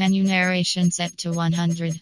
Menu narration set to 100.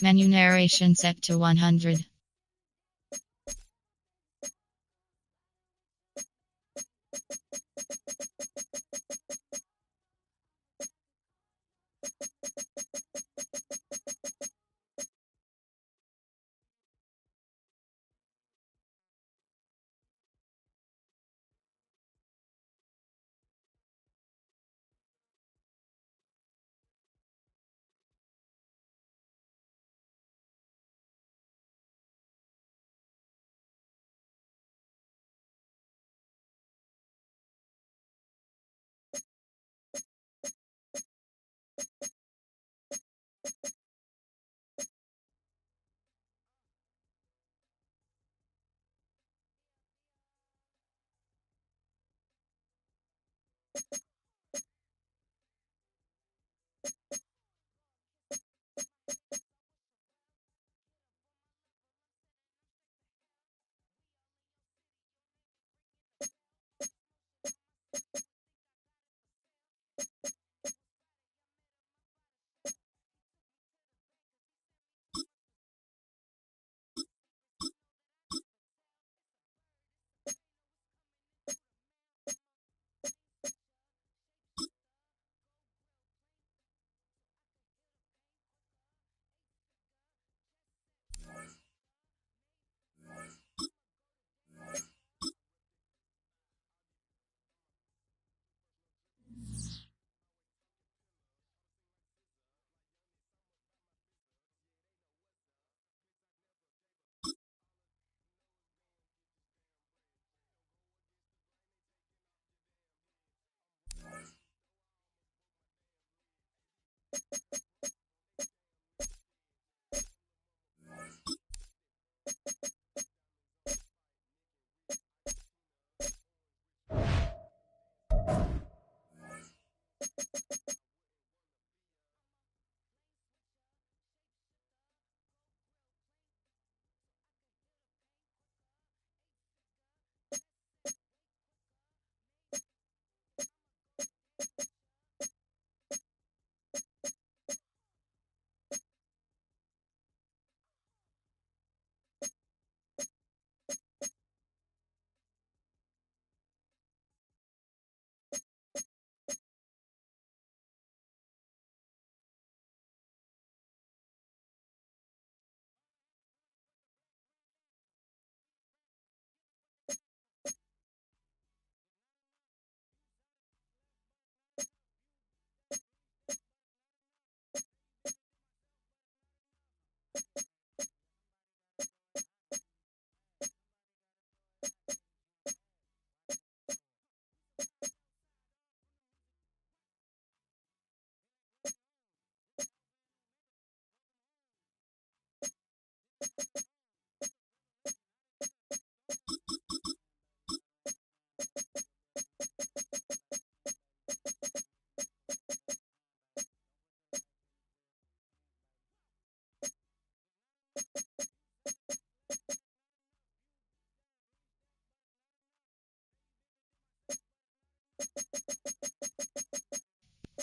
Menu narration set to 100.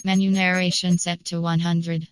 Menu narration set to 100.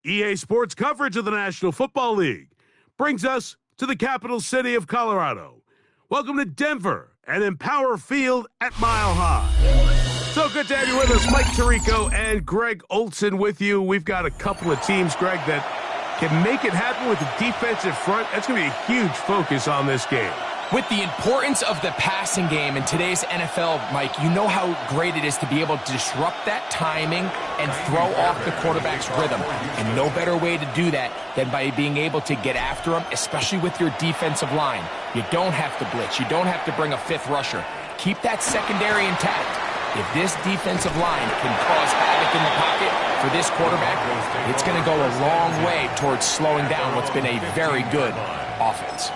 EA Sports coverage of the National Football League brings us to the capital city of Colorado. Welcome to Denver and Empower Field at Mile High. So good to have you with us. Mike Tirico and Greg Olson with you. We've got a couple of teams, Greg, that can make it happen with the defensive front. That's going to be a huge focus on this game. With the importance of the passing game in today's NFL, Mike, you know how great it is to be able to disrupt that timing and throw off the quarterback's rhythm. And no better way to do that than by being able to get after him, especially with your defensive line. You don't have to blitz. You don't have to bring a fifth rusher. Keep that secondary intact. If this defensive line can cause havoc in the pocket for this quarterback, it's going to go a long way towards slowing down what's been a very good offense.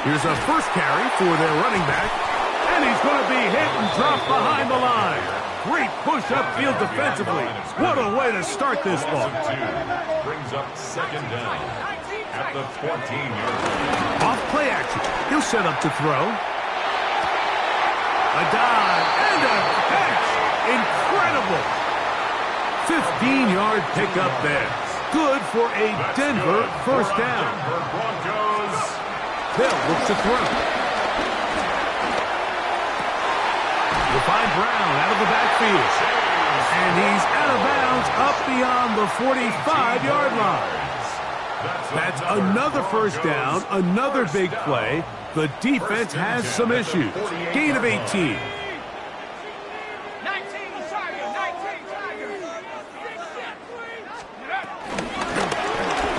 Here's a first carry for their running back, and he's going to be hit and dropped behind the line. Great push upfield defensively. What a way to start this ball. Brings up second down at the 14-yard line. Off play action. He'll set up to throw. A dive and a catch. Incredible. 15-yard pickup there. Good for a Denver first down. Hill looks to throw. We'll find Brown out of the backfield. And he's out of bounds up beyond the 45-yard line. That's another first down, another big play. The defense has some issues. Gain of 18.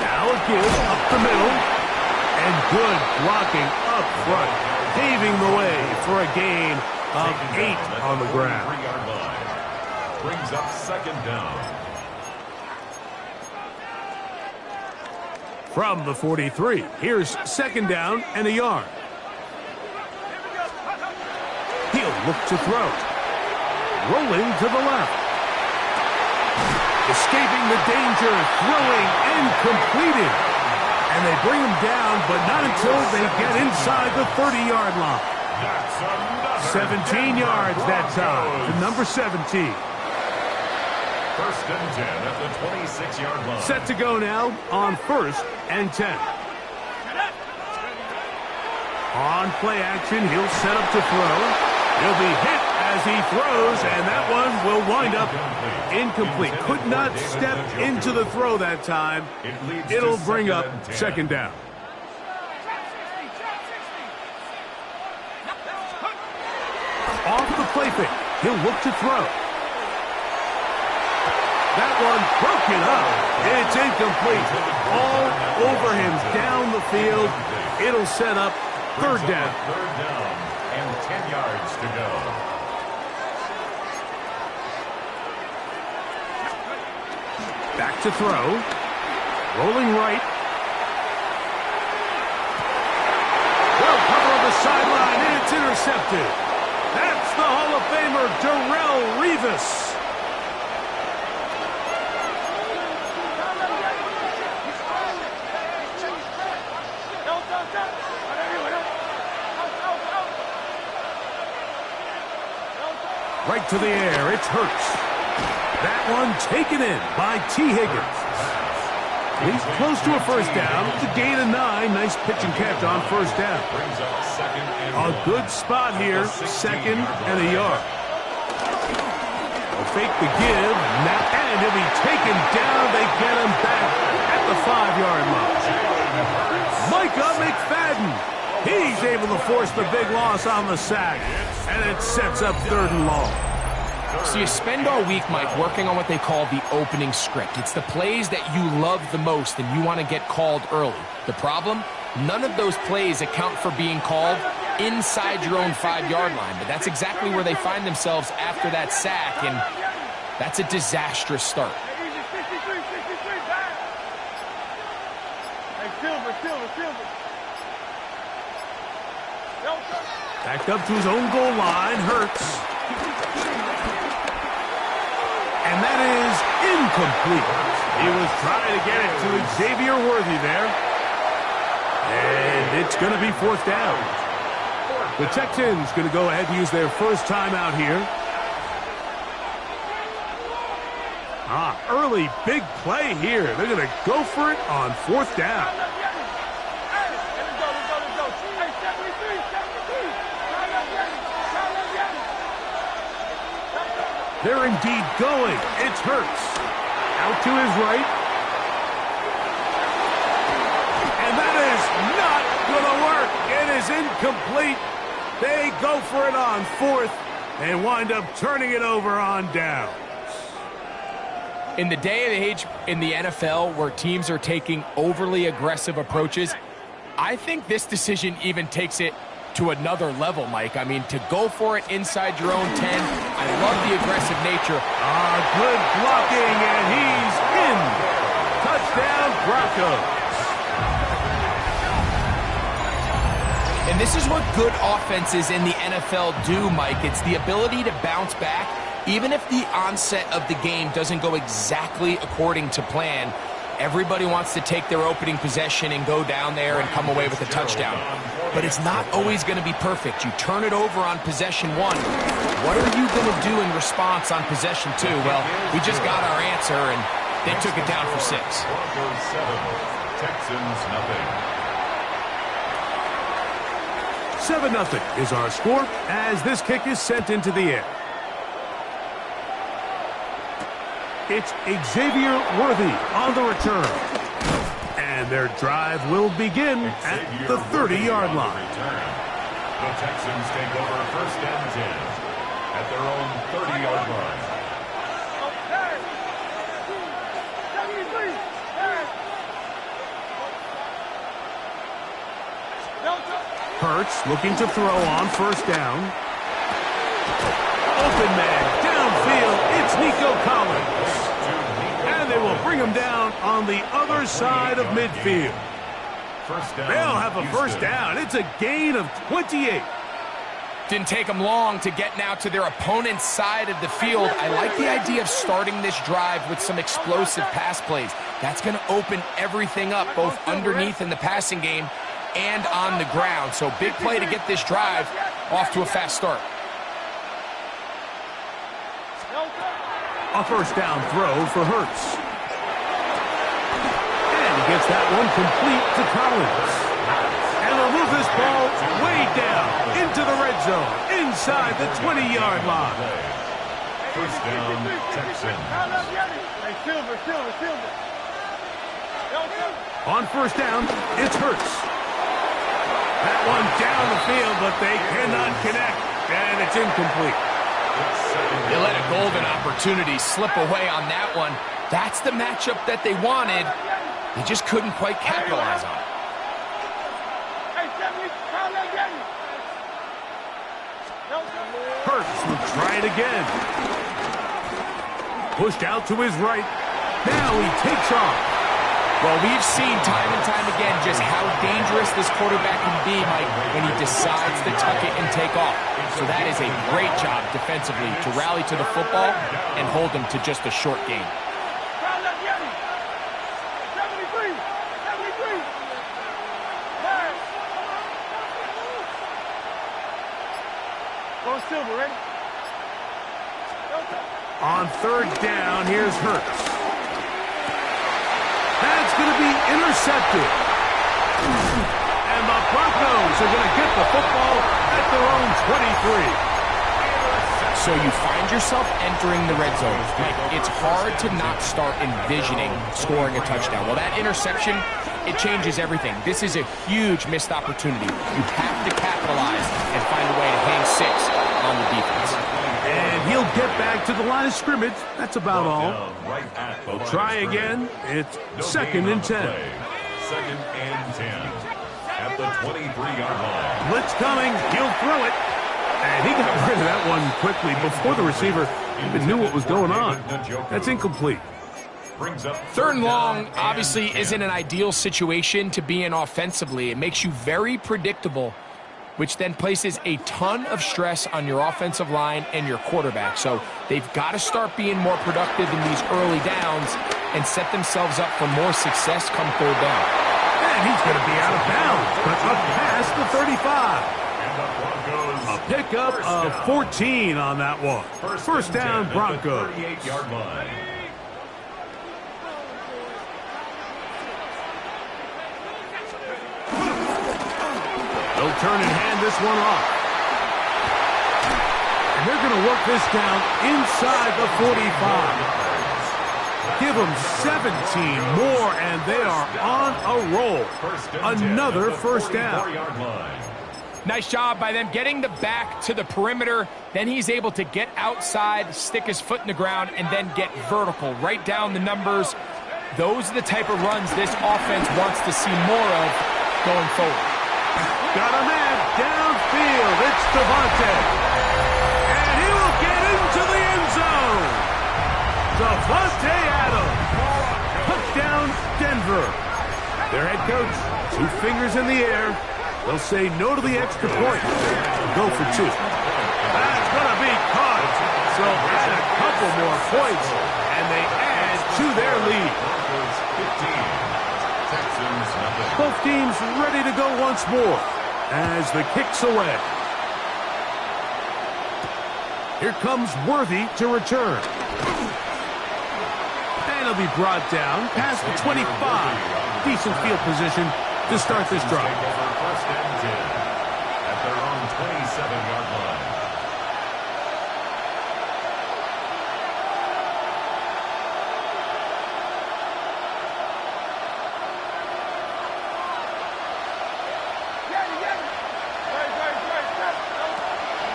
Now a give up the middle. And good blocking up front, paving the way for a gain of 8 on the ground. Brings up second down. From the 43, here's second down and a yard. He'll look to throw. Rolling to the left. Escaping the danger, throwing and completing. And they bring him down, but not until they get inside the 30-yard line. 17 yards that time to number 17. First and 10 at the 26-yard line. Set to go now on first and 10. On play action, he'll set up to throw. He'll be hit as he throws, and that one will wind up incomplete. Could not step into the throw that time. It'll bring up second down. Off the play fake, he'll look to throw. That one broken up. It's incomplete. All over him down the field. It'll set up third down. Third down and 10 yards to go. Back to throw. Rolling right. Well, cover on the sideline, and it's intercepted. That's the Hall of Famer, Darrelle Revis. Right to the air, it's Hurts. That one taken in by T. Higgins. He's close to a first down. It's a gain of 9. Nice pitch and catch on first down. A good spot here. Second and a yard. They'll fake the give. And he'll be taken down. They get him back at the 5-yard line. Micah McFadden. He's able to force the big loss on the sack. And it sets up 3rd and long. So you spend all week, Mike, working on what they call the opening script. It's the plays that you love the most and you want to get called early. The problem? None of those plays account for being called inside your own 5-yard line. But that's exactly where they find themselves after that sack, and that's a disastrous start. Backed up to his own goal line. Hurts. And that is incomplete. He was trying to get it to Xavier Worthy there. And it's going to be 4th down. The Texans going to go ahead and use their first timeout here. Early big play here. They're going to go for it on 4th down. They're indeed going. It's Hurts. Out to his right. And that is not going to work. It is incomplete. They go for it on 4th and wind up turning it over on downs. In the day and age in the NFL where teams are taking overly aggressive approaches, I think this decision even takes it to another level, Mike. I mean, to go for it inside your own 10, I love the aggressive nature. Good blocking, and he's in. Touchdown, Broncos. And this is what good offenses in the NFL do, Mike. It's the ability to bounce back, even if the onset of the game doesn't go exactly according to plan. Everybody wants to take their opening possession and go down there and come away with a touchdown. But it's not always going to be perfect. You turn it over on possession 1. What are you going to do in response on possession 2? Well, we just got our answer, and they took it down for 6. Broncos 7, Texans nothing. 7-0 is our score as this kick is sent into the air. It's Xavier Worthy on the return. And their drive will begin at the 30-yard line. The Texans take over 1st and 10 at their own 30-yard line. Hurts looking to throw on 1st down. Open man downfield. It's Nico Collins. And they will bring him down on the other side of midfield. They'll have a 1st down. It's a gain of 28. Didn't take them long to get now to their opponent's side of the field. I like the idea of starting this drive with some explosive pass plays. That's going to open everything up, both underneath in the passing game and on the ground. So big play to get this drive off to a fast start. A 1st down throw for Hurts. And he gets that one complete to Collins. And they'll move this ball way down into the red zone, inside the 20-yard line. 1st down, Texans. On 1st down, it's Hurts. That one down the field, but they cannot connect, and it's incomplete. You let a golden opportunity slip away on that one. That's the matchup that they wanted. They just couldn't quite capitalize on it. Hurts will try it again. Pushed out to his right. Now he takes off. Well, we've seen time and time again just how dangerous this quarterback can be, Mike, when he decides to tuck it and take off. So that is a great job defensively to rally to the football and hold them to just a short gain. On 3rd down, here's Hurts. That's going to be intercepted. And the Broncos are going to get the football at their own 23. So you find yourself entering the red zone. Like, it's hard to not start envisioning scoring a touchdown. Well, that interception, it changes everything. This is a huge missed opportunity. You have to capitalize and find a way to hang 6 on the defense. And he'll get back to the line of scrimmage. That's about all. They'll try again. It's 2nd and 10. 2nd and 10 at the 23-yard line. Blitz coming. He'll throw it. And he got rid of that one quickly before the receiver even knew what was going on. That's incomplete. 3rd and long obviously isn't an ideal situation to be in offensively. It makes you very predictable, which then places a ton of stress on your offensive line and your quarterback. So they've got to start being more productive in these early downs and set themselves up for more success come 3rd down. And he's going to be out of bounds, but up past the 35. A pickup of 14 on that one. First down, Broncos. 38-yard line. They'll turn and hand this one off. And they're going to work this down inside the 45. Give them 17 more, and they are on a roll. Another first down. Nice job by them getting the back to the perimeter. Then he's able to get outside, stick his foot in the ground, and then get vertical. Right down the numbers. Those are the type of runs this offense wants to see more of going forward. Got a man downfield. It's Devontae. And he will get into the end zone. Devontae Adams. Touchdown, Denver. Their head coach, 2 fingers in the air. They'll say no to the extra point. Go for 2. That's going to be caught. So add a couple more points, and they add to their lead. 15. Texans, Both teams ready to go once more as the kick's away. Here comes Worthy to return. And he'll be brought down past the 25. Decent field position to start this drive. First and 10 at their own 27-yard line.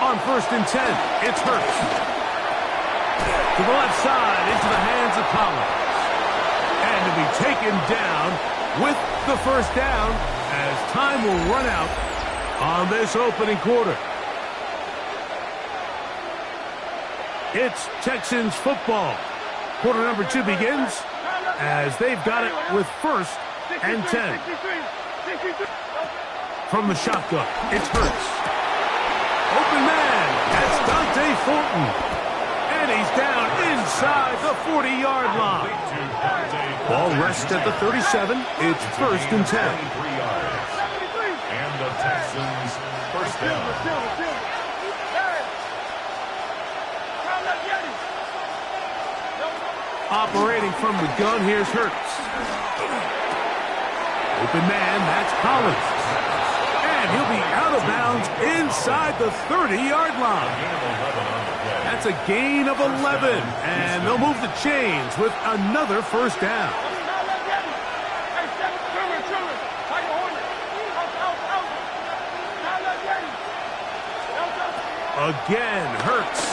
On 1st and 10, it's Hurts. To the left side, into the hands of Collins. And to be taken down with the first down as time will run out on this opening quarter. It's Texans football. Quarter number 2 begins as they've got it with 1st and 10. From the shotgun, it's Hurts. Open man, that's Dante Fulton. And he's down inside the 40-yard line. Ball rests at the 37. It's 1st and 10. And the Texans first down. Operating from the gun, here's Hurts. Open man, that's Collins. And he'll be out of bounds inside the 30-yard line. That's a gain of 11. And they'll move the chains with another first down. Again, Hurts.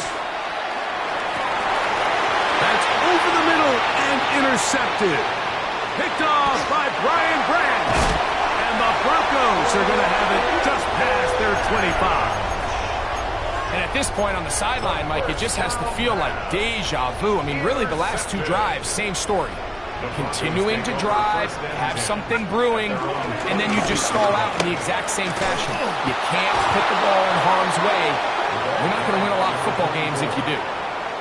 That's over the middle and intercepted. Picked off by Brian Branch. And the Broncos are going to have it just past their 25. And at this point on the sideline, Mike, it just has to feel like deja vu. I mean, really, the last 2 drives, same story. Continuing to drive, have something brewing, and then you just stall out in the exact same fashion. You can't put the ball in harm's way. You're not going to win a lot of football games if you do.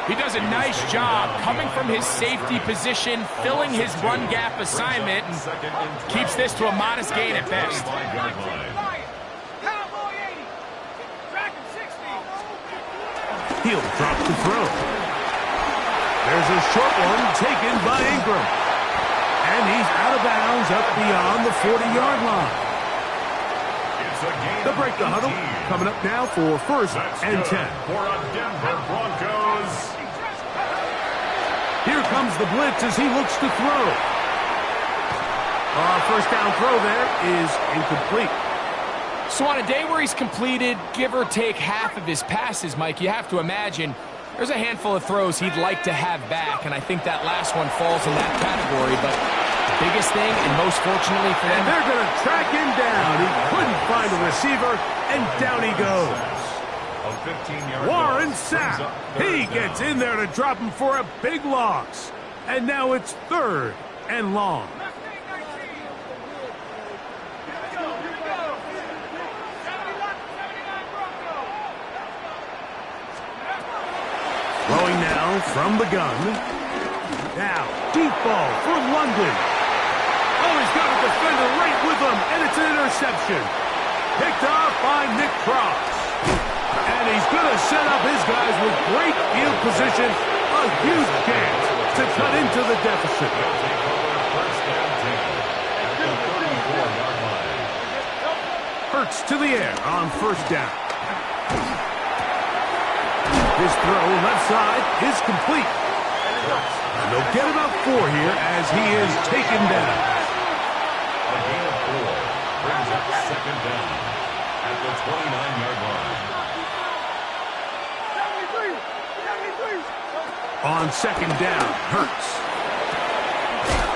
He does a nice job coming from his safety position, filling his run gap assignment, and keeps this to a modest gain at best. He'll drop to throw. There's a short one taken by Ingram. And he's out of bounds up beyond the 40-yard line. They'll break the huddle. Coming up now for first and 10. For a Denver Broncos. Here comes the blitz as he looks to throw. First down throw there is incomplete. So on a day where he's completed, give or take half of his passes, Mike, you have to imagine there's a handful of throws he'd like to have back, and I think that last one falls in that category. But the biggest thing, and most fortunately for them, and they're going to track him down. He couldn't find a receiver, and down he goes. Warren Sapp. He gets in there to drop him for a big loss. And now it's third and long. Throwing now from the gun. Now, deep ball for London. Oh, he's got a defender right with him, and it's an interception. Picked off by Nick Cross. And he's going to set up his guys with great field position. A huge chance to cut into the deficit. Hurts to the air on first down. His throw left side is complete. And they'll get about 4 here as he is taken down. A gain of 4 brings up second down at the 29-yard line. On second down, Hurts.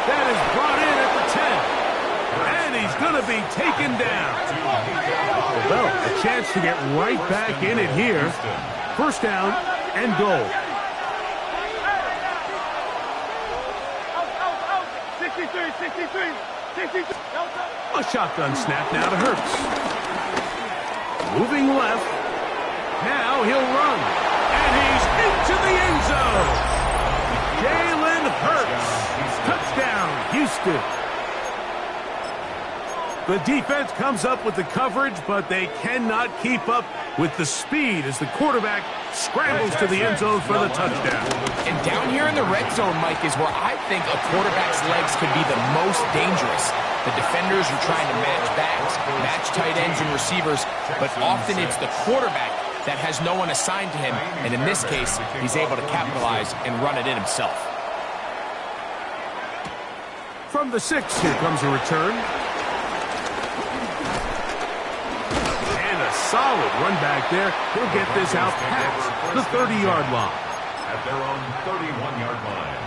That is brought in at the 10. And he's going to be taken down. Well, a chance to get right back in it here. First down and goal. 63. A shotgun snap now to Hurts. Moving left. Now he'll run. And he's into the end zone. Jalen Hurts. Touchdown, Houston. The defense comes up with the coverage, but they cannot keep up with the speed as the quarterback scrambles to the end zone for the touchdown. And down here in the red zone, Mike, is where I think a quarterback's legs could be the most dangerous. The defenders are trying to match backs, match tight ends and receivers, but often it's the quarterback that has no one assigned to him, and in this case, he's able to capitalize and run it in himself. From the 6, here comes a return. Solid run back there. He'll get this out past the 30-yard line. At their own 31-yard line.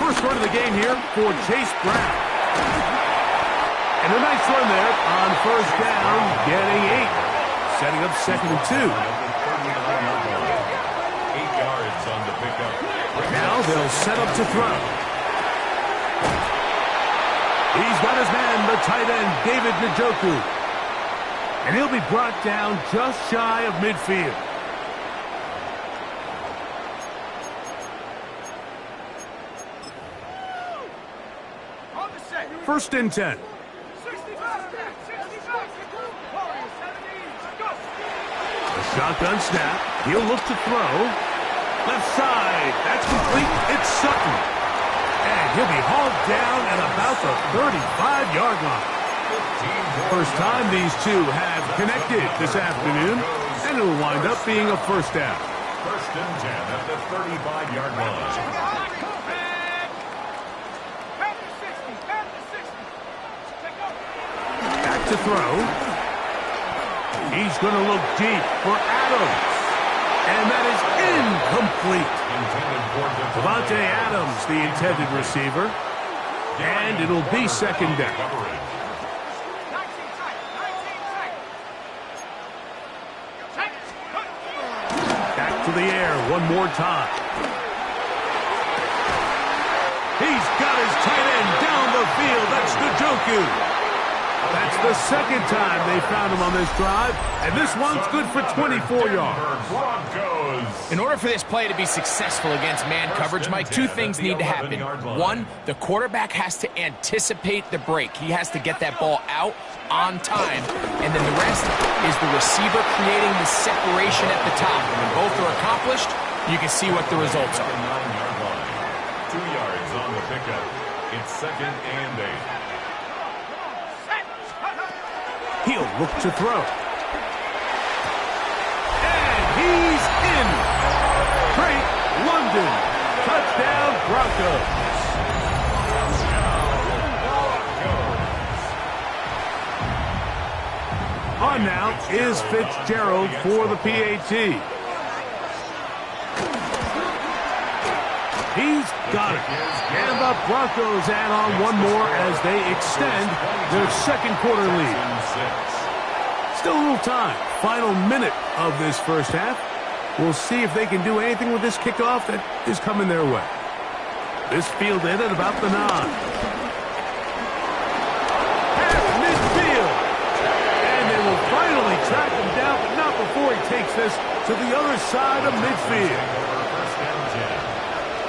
First run of the game here for Chase Brown. And a nice run there on first down, getting 8. Setting up second and 2. 8 yards on the pickup. Now they'll set up to throw. He's got his man, the tight end, David Njoku. And he'll be brought down just shy of midfield. First and 10. A shotgun snap. He'll look to throw. Left side. That's complete. It's Sutton. And he'll be hauled down at about the 35-yard line. First time these two have connected this afternoon, and it'll wind up being a first down. First and 10 at the 35-yard line. Back to throw. He's going to look deep for Adams. And that is incomplete. Devontae Adams, the intended receiver. And it'll be second down. Back to the air one more time. He's got his tight end down the field. That's Njoku. That's the second time they found him on this drive, and this one's good for 24 yards. In order for this play to be successful against man coverage, Mike, 2 things need to happen. 1, the quarterback has to anticipate the break. He has to get that ball out on time, and then the rest is the receiver creating the separation at the top. And when both are accomplished, You can see what the results are. 9-yard line. 2 yards on the pickup. It's 2nd and 8. He'll look to throw. And he's in. Drake London. Touchdown Broncos. On now is Fitzgerald for the PAT. He's got it. And the Broncos add on one more as they extend their second quarter lead. Still a little time. Final minute of this first half. We'll see if they can do anything with this kickoff that is coming their way. This fielded at about the 9. Past midfield. And they will finally track him down, but not before he takes this to the other side of midfield. First and 10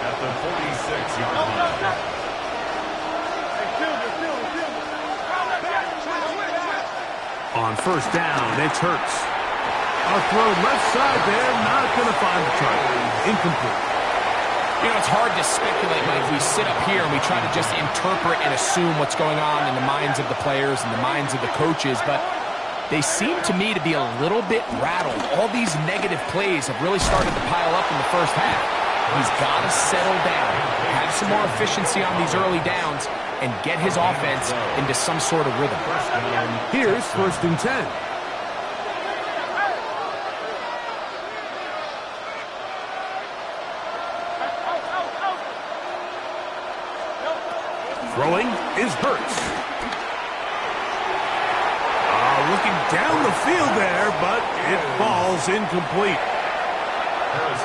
at the 46-yard line. On first down, it's Hurts. A throw left side there, not going to find the target. Incomplete. You know, it's hard to speculate, Mike. We sit up here and we try to just interpret and assume what's going on in the minds of the players and the minds of the coaches, but they seem to me to be a little bit rattled. All these negative plays have really started to pile up in the first half. He's got to settle down, have some more efficiency on these early downs, and get his offense into some sort of rhythm. Here's 1st and 10. Throwing is Hurts. Looking down the field there, but it falls incomplete.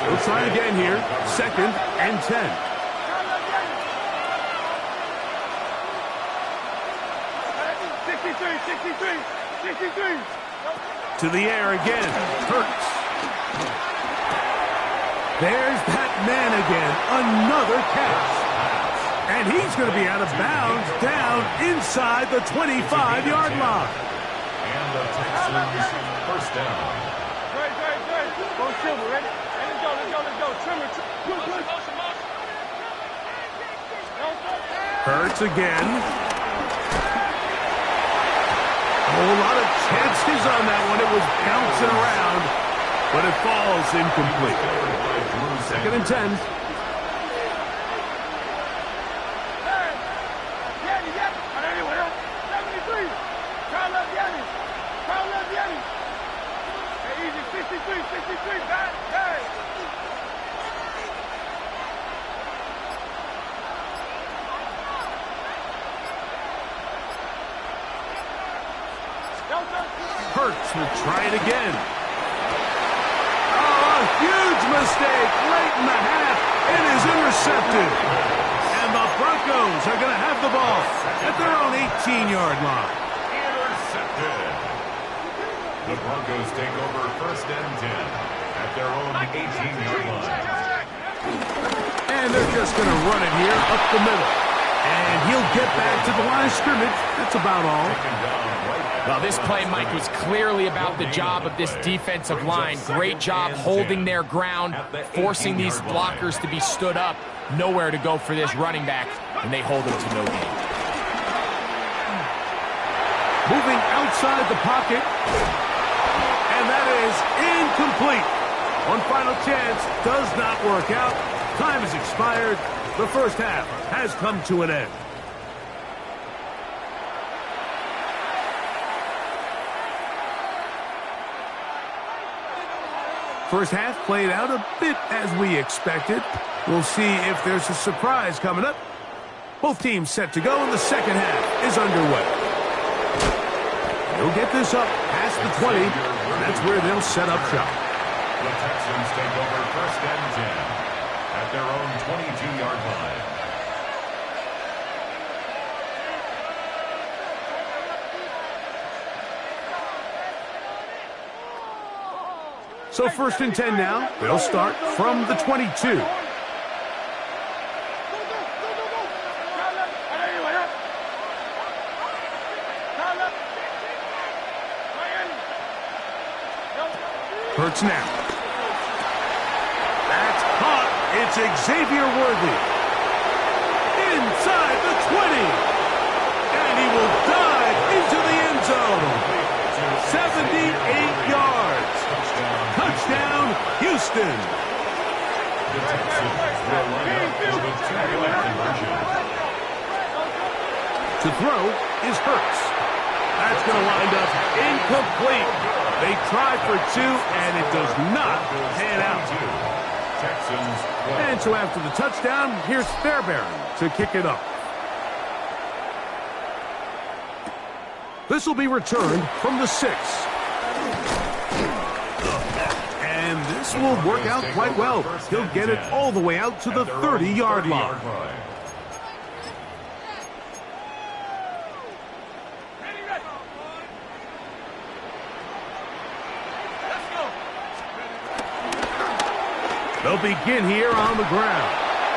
We'll try again here. 2nd and 10. To the air again. Hurts. There's that man again. Another catch. And he's going to be out of bounds down inside the 25-yard line. And the Texans first down. Go Silver, ready? Let's go. Trimmer. Hurts again. A whole lot of chances on that one. It was bouncing around, but it falls incomplete. 2nd and 10. Hurts will try it again. Oh, a huge mistake late in the half. It is intercepted. And the Broncos are going to have the ball at their own 18-yard line. Intercepted. The Broncos take over 1st and 10 at their own 18-yard line. And they're just going to run it here up the middle. And he'll get back to the line of scrimmage. That's about all. Well, this play, Mike, was clearly about the job of this defensive line. Great job holding their ground, forcing these blockers to be stood up. Nowhere to go for this running back, and they hold him to no gain. Moving outside the pocket. And that is incomplete. One final chance does not work out. Time has expired. The first half has come to an end. First half played out a bit as we expected. We'll see if there's a surprise coming up. Both teams set to go, and the second half is underway. They'll get this up past the 20, and that's where they'll set up shop. The Texans take over 1st and 10 at their own 22-yard line. So 1st and 10 now. They'll start from the 22. Hurts now. That's It's Xavier Worthy. Inside the 20. And he will dive into the end zone. 78 yards. Touchdown, Houston. The Texans will line up for the two-point conversion. To throw is Hurts. That's going to wind up incomplete. They tried for two, and it does not pan out. Texans. And so after the touchdown, here's Fairbairn to kick it up. This will be returned from the 6. And this will work out quite well. He'll get it all the way out to the 30-yard line. They'll begin here on the ground.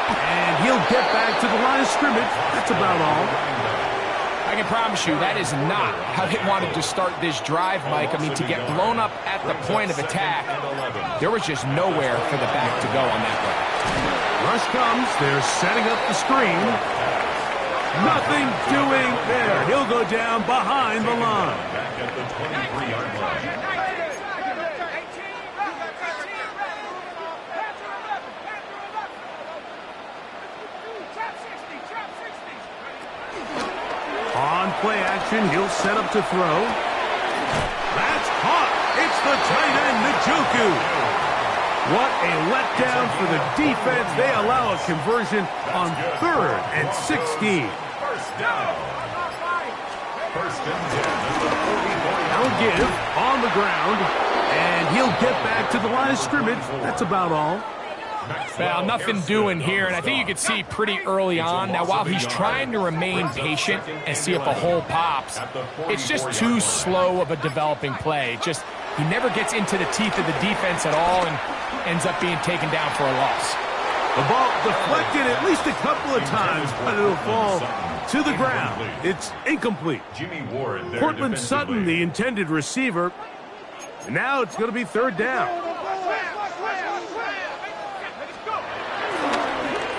And he'll get back to the line of scrimmage. That's about all. I can promise you that is not how they wanted to start this drive, Mike. I mean, to get blown up at the point of attack, there was just nowhere for the back to go on that play. Rush comes. They're setting up the screen. Nothing doing there. He'll go down behind the line. Back at the 23-yard line. On play action, he'll set up to throw. That's caught. It's the tight end, Njoku. What a letdown for the defense. They allow a conversion on 3rd and 16. First down. First and 10 at the 40-yard line. Now give on the ground, and he'll get back to the line of scrimmage. That's about all. Well, nothing doing here, and I think you could see pretty early on. Now, while he's trying to remain patient and see if a hole pops, it's just too slow of a developing play. He never gets into the teeth of the defense at all and ends up being taken down for a loss. The ball deflected at least a couple of times, but it'll fall to the ground. It's incomplete. Jimmy Ward there Cortland Sutton, defensively. the intended receiver. And now it's going to be 3rd down.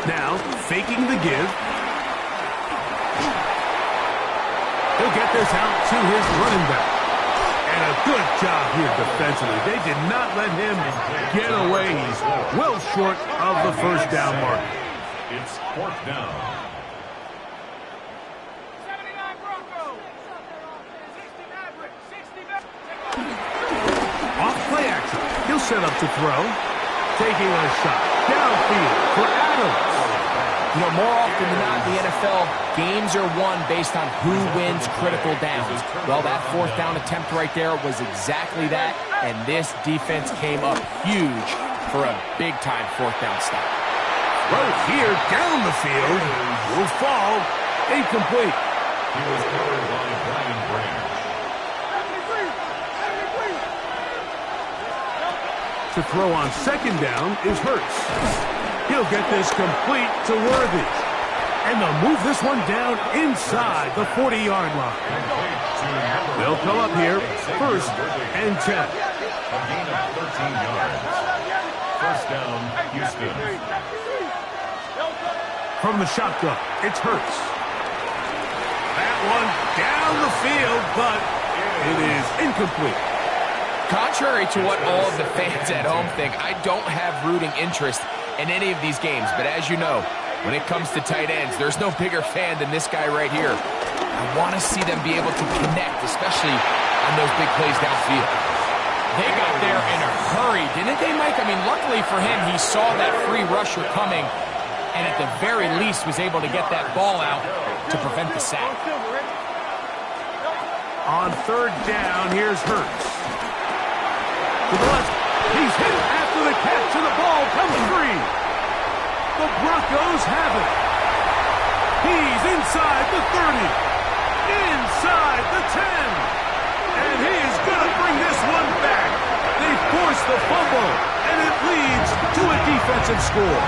Now, faking the give. He'll get this out to his running back. And a good job here defensively. They did not let him get away. He's well short of the first down mark. It's 4th down. Off play action. He'll set up to throw. Taking a shot downfield for Adams. You know, more often than not in the NFL, games are won based on who wins critical downs. Well, that 4th down attempt right there was exactly that, and this defense came up huge for a big-time 4th down stop. Right here, down the field, will fall incomplete. He was covered by Brian Branch. To throw on 2nd down is Hurts. He'll get this complete to Worthy. And they'll move this one down inside the 40-yard line. They'll come up here, 1st and 10. A gain of 13 yards. First down, Houston. From the shotgun, it's Hurts. That one down the field, but it is incomplete. Contrary to what all of the fans at home think, I don't have rooting interest in any of these games. But as you know, when it comes to tight ends, there's no bigger fan than this guy right here. I want to see them be able to connect, especially on those big plays downfield. They got there in a hurry, didn't they, Mike? I mean, luckily for him, he saw that free rusher coming, and at the very least was able to get that ball out to prevent the sack. On 3rd down, here's Hurts. To the left, he's hit after the catch, and the ball comes free. The Broncos have it. He's inside the 30, inside the 10, and he is going to bring this one back. They force the fumble, and it leads to a defensive score.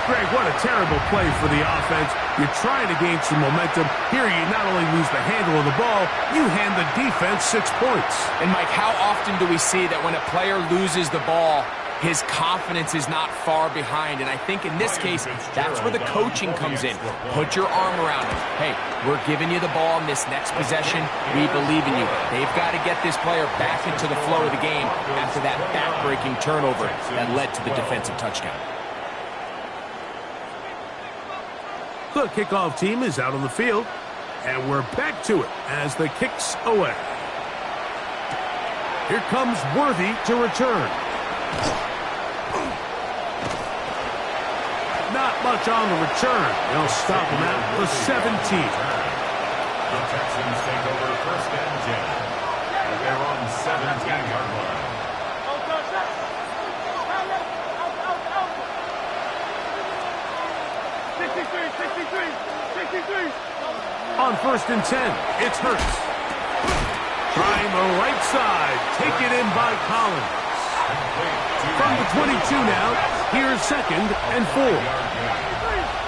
Greg, what a terrible play for the offense. You're trying to gain some momentum. Here you not only lose the handle of the ball, you hand the defense 6 points. And, Mike, how often do we see that when a player loses the ball, His confidence is not far behind, and I think in this case, that's where the coaching comes in. Put your arm around him. Hey, we're giving you the ball in this next possession. We believe in you. They've got to get this player back into the flow of the game after that back-breaking turnover that led to the defensive touchdown. The kickoff team is out on the field, and we're back to it as the kick's away. Here comes Worthy to return. Not much on the return. They'll stop him at the 17. The Texans take over first and 10. And they're on 17-yard line. 63. On first and 10, it's Hurts. Trying the right side. Taken in by Collins. From the 22 now, here's second and 4.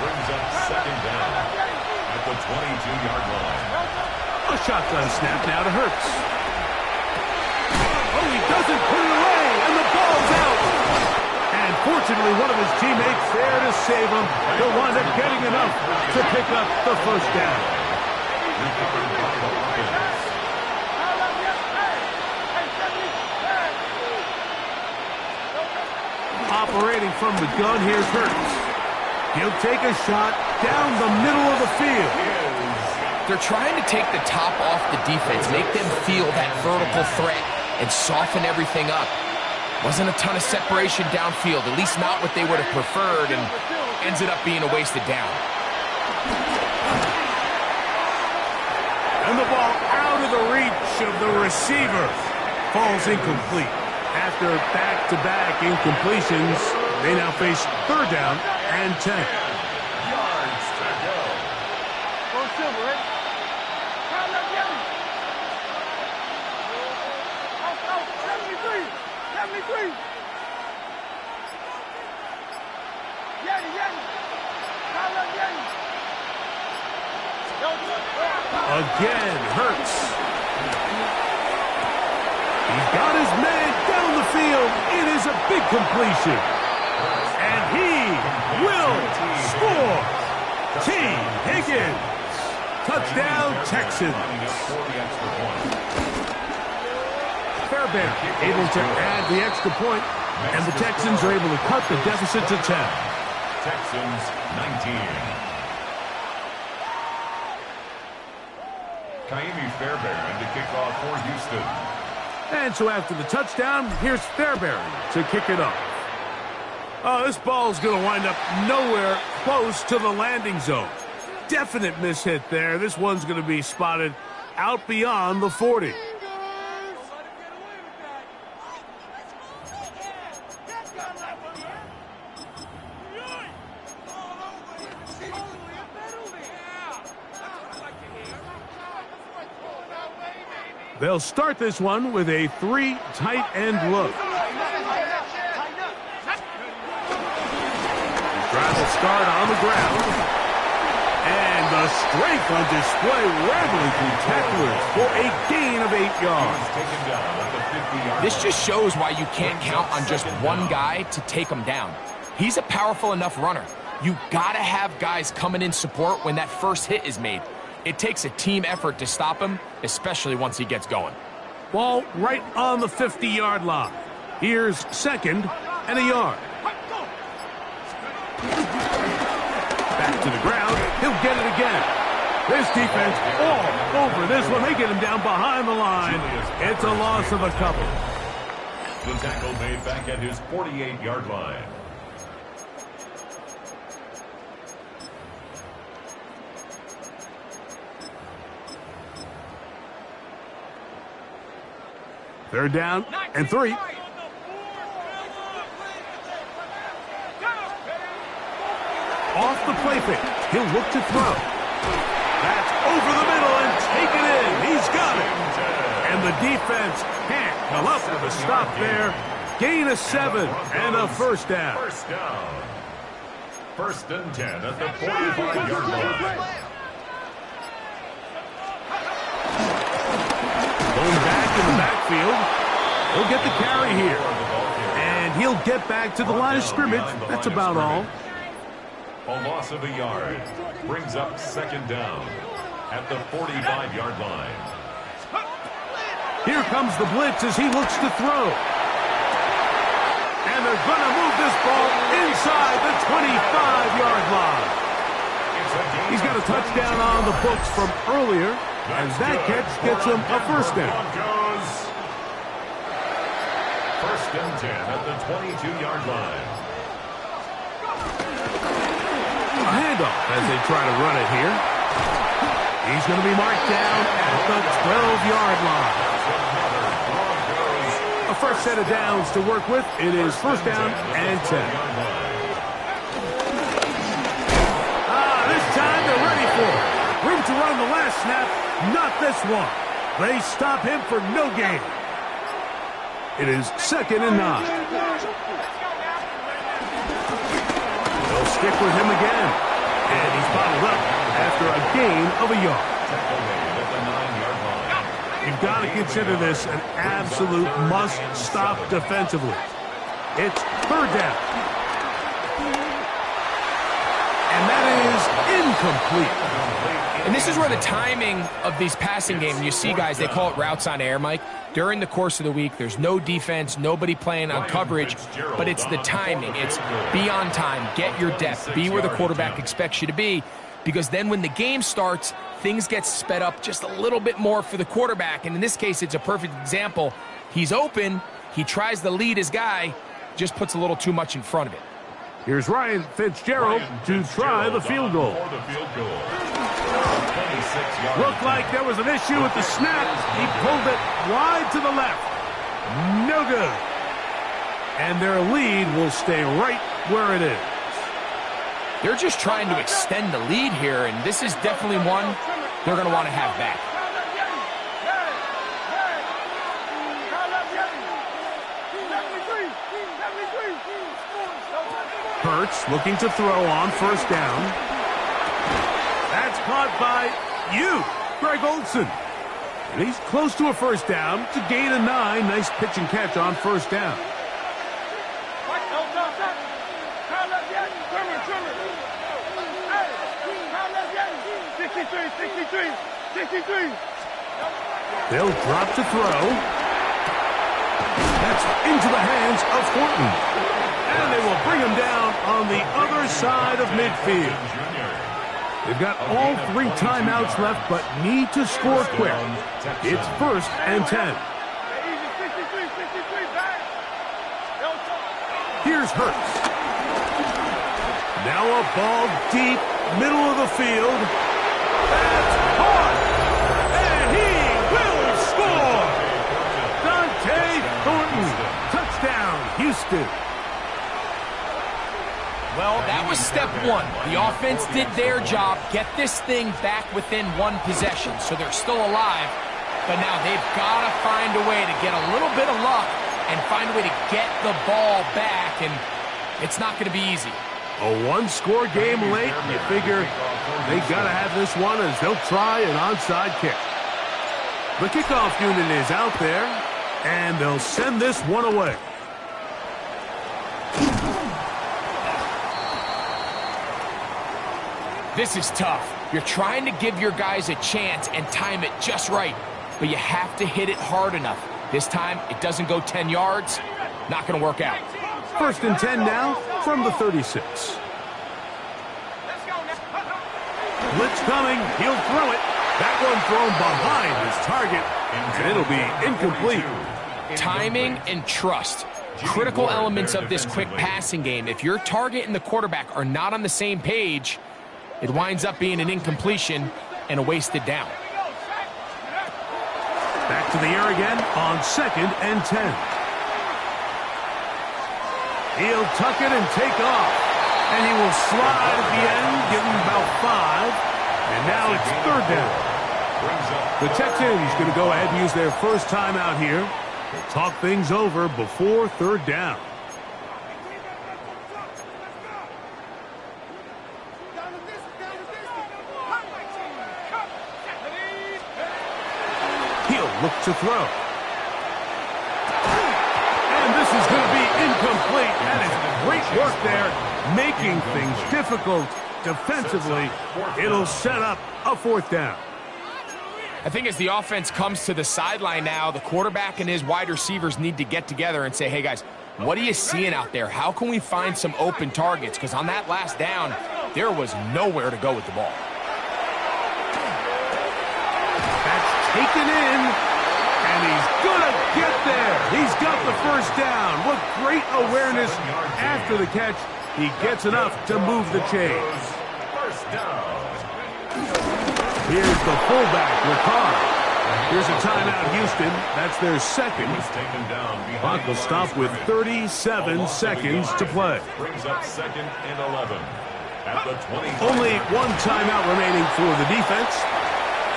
Brings up second down at the 22-yard line. A shotgun snap now to Hurts. Oh, he doesn't put it away, and the ball's out. And fortunately, one of his teammates there to save him. He'll wind up getting enough to pick up the first down. Operating from the gun, here's Hurts. He'll take a shot down the middle of the field. They're trying to take the top off the defense, make them feel that vertical threat, and soften everything up. Wasn't a ton of separation downfield, at least not what they would have preferred, and ends it up being a wasted down. And the ball out of the reach of the receiver. Falls incomplete. After back-to-back incompletions, they now face third down and 10. Yards to go. Go Silver, right? Count up, Yeti. Out, 73. 73. Yeti. Count up, Yeti. Again, Hurts. He's got his man down the field. It is a big completion. And he will score. T. Higgins. Touchdown, Texans. Fairbairn able to add the extra point, and the Texans are able to cut the deficit to 10. Texans 19. Kaimi Fairbairn to kick off for Houston. And so after the touchdown, here's Fairbairn to kick it off. Oh, this ball's going to wind up nowhere close to the landing zone. Definite mishit there. This one's going to be spotted out beyond the 40. They'll start this one with a 3 tight end look. Drive will start on the ground. And the strength on display, rattling through tacklers for a gain of 8 yards. This just shows why you can't count on just one guy to take him down. He's a powerful enough runner. You gotta have guys coming in support when that first hit is made. It takes a team effort to stop him, especially once he gets going. Ball right on the 50-yard line. Here's second and a yard. Back to the ground. He'll get it again. This defense all over this one. They get him down behind the line. It's a loss of a couple. The tackle made back at his 48-yard line. Third down and 3. Off the play fake. He'll look to throw. That's over the middle and taken in. He's got it. And the defense can't come up with a stop there. Gain of 7 and a first down. First down. First and 10 at the 45-yard line. Going back in the backfield. He'll get the carry here. And he'll get back to the line of scrimmage. That's about all. A loss of a yard brings up second down at the 45-yard line. Here comes the blitz as he looks to throw. And they're going to move this ball inside the 25-yard line. He's got a touchdown on the books from earlier, and that catch gets him a first down. First and 10 at the 22-yard line. A handoff as they try to run it here. He's going to be marked down at the 12-yard line. A first set of downs to work with. It is first down and 10. This time they're ready for it. Room to run the last snap. Not this one. They stop him for no gain. It is second and 9. They'll stick with him again. And he's bottled up after a gain of a yard. You've got to consider this an absolute must-stop defensively. It's third down. And that is incomplete. And this is where the timing of these passing games, you see guys, they call it routes on air, Mike. During the course of the week, there's no defense, nobody playing on coverage, but it's the timing. It's be on time, get your depth, be where the quarterback expects you to be, because then when the game starts, things get sped up just a little bit more for the quarterback. And in this case, it's a perfect example. He's open, he tries to lead his guy, just puts a little too much in front of it. Here's Ryan Fitzgerald to try the field goal. Looked like there was an issue with the snap. He pulled it wide to the left. No good. And their lead will stay right where it is. They're just trying to extend the lead here, and this is definitely one they're going to want to have back. Hurts looking to throw on first down. That's caught by Greg Olsen. And he's close to a first down to gain a 9. Nice pitch and catch on first down. They'll drop to throw. That's into the hands of Thornton. And they will bring him down on the other side of midfield. They've got all 3 timeouts left, but need to score quick. It's first and 10. Here's Hurts. Now a ball deep, middle of the field. That's caught! And he will score! Dante Thornton. Touchdown, Houston. Well, that was step 1. The offense did their job, get this thing back within 1 possession, so they're still alive. But now they've got to find a way to get a little bit of luck and find a way to get the ball back, and it's not going to be easy. A 1-score game late, you figure they got to have this one as they'll try an onside kick. The kickoff unit is out there, and they'll send this one away. This is tough. You're trying to give your guys a chance and time it just right, but you have to hit it hard enough. This time, it doesn't go 10 yards. Not going to work out. First and 10 now from the 36. Blitz coming. He'll throw it. That one thrown behind his target, and it'll be incomplete. Timing and trust. Critical elements of this quick passing game. If your target and the quarterback are not on the same page, it winds up being an incompletion and a wasted down. Back to the air again on second and 10. He'll tuck it and take off. And he will slide at the end, give him about 5. And now it's third down. The Texans going to go ahead and use their first timeout here. They'll talk things over before third down. He'll look to throw. And this is going to be Incomplete. That is great work there, making things difficult defensively. It'll set up a 4th down. I think as the offense comes to the sideline now, the quarterback and his wide receivers need to get together and say, hey, guys, what are you seeing out there? How can we find some open targets? Because on that last down, there was nowhere to go with the ball. That's taken in, and he's going to get there. He's got the 1st down. What great awareness after the catch. He gets enough to move the chains. 1st down. Here's the fullback, Ricard. Here's a timeout, Houston. That's their 2nd. Taken down behind Clock will stop with 37 seconds to play. Brings up 2nd and 11. At the 20. Only 1 timeout remaining for the defense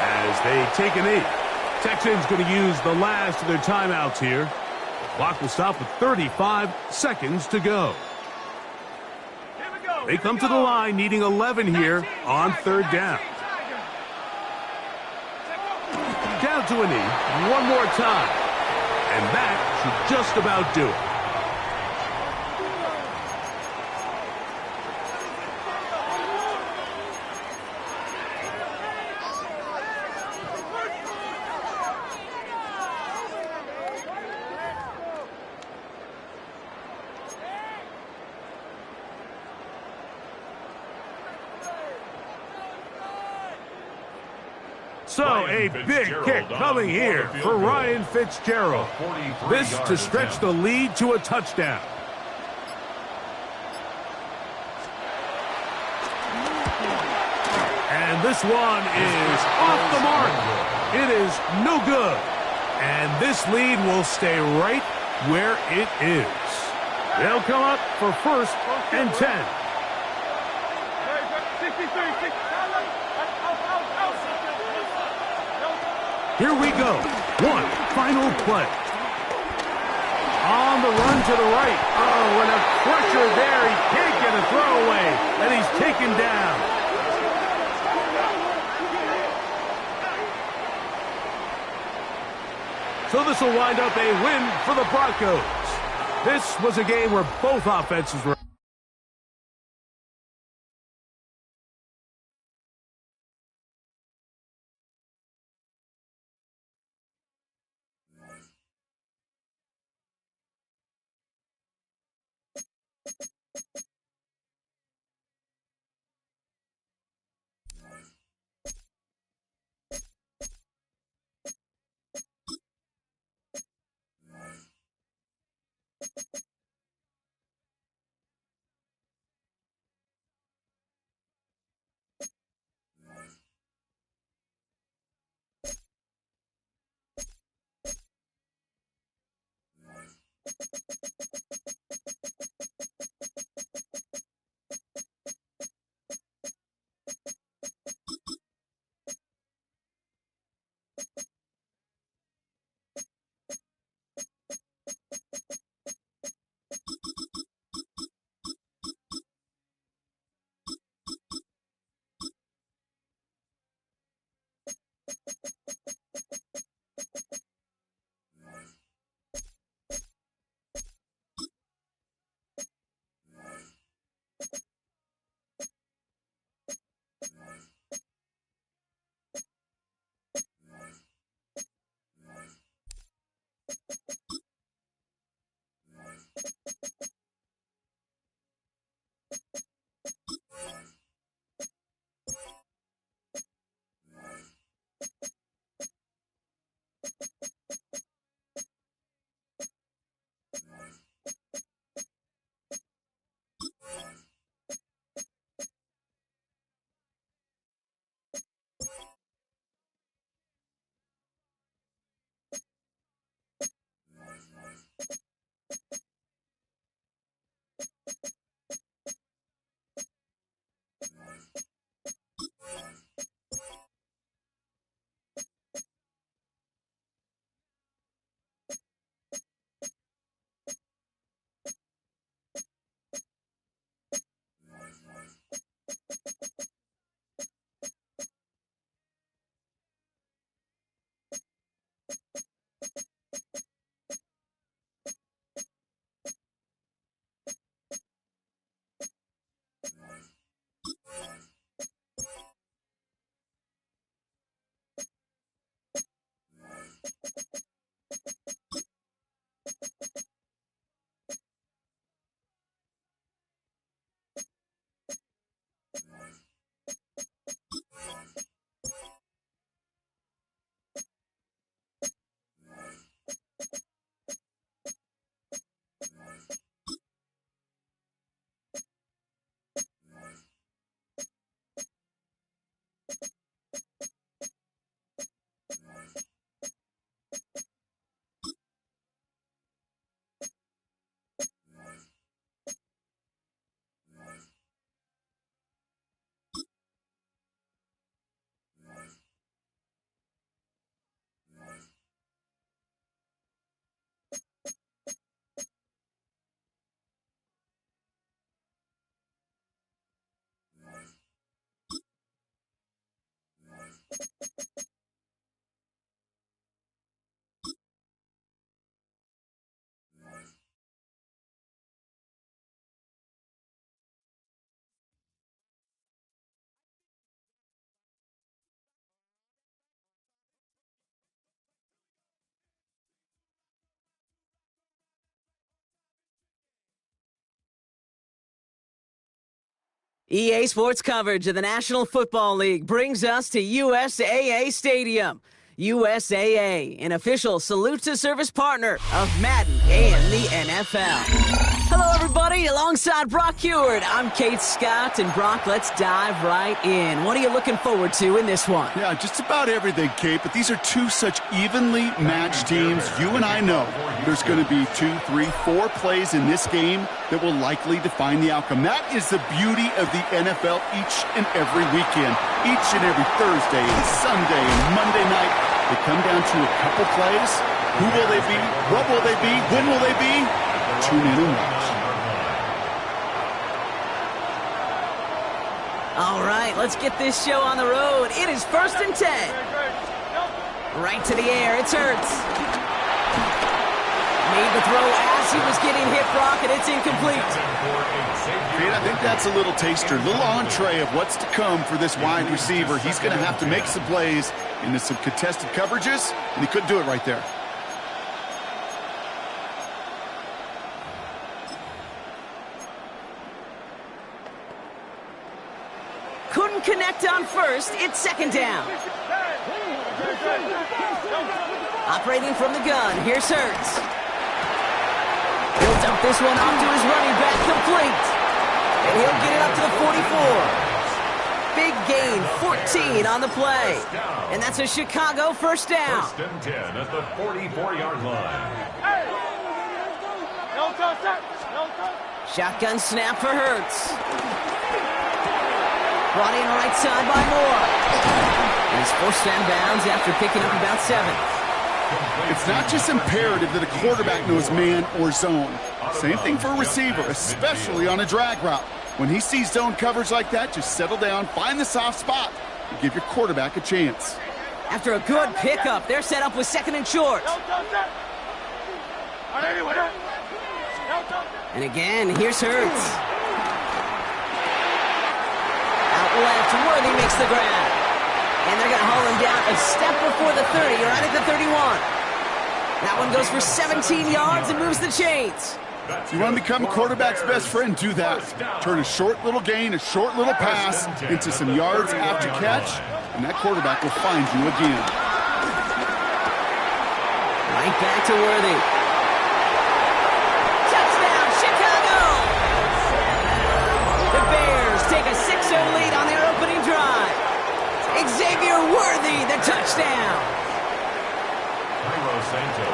as they take a knee. Texans going to use the last of their timeouts here. Clock will stop with 35 seconds to go. They come to the line needing 11 here on 3rd down. Down to a knee, 1 more time. And that should just about do it. So a big kick coming here for Ryan Fitzgerald. This to stretch the lead to a touchdown. And this one is off the mark. It is no good. And this lead will stay right where it is. They'll come up for 1st and 10. 63. Here we go. 1 final play. On the run to the right. Oh, and a pressure there. He can't get a throwaway. And he's taken down. So this will wind up a win for the Broncos. This was a game where both offenses were EA Sports coverage of the National Football League brings us to USAA Stadium. USAA, an official salute-to-service partner of Madden and the NFL. Hello, everybody. Alongside Brock Heward, I'm Kate Scott. And Brock, let's dive right in. What are you looking forward to in this one? Yeah, just about everything, Kate, but these are two such evenly matched teams. You and I know there's going to be 2, 3, 4 plays in this game that will likely define the outcome. That is the beauty of the NFL each and every weekend. Each and every Thursday and Sunday and Monday night, they come down to a couple plays. Who will they be? What will they be? When will they be? Tune in and watch. All right, let's get this show on the road. It is 1st and 10. Right to the air, it's Hurts. Made the throw as he was getting hit, Brock, and it's incomplete. Kate, I think that's a little taster, a little entree of what's to come for this wide receiver. He's going to have to make some plays into some contested coverages, and he couldn't do it right there. Couldn't connect on first. It's 2nd down. Operating from the gun. Here's Hurts. He'll dump this one off to his running back, complete. And he'll get it up to the 44. Big gain, 14 on the play. And that's a Chicago first down. 1st and 10 at the 44-yard line. Shotgun snap for Hurts. Brought in right side by Moore. And he's forced out of bounds after picking up about 7. It's not just imperative that a quarterback knows man or zone. Same thing for a receiver, especially on a drag route. When he sees zone coverage like that, just settle down, find the soft spot, and give your quarterback a chance. After a good pickup, they're set up with 2nd and short. And again, here's Hurts. Out left, Worthy makes the grab. And they're going to haul him down a step before the 30, right at the 31. That one goes for 17 yards and moves the chains. You want to become a quarterback's best friend, do that. Turn a short little gain, a short little pass into some yards after catch, and that quarterback will find you again. Right back to Worthy. Touchdown, Chicago! The Bears take a 6-0 lead on their opening drive. Xavier Worthy, the touchdown.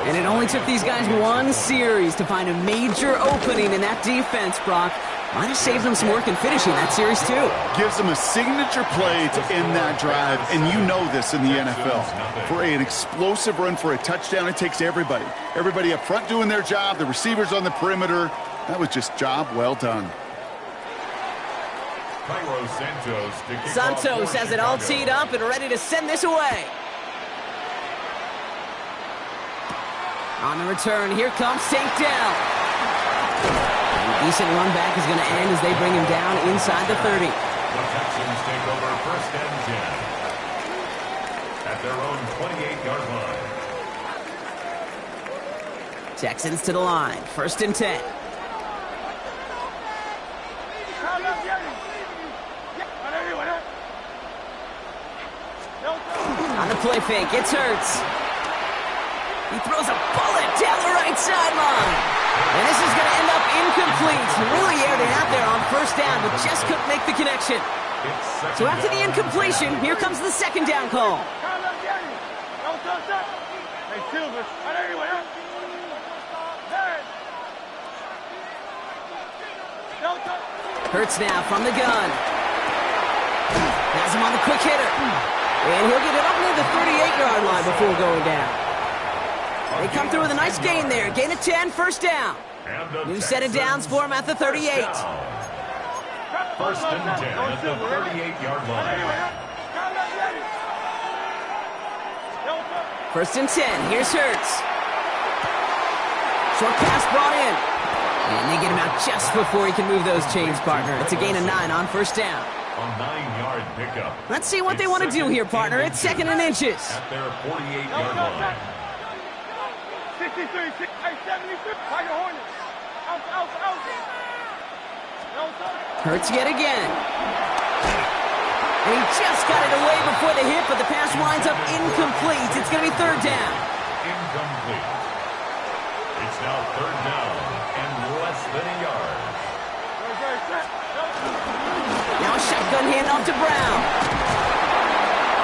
And it only took these guys one series to find a major opening in that defense, Brock. Might have saved them some work in finishing that series, too. Gives them a signature play to end that drive, and you know this in the NFL. For an explosive run for a touchdown, it takes everybody. Everybody up front doing their job, the receivers on the perimeter. That was just job well done. Santos has it all teed up and ready to send this away. On the return, here comes St. Dell. A decent run back is going to end as they bring him down inside the 30. The Texans take over 1st and 10 at their own 28-yard line. Texans to the line, 1st and 10. On the play fake, it's Hurts. He throws a bullet down the right sideline. And this is going to end up incomplete. Really aired it out there on 1st down, but just couldn't make the connection. So after the incompletion, here comes the 2nd down call. Hurts now from the gun. Has him on the quick hitter. And he'll get it up near the 38-yard line before going down. They come through with a nice gain there. Gain of 10, 1st down. New set of downs for him at the 38. 1st and 10 at the 38-yard line. 1st and 10. Here's Hurts. Short pass brought in. And they get him out just before he can move those chains, partner. It's a gain of 9 on 1st down. A 9-yard pickup. Let's see what they want to do here, partner. It's 2nd and inches. At their 48-yard line. 63, 73, Tiger Hornets. Out. Hurts yet again. And he just got it away before the hit, but the pass winds up incomplete. It's going to be third down. Incomplete. It's now third down and less than a yard. Now a shotgun handoff to Brown.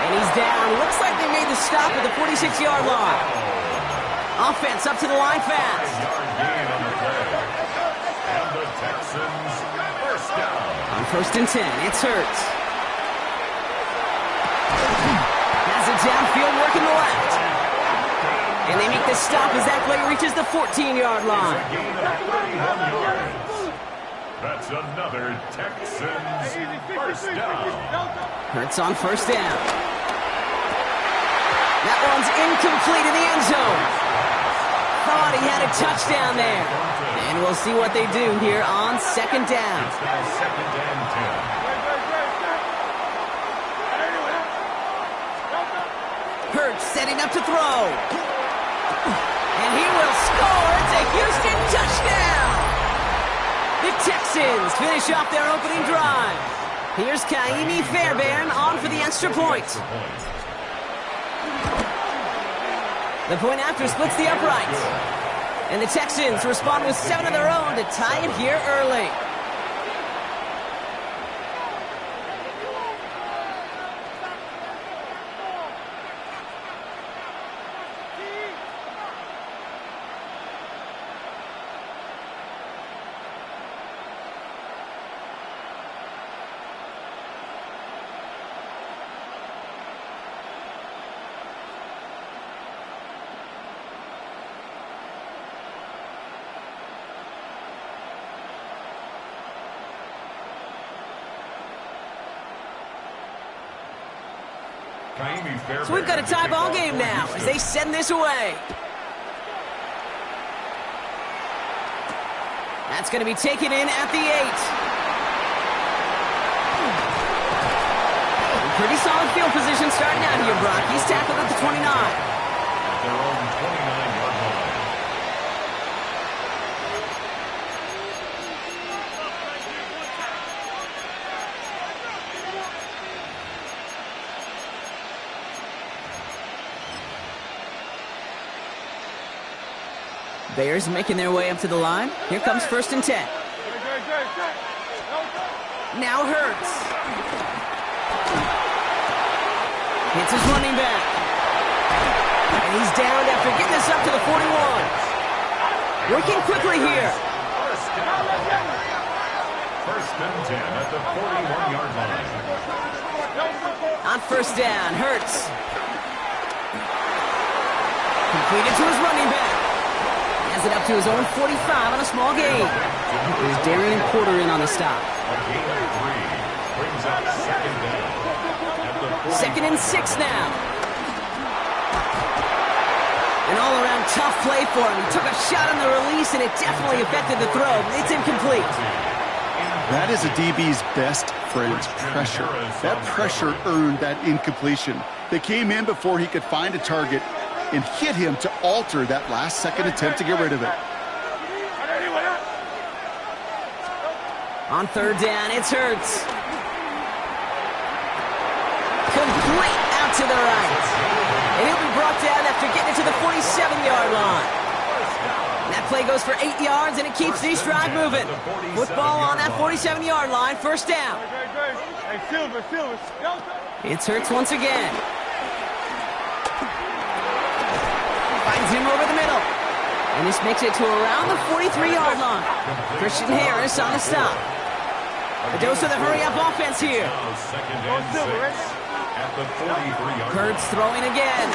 And he's down. Looks like they made the stop at the 46-yard line. Offense up to the line fast. Yard gain on the play. And the Texans first down. On first and 10, it's Hurts. Has it downfield, working the left. And they make the stop as that play reaches the 14-yard line. A gain of 31 yards. That's another Texans first down. Hurts on first down. That one's incomplete in the end zone. Thought he had a touchdown there. And we'll see what they do here on second down. It's now second and 10. Hurts setting up to throw. And he will score. It's a Houston touchdown. The Texans finish off their opening drive. Here's Kaimi Fairbairn on for the extra point. The point after splits the uprights. And the Texans respond with 7 of their own to tie it here early. So we've got a tie ball game now as they send this away. That's going to be taken in at the 8. Pretty solid field position starting out here, Brock. He's tackled at the 29. At their own 29-yard line. Bears making their way up to the line. Here comes first and 10. Now Hurts. Hits his running back. And he's down after getting this up to the 41. Working quickly here. First and 10 at the 41-yard line. On first down, Hurts. Completed to his running back. Has it up to his own 45 on a small gain. There's Darian Porter in on the stop. A gain of 3 brings up second down. At the 2nd and 6 now. An all-around tough play for him. He took a shot on the release, and it definitely affected the throw. It's incomplete. That is a DB's best friend, pressure. That pressure earned that incompletion. They came in before he could find a target and hit him to alter that last-second attempt to get rid of it. On third down, it's Hurts. Complete out to the right. And he'll be brought down after getting it to the 47-yard line. That play goes for 8 yards, and it keeps this drive moving. Football on that 47-yard line, first down. It's Hurts once again. Finds him over the middle. And this makes it to around the 43-yard line. Christian Harris on the stop. A dose of the hurry-up offense here. Second and 6 at the 43-yard line. Hurts throwing again.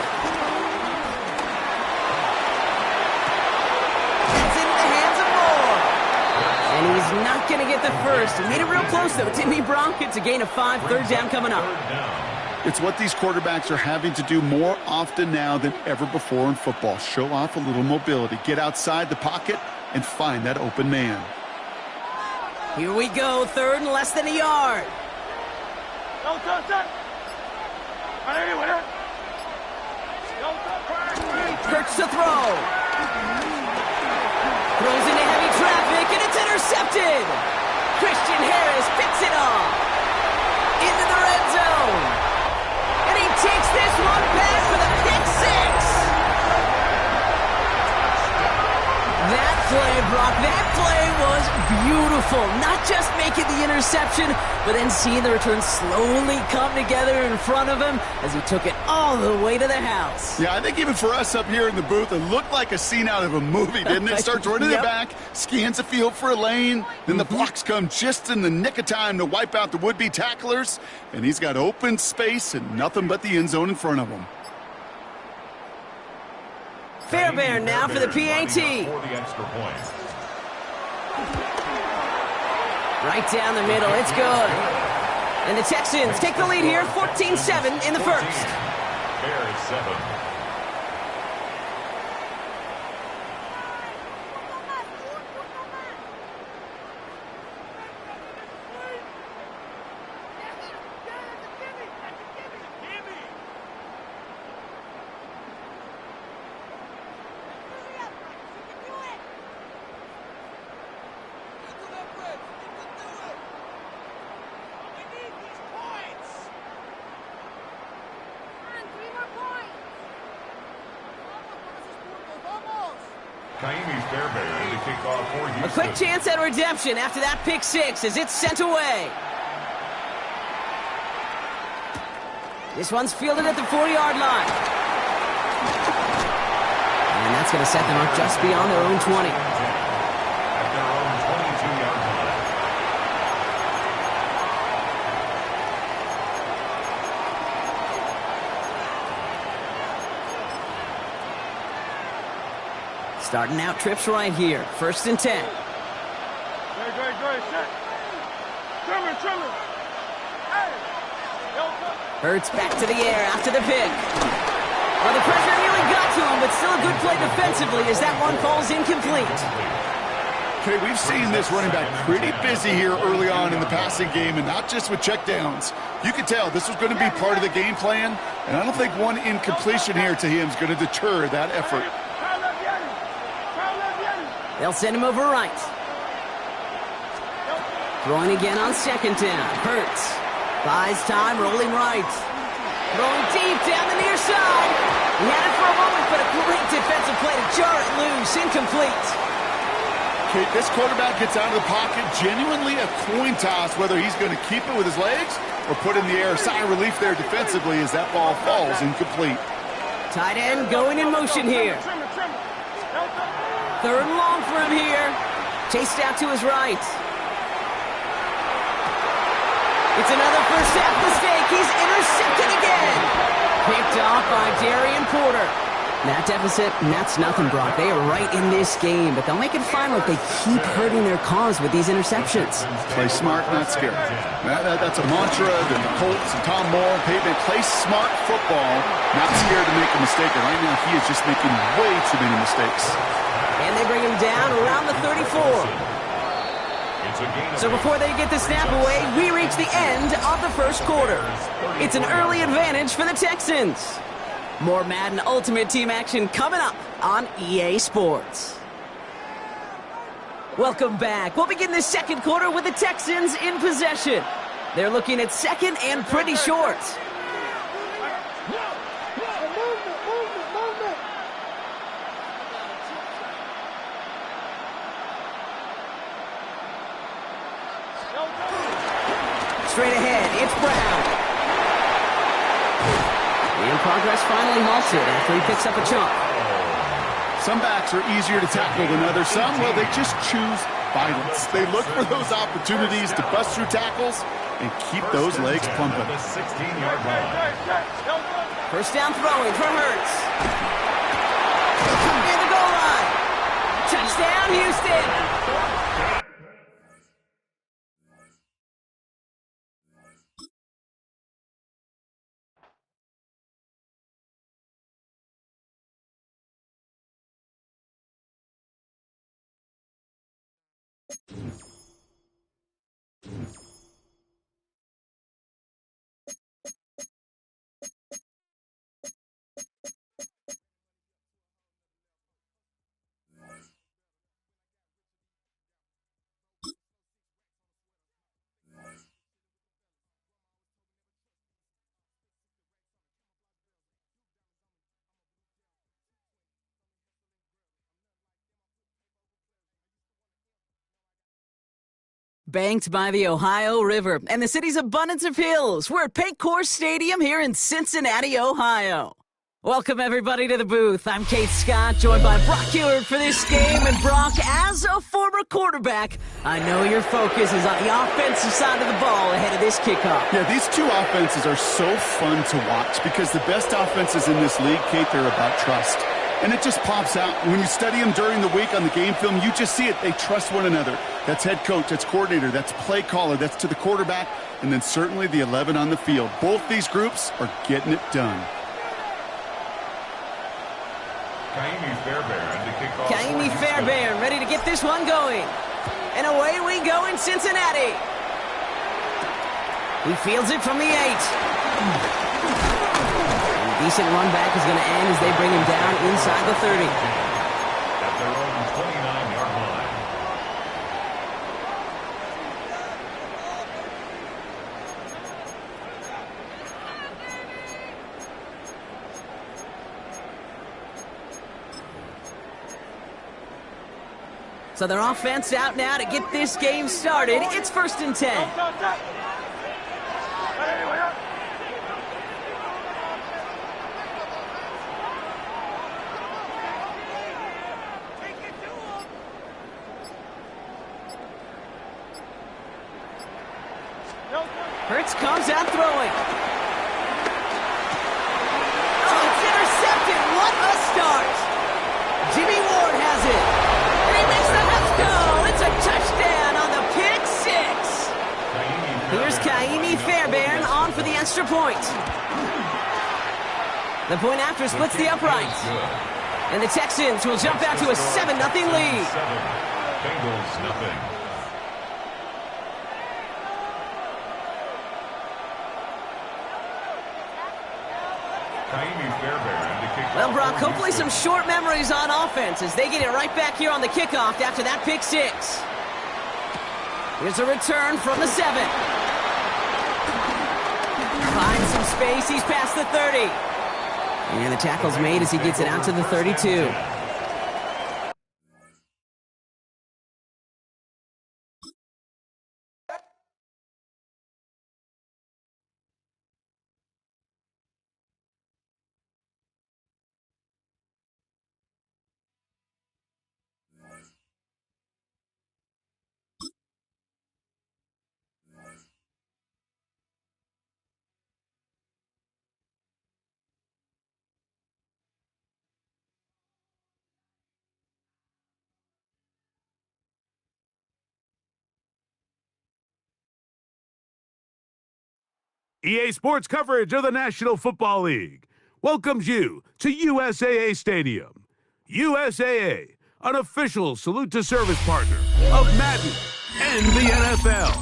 It's into the hands of Moore. And he's not going to get the first. He made it real close, though, didn't he, Bronk? It's a gain of 5, third down coming up. It's what these quarterbacks are having to do more often now than ever before in football. Show off a little mobility. Get outside the pocket and find that open man. Here we go, third and less than a yard. Hurts to throw. Throws into heavy traffic, and it's intercepted. Christian Harris picks it off. Into the red zone. And he takes this one back for the pick six. That play, Brock, that play was beautiful. Not just making the interception, but then seeing the return slowly come together in front of him as he took it all the way to the house. Yeah, I think even for us up here in the booth, it looked like a scene out of a movie, didn't it? Starts running it back, scans the field for a lane, then the blocks come just in the nick of time to wipe out the would-be tacklers, and he's got open space and nothing but the end zone in front of him. Fairbairn now for the PAT. For the extra point. Right down the middle, it's good. And the Texans take the lead here, 14-7 in the first. Bears 7. A quick chance at redemption after that pick six as it's sent away. This one's fielded at the 4-yard line. And that's going to set them up just beyond their own 20. At their own 22-yard line. Starting out trips right here. 1st and 10. Great. Set. Trimmer. Hey. Hurts back to the air after the pick. Well, the pressure nearly got to him, but still a good play defensively as that one falls incomplete. Okay, we've seen this running back pretty busy here early on in the passing game, and not just with checkdowns. You could tell this was going to be part of the game plan, and I don't think one incompletion here to him is going to deter that effort. They'll send him over right. Throwing again on 2nd down. Hurts. Buys time, rolling right. Throwing deep down the near side. He had it for a moment, but a great defensive play to jar it loose. Incomplete. Okay, this quarterback gets out of the pocket. Genuinely a coin toss whether he's going to keep it with his legs or put in the air. Sigh of relief there defensively as that ball falls incomplete. Tight end going in motion here. 3rd and long for him here. Chased out to his right. It's another first half mistake. He's intercepted again. Picked off by Darian Porter. That deficit, that's nothing, Brock. They are right in this game, but they'll make it final if they keep hurting their cause with these interceptions. Play smart, not scared. That's a mantra that the Colts and Tom Moore, they play smart football, not scared to make a mistake. And right now, he is just making way too many mistakes. And they bring him down around the 34. So before they get the snap away, we reach the end of the first quarter. It's an early advantage for the Texans. More Madden Ultimate Team action coming up on EA Sports. Welcome back. We'll begin the second quarter with the Texans in possession. They're looking at 2nd and pretty short. Straight ahead, it's Brown. And progress finally halted after he picks up a chunk. Some backs are easier to tackle than others. Some, well, they just choose violence. They look for those opportunities to bust through tackles and keep those legs pumping. The 16-yard line. First down throwing from Hurts. Near the goal line. Touchdown, Houston. banked by the Ohio River and the city's abundance of hills. We're at Paycor Stadium here in Cincinnati, Ohio. Welcome, everybody, to the booth. I'm Kate Scott, joined by Brock Ewert for this game. And Brock, as a former quarterback, I know your focus is on the offensive side of the ball ahead of this kickoff. Yeah, these two offenses are so fun to watch because the best offenses in this league, Kate, they're about trust. And it just pops out. When you study them during the week on the game film, you just see it. They trust one another. That's head coach, that's coordinator, that's play caller, that's to the quarterback, and then certainly the 11 on the field. Both these groups are getting it done. Kaimi Fairbairn ready to get this one going. And away we go in Cincinnati. He fields it from the 8. And a decent run back is going to end as they bring him down inside the 30. At their own 29-yard line. So their offense out now to get this game started. It's 1st and 10. Hurts comes out throwing. Oh, it's intercepted. What a start. Jimmy Ward has it. And he makes the Huts go. It's a touchdown on the pick 6. Here's Kaimi Fairbairn on for the extra point. The point after splits the uprights. And the Texans will jump out to a 7-0 lead. Bengals nothing. Well, Brock, hopefully some short memories on offense as they get it right back here on the kickoff after that pick 6. Here's a return from the 7. Finds some space. He's past the 30. And the tackle's made as he gets it out to the 32. EA Sports coverage of the National Football League welcomes you to USAA Stadium. USAA, an official salute to service partner of Madden and the NFL.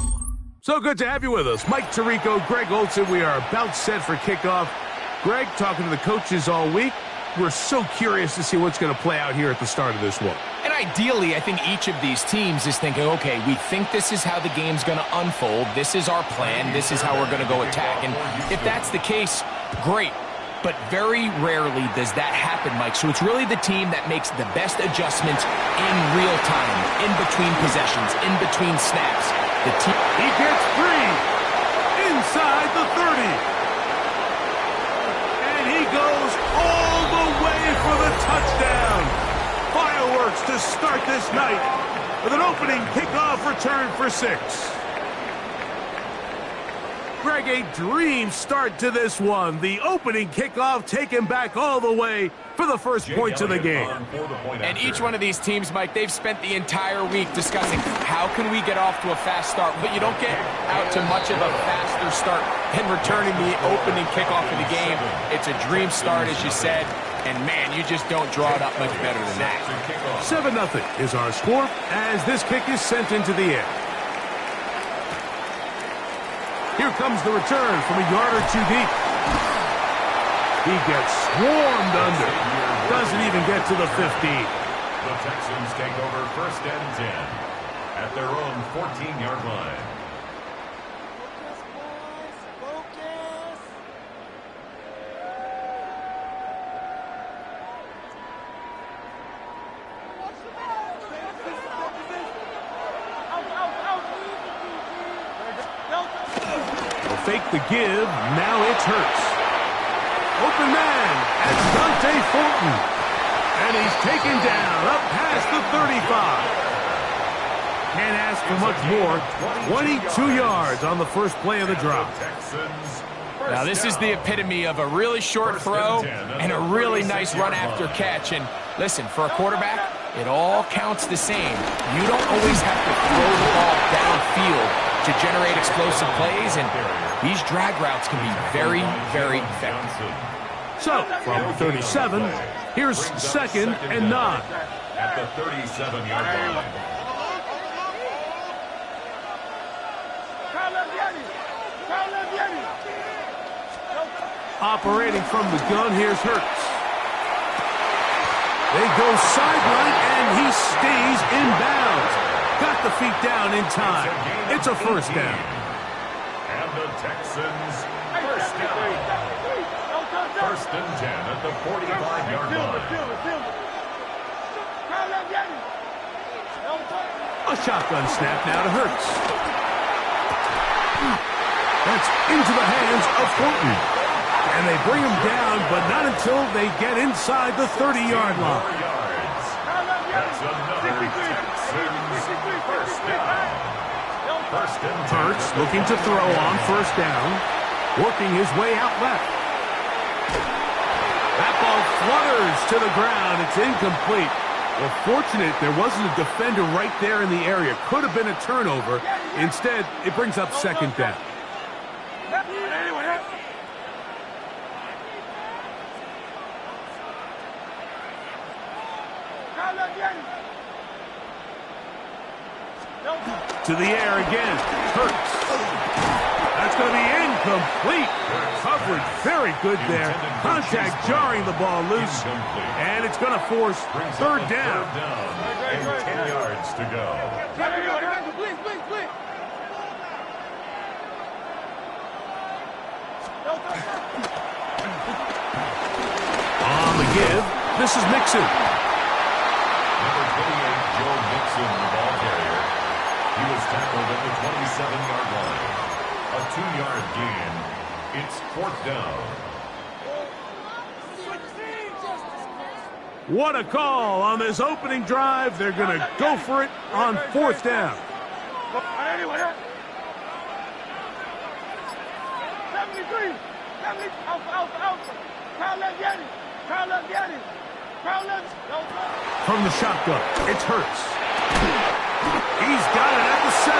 So good to have you with us. Mike Tirico, Greg Olson. We are about set for kickoff. Greg, talking to the coaches all week. We're so curious to see what's going to play out here at the start of this one. And ideally, I think each of these teams is thinking, okay, we think this is how the game's going to unfold. This is our plan. This is how we're going to go attack. And if that's the case, great. But very rarely does that happen, Mike. So it's really the team that makes the best adjustments in real time, in between possessions, in between snaps. He gets 3 inside the 30. And he goes all the way for the touchdown. Fireworks to start this night with an opening kickoff return for 6. Greg, a dream start to this one. The opening kickoff taken back all the way for the first points of the game. And each one of these teams, Mike, they've spent the entire week discussing how can we get off to a fast start, but you don't get out to much of a faster start than returning the opening kickoff of the game. It's a dream start, as you said, and man, you just don't draw it up much better than that. 7-0 is our score as this kick is sent into the air. Here comes the return from a yard or 2 deep. He gets swarmed under. Doesn't even get to the 15. The Texans take over 1st and 10 at their own 14-yard line. the give. Now it's Hurts. Open man. That's Dante Fulton. And he's taken down up past the 35. Can't ask for much more. 22 yards on the first play of the drive. Now, this is the epitome of a really short throw and a really nice run after catch. And listen, for a quarterback, it all counts the same. You don't always have to throw the ball downfield to generate explosive plays, and these drag routes can be very, very effective. So, from 37, here's 2nd and 9. At the 37-yard line. Operating from the gun, here's Hurts. They go sideline, and he stays in bounds. Got the feet down in time. It's a first down. And the Texans first down. 1st and 10 at the 45-yard line. A shotgun snap now to Hurts. That's into the hands of Fulton. And they bring him down, but not until they get inside the 30-yard line. That's another Texans first down. 1st and 10. Hurts looking to throw on first down, working his way out left. That ball flutters to the ground. It's incomplete. Well, fortunate there wasn't a defender right there in the area. Could have been a turnover. Instead, it brings up 2nd down. To the air again. Hurts. That's going to be incomplete. Coverage very good there. Contact jarring the ball loose. And it's going to force 3rd down. And 10 yards to go. On the give, this is Mixon. Number 28, Joe Mixon, the ball carrier. He was tackled at the 27-yard line. A 2-yard gain. It's 4th down. What a call on this opening drive. They're going to go for it on 4th down. 73. From the shotgun, it's Hurts. He's got it at the 7.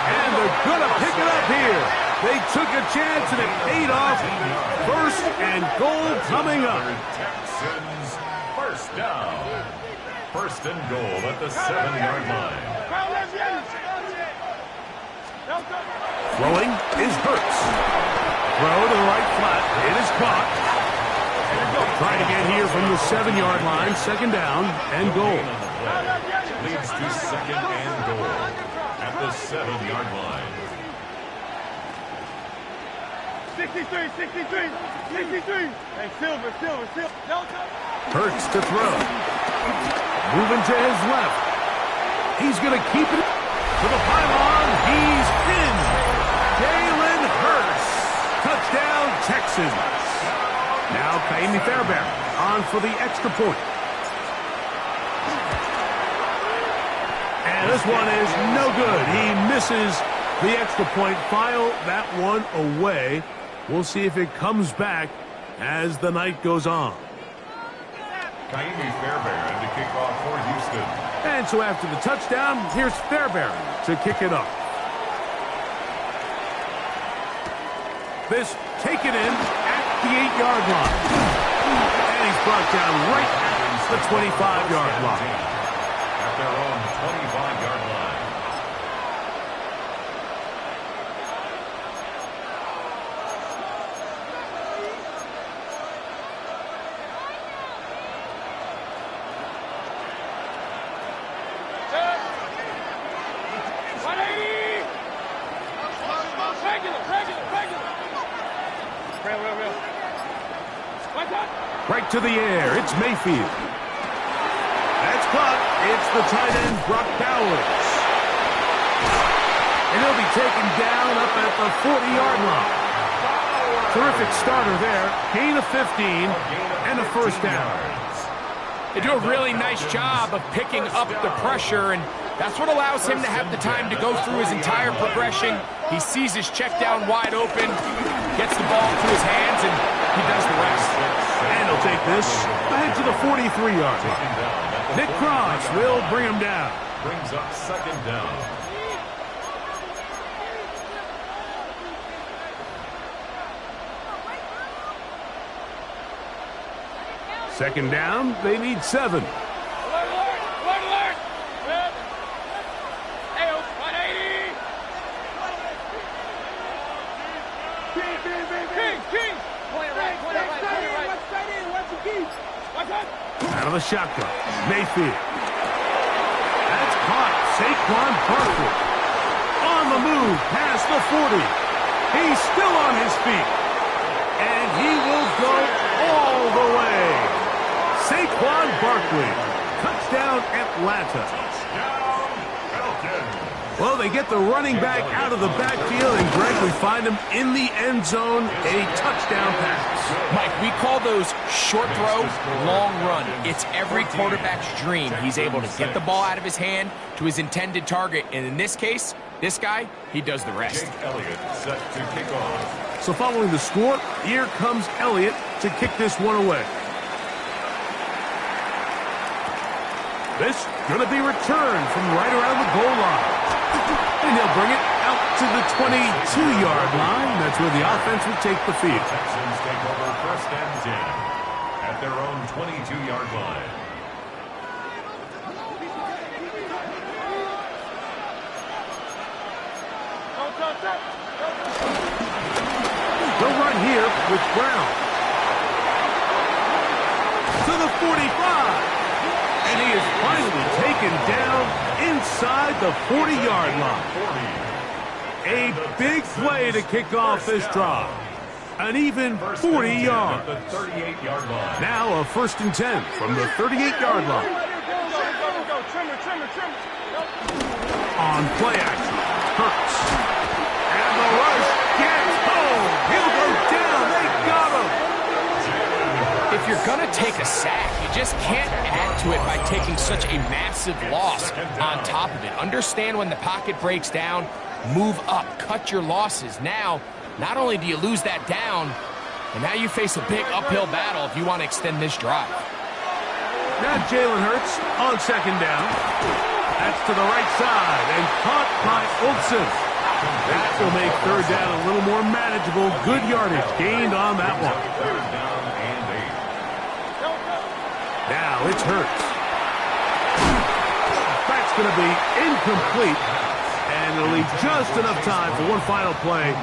And they're going to pick it up here. They took a chance and it paid off. 1st and goal coming up. Texans first down. 1st and goal at the 7-yard line. Throwing is Hurts. Throw to the right flat. It is caught. Trying to get here from the 7-yard line. 2nd down and goal. Leads to 2nd and goal at the 7-yard line. 63. Hey, Silver. Hurts to throw. Moving to his left. He's going to keep it to the pylon. He's in. Jalen Hurts. Touchdown, Texans. Now Kaimi Fairbairn on for the extra point. And this one is no good. He misses the extra point. File that one away. We'll see if it comes back as the night goes on. Kaimi Fairbairn to kick off for Houston. And so after the touchdown, here's Fairbairn to kick it off. This taken in at the 8-yard line. And he's brought down right at the 25-yard line. At their own 25-yard line. Right to the air. It's Mayfield. That's caught. It's the tight end, Brock Bowers. And he'll be taken down up at the 40-yard line. Terrific starter there. Gain of 15 and a first down. They do a really nice job of picking up the pressure, and that's what allows him to have the time to go through his entire progression. He sees his check down wide open, gets the ball to his hands, and he does the rest. And he'll take this ahead to the 43-yard line. Nick Cross will bring him down. Brings up second down. Second down, they need 7. Alert, alert, alert, alert. Hey, 180. King. Point it right. Watch straight in, watch the key. Watch out. Out of the shotgun, Mayfield. That's caught. Saquon Barkley. On the move, past the 40. He's still on his feet. And he will go all the way. Saquon Barkley. Touchdown, Atlanta. Well, they get the running back out of the backfield, and Greg, we find him in the end zone, a touchdown pass. Mike, we call those short throw, long run. It's every quarterback's dream. He's able to get the ball out of his hand to his intended target, and in this case, this guy, he does the rest. Elliott set to kick off. So following the score, here comes Elliott to kick this one away. This going to be returned from right around the goal line. And they'll bring it out to the 22-yard line. That's where the offense will take the field. Texans take over first and 10 at their own 22-yard line. They'll run here with Brown. To the 45. And he is finally taken down inside the 40-yard line. A big play to kick off this drive. An even 40 yards. Now a first and 10 from the 38-yard line. On play action, Hurts. And the rush gets home. He'll go down. They got him. If you're going to take a sack, you just can't add to it by taking such a massive loss on top of it. Understand when the pocket breaks down, move up, cut your losses. Now, not only do you lose that down, but now you face a big uphill battle if you want to extend this drive. Now Jalen Hurts on second down. That's to the right side and caught by Olsen. That will make third down a little more manageable. Good yardage gained on that one. Third down and 8. Now it's Hurts. That's going to be incomplete. And it'll leave just enough time for one final play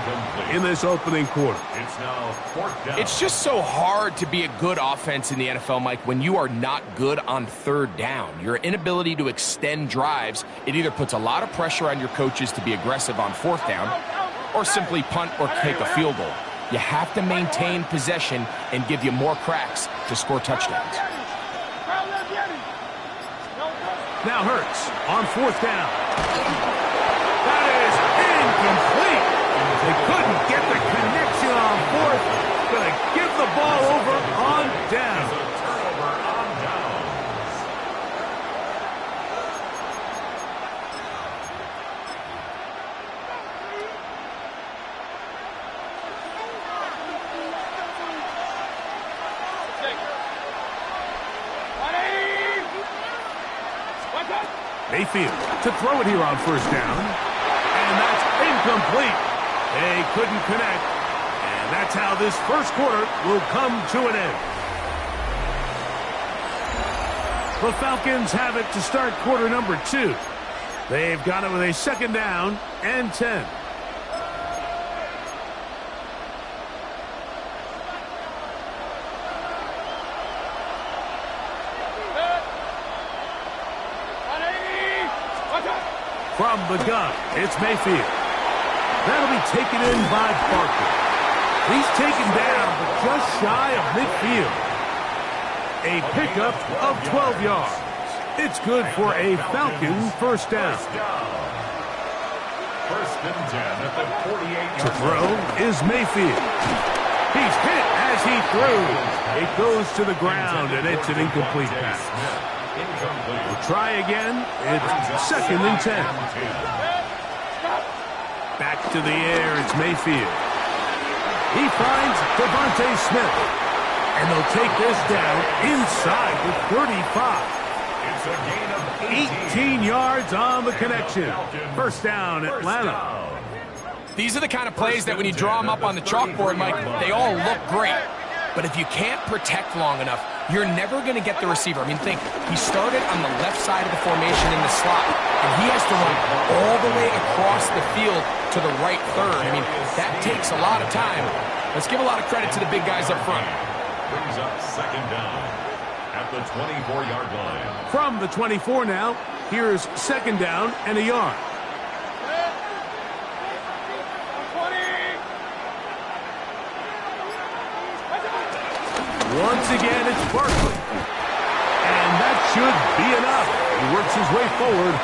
in this opening quarter. It's now fourth down. It's just so hard to be a good offense in the NFL, Mike, when you are not good on third down. Your inability to extend drives, it either puts a lot of pressure on your coaches to be aggressive on fourth down or simply punt or kick a field goal. You have to maintain possession and give you more cracks to score touchdowns. Now Hurts on fourth down. That is incomplete. They couldn't get the connection on fourth. Gonna give the ball over on down. Turnover on downs. Mayfield to throw it here on first down. And that's incomplete. They couldn't connect. And that's how this first quarter will come to an end. The Falcons have it to start quarter number 2. They've got it with a second down and 10. From the gun, it's Mayfield. That'll be taken in by Barkley. He's taken down, but just shy of midfield. A pickup of 12 yards. It's good for a Falcon first down. First and 10 at the 48-yard To throw is Mayfield. He's hit as he throws. It goes to the ground, and it's an incomplete pass. We'll try again. It's second and 10. Back to the air, it's Mayfield. He finds Devontae Smith. And they'll take this down inside the 35. It's a gain of 18 yards on the connection. First down, Atlanta. These are the kind of plays that when you draw them up on the chalkboard, Mike, they all look great. But if you can't protect long enough, you're never going to get the receiver. I mean, think, he started on the left side of the formation in the slot, and he has to run all the way across the field to the right third. I mean, that takes a lot of time. Let's give a lot of credit to the big guys up front. Brings up second down at the 24-yard line. From the 24 now, here's second down and a yard. Once again, it's Barkley. And that should be enough. He works his way forward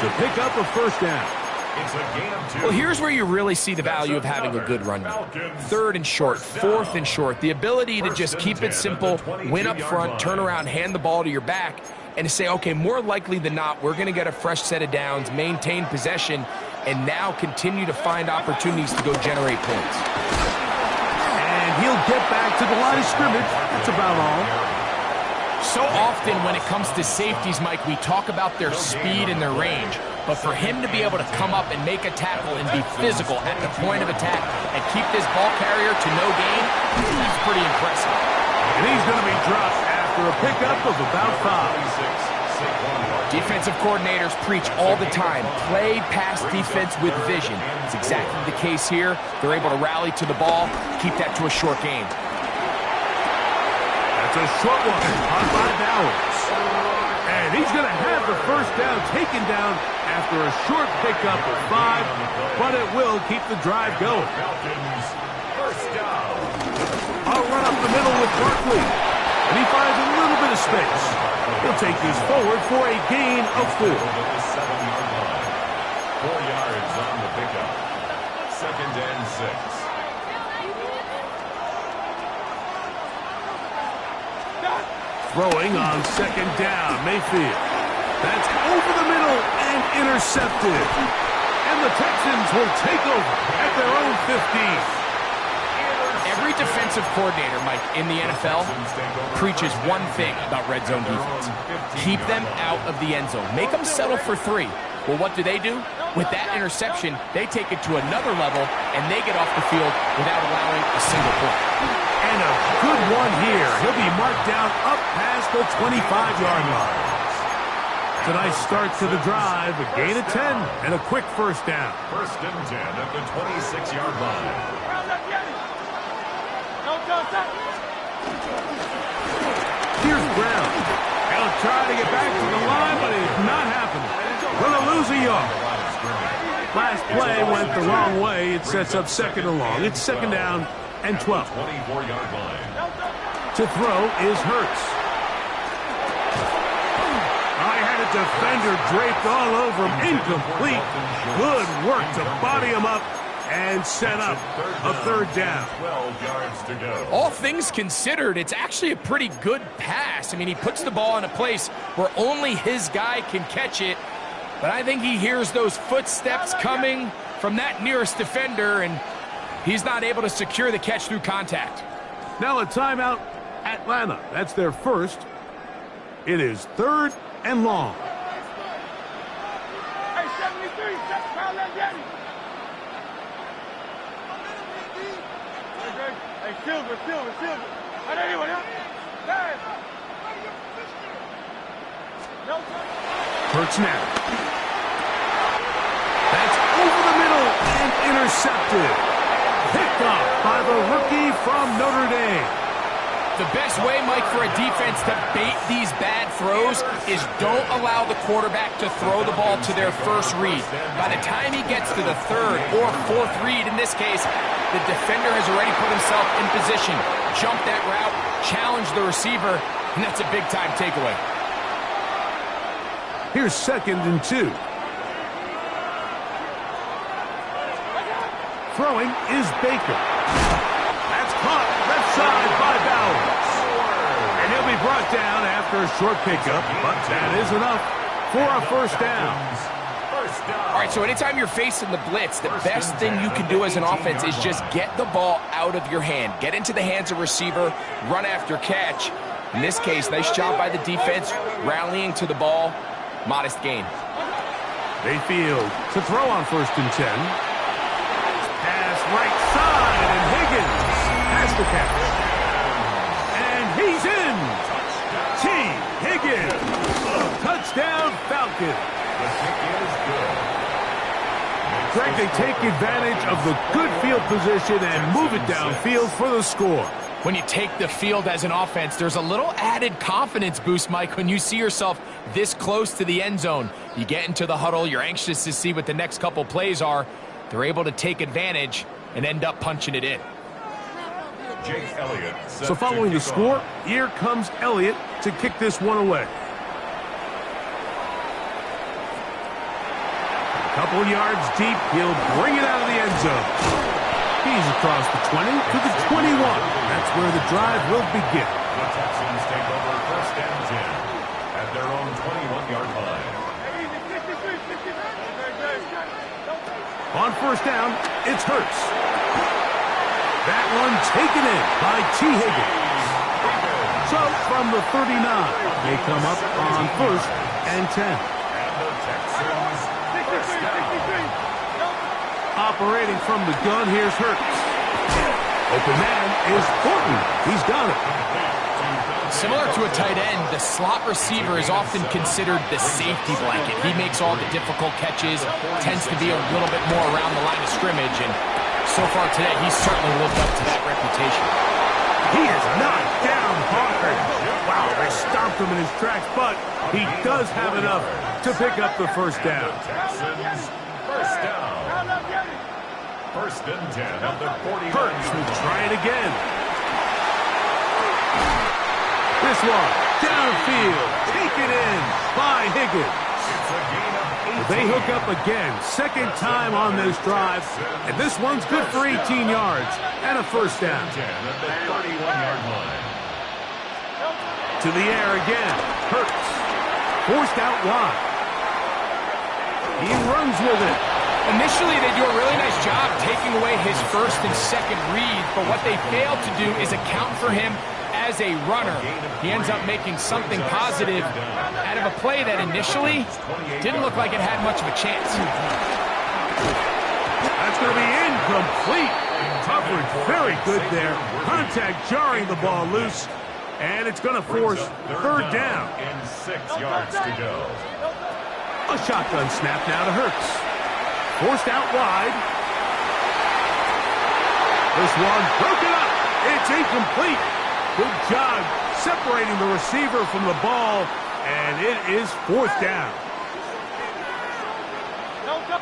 to pick up a first down. It's a gain of 2. Well, here's where you really see the value of having a good run game. Third and short, fourth and short. The ability to just keep it simple, win up front, turn around, hand the ball to your back, and to say, okay, more likely than not, we're going to get a fresh set of downs, maintain possession, and now continue to find opportunities to go generate points. And he'll get back to the line of scrimmage. That's about all. So often when it comes to safeties, Mike, we talk about their speed and their range. But for him to be able to come up and make a tackle and be physical at the point of attack and keep this ball carrier to no gain, that's pretty impressive. And he's going to be dropped after a pickup of about 5. Defensive coordinators preach all the time, play pass defense with vision. It's exactly the case here. They're able to rally to the ball, keep that to a short game. That's a short one caught by Bowers. And he's going to have the first down taken down after a short pickup of 5, but it will keep the drive going. First down. A run up the middle with Barkley. And he finds a little bit of space. He'll take this forward for a gain of 4. 7-yard line. 4 yards on the pickup. Second and 6. Throwing on second down, Mayfield. That's over the middle and intercepted. And the Texans will take over at their own 15. Every defensive coordinator, Mike, in the NFL preaches one thing about red zone defense. Keep them out of the end zone. Make them settle for 3. Well, what do? With that interception, they take it to another level, and they get off the field without allowing a single point. And a good one here. He'll be marked down up past the 25-yard line. It's a nice start to the drive, a gain of 10, and a quick first down. First and 10 at the 26-yard line. Here's Brown. He'll try to get back to the line, but it's not happening. Gonna lose a yard. Last play went the wrong way. It sets up second and long. It's second down and 12. 24-yard line. To throw is Hurts. I had a defender draped all over him. Incomplete. Good work to body him up and set up a third down. 12 yards to go. All things considered, it's actually a pretty good pass. I mean, he puts the ball in a place where only his guy can catch it. But I think he hears those footsteps coming from that nearest defender, and he's not able to secure the catch through contact. Now a timeout, Atlanta. That's their first. It is third and long. Hey, 73, pound that daddy. Hey, Silver. I know anyone else. Guys. No time. Hurts now. That's over the middle and intercepted. Picked off by the rookie from Notre Dame. The best way, Mike, for a defense to bait these bad throws is don't allow the quarterback to throw the ball to their first read. By the time he gets to the third or fourth read, in this case, the defender has already put himself in position, jump that route, challenge the receiver, and that's a big-time takeaway. Here's second and 2. Throwing is Baker. That's caught left side by Bowers. And he'll be brought down after a short pickup, but that is enough for a first down. All right, so anytime you're facing the blitz, the best thing you can do as an offense is just get the ball out of your hand. Get into the hands of receiver, run after catch. In this case, nice job by the defense, rallying to the ball. Modest gain. Mayfield to throw on 1st and 10. Pass right side, and Higgins has the catch. And he's in. T. Higgins. Touchdown, Falcons. The kick is good. Greg, they take advantage of the good field position and move it downfield for the score. When you take the field as an offense, there's a little added confidence boost, Mike, when you see yourself this close to the end zone. You get into the huddle, you're anxious to see what the next couple plays are. They're able to take advantage and end up punching it in. Jake Elliott. So following the score, here comes Elliott to kick this one away. A couple yards deep, he'll bring it out of the end zone. He's across the 20 to the 21. That's where the drive will begin. The Texans take over 1st and 10 at their own 21-yard line. On 1st down, it's Hurts. That one taken in by T. Higgins. So from the 39, they come up on 1st and 10. And the Texans first down. Operating from the gun, here's Hurts. Open man is Horton. He's got it. Similar to a tight end, the slot receiver is often considered the safety blanket. He makes all the difficult catches, tends to be a little bit more around the line of scrimmage, and so far today, he's certainly lived up to that reputation. He is knocked down hard. Wow, they stomped him in his tracks, but he does have enough to pick up the first down. Texans first down. 1st and 10 at the 40. Hurts will try it again. This one, downfield, taken in by Higgins. It's a gain of 18. They hook up again, 2nd time on this drive, and this one's good for 18 yards and a first down. 10 at the 31-yard line. To the air again, Hurts, forced out wide. He runs with it. Initially, they do a really nice job taking away his 1st and 2nd read, but what they fail to do is account for him as a runner. He ends up making something positive out of a play that initially didn't look like it had much of a chance. That's going to be incomplete. Coverage very good there. Contact jarring the ball loose, and it's going to force 3rd down. And 6 yards to go. A shotgun snap now to Hurts. Forced out wide. This one broken up. It's incomplete. Good job separating the receiver from the ball, and it is 4th down.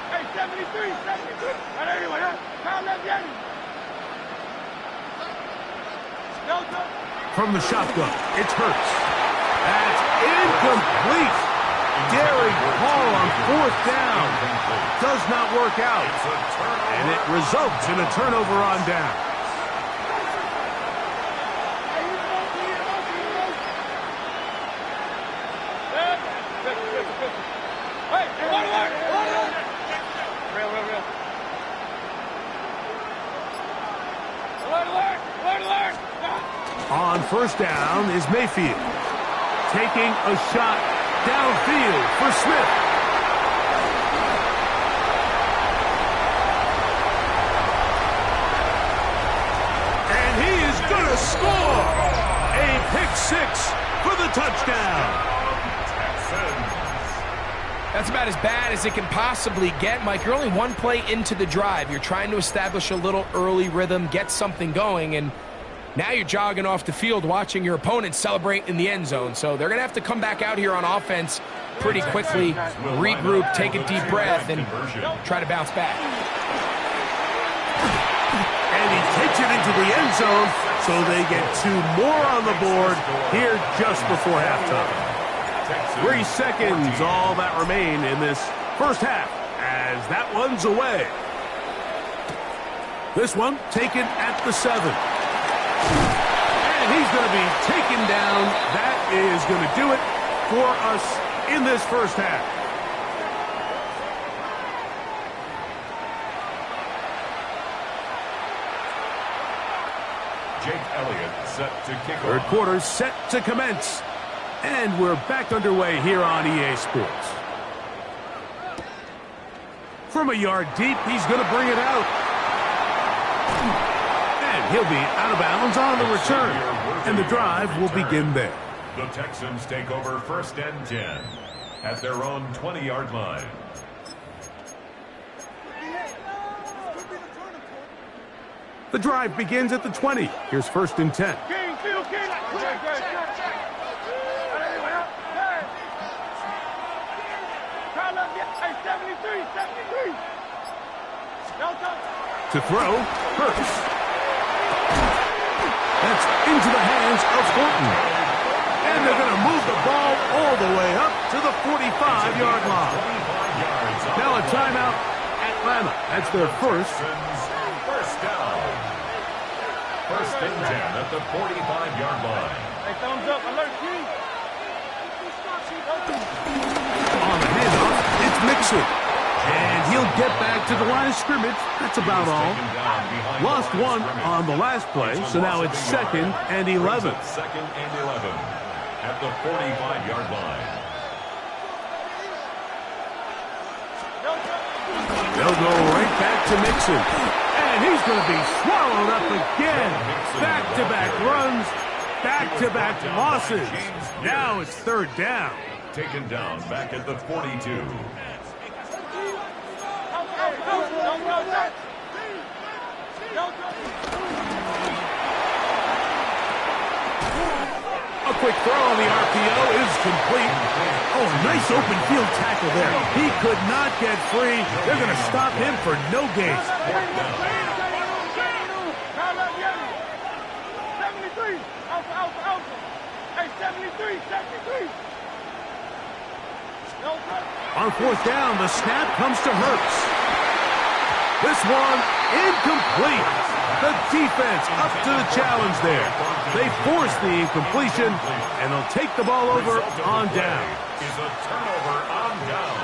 Hey, 73. And anyway, From the shotgun, it's Hurts. That's incomplete. Daring call on 4th down. Does not work out. And it results in a turnover on down. On 1st down is Mayfield. Taking a shot downfield for Smith. And he is going to score. A pick-6 for the touchdown. That's about as bad as it can possibly get, Mike. You're only one play into the drive. You're trying to establish a little early rhythm, get something going, and now you're jogging off the field watching your opponent celebrate in the end zone. So they're going to have to come back out here on offense pretty quickly, regroup, take a deep breath, and try to bounce back. And he takes it into the end zone, so they get 2 more on the board here just before halftime. 3 seconds, all that remain in this first half, as that one's away. This one taken at the 7. And he's going to be taken down. That is going to do it for us in this first half. Jake Elliott set to kick Third off. quarter set to commence. And we're back underway here on EA Sports. From a yard deep, he's going to bring it out. And he'll be out of bounds on the return. And the drive will begin there. The Texans take over 1st and 10 at their own 20-yard line. The drive begins at the 20. Here's 1st and 10. King, Phil, King. Hey, 73, 73. To throw, Hurts. That's into the hands of Horton. And they're going to move the ball all the way up to the 45-yard line. Now a timeout, Atlanta. That's their first. First down. 1st and 10 at the 45-yard line. Hey, thumbs up, alert, King. On the handoff, it's Mixon. And he'll get back to the line of scrimmage. That's about all. Lost one on the last play, so now it's 2nd and 11. 2nd and 11 at the 45-yard line. They'll go right back to Mixon. And he's going to be swallowed up again. Back-to-back runs, back-to-back losses. Now it's 3rd down. Taken down back at the 42. A quick throw on the RPO is complete. Oh, nice open field tackle there. He could not get free. They're going to stop him for no gain. 73. Alpha. Hey, 73, 73. On 4th down, the snap comes to Hurts. This one incomplete. The defense up to the challenge there. They force the incompletion, and they'll take the ball over on down. Is a turnover on down.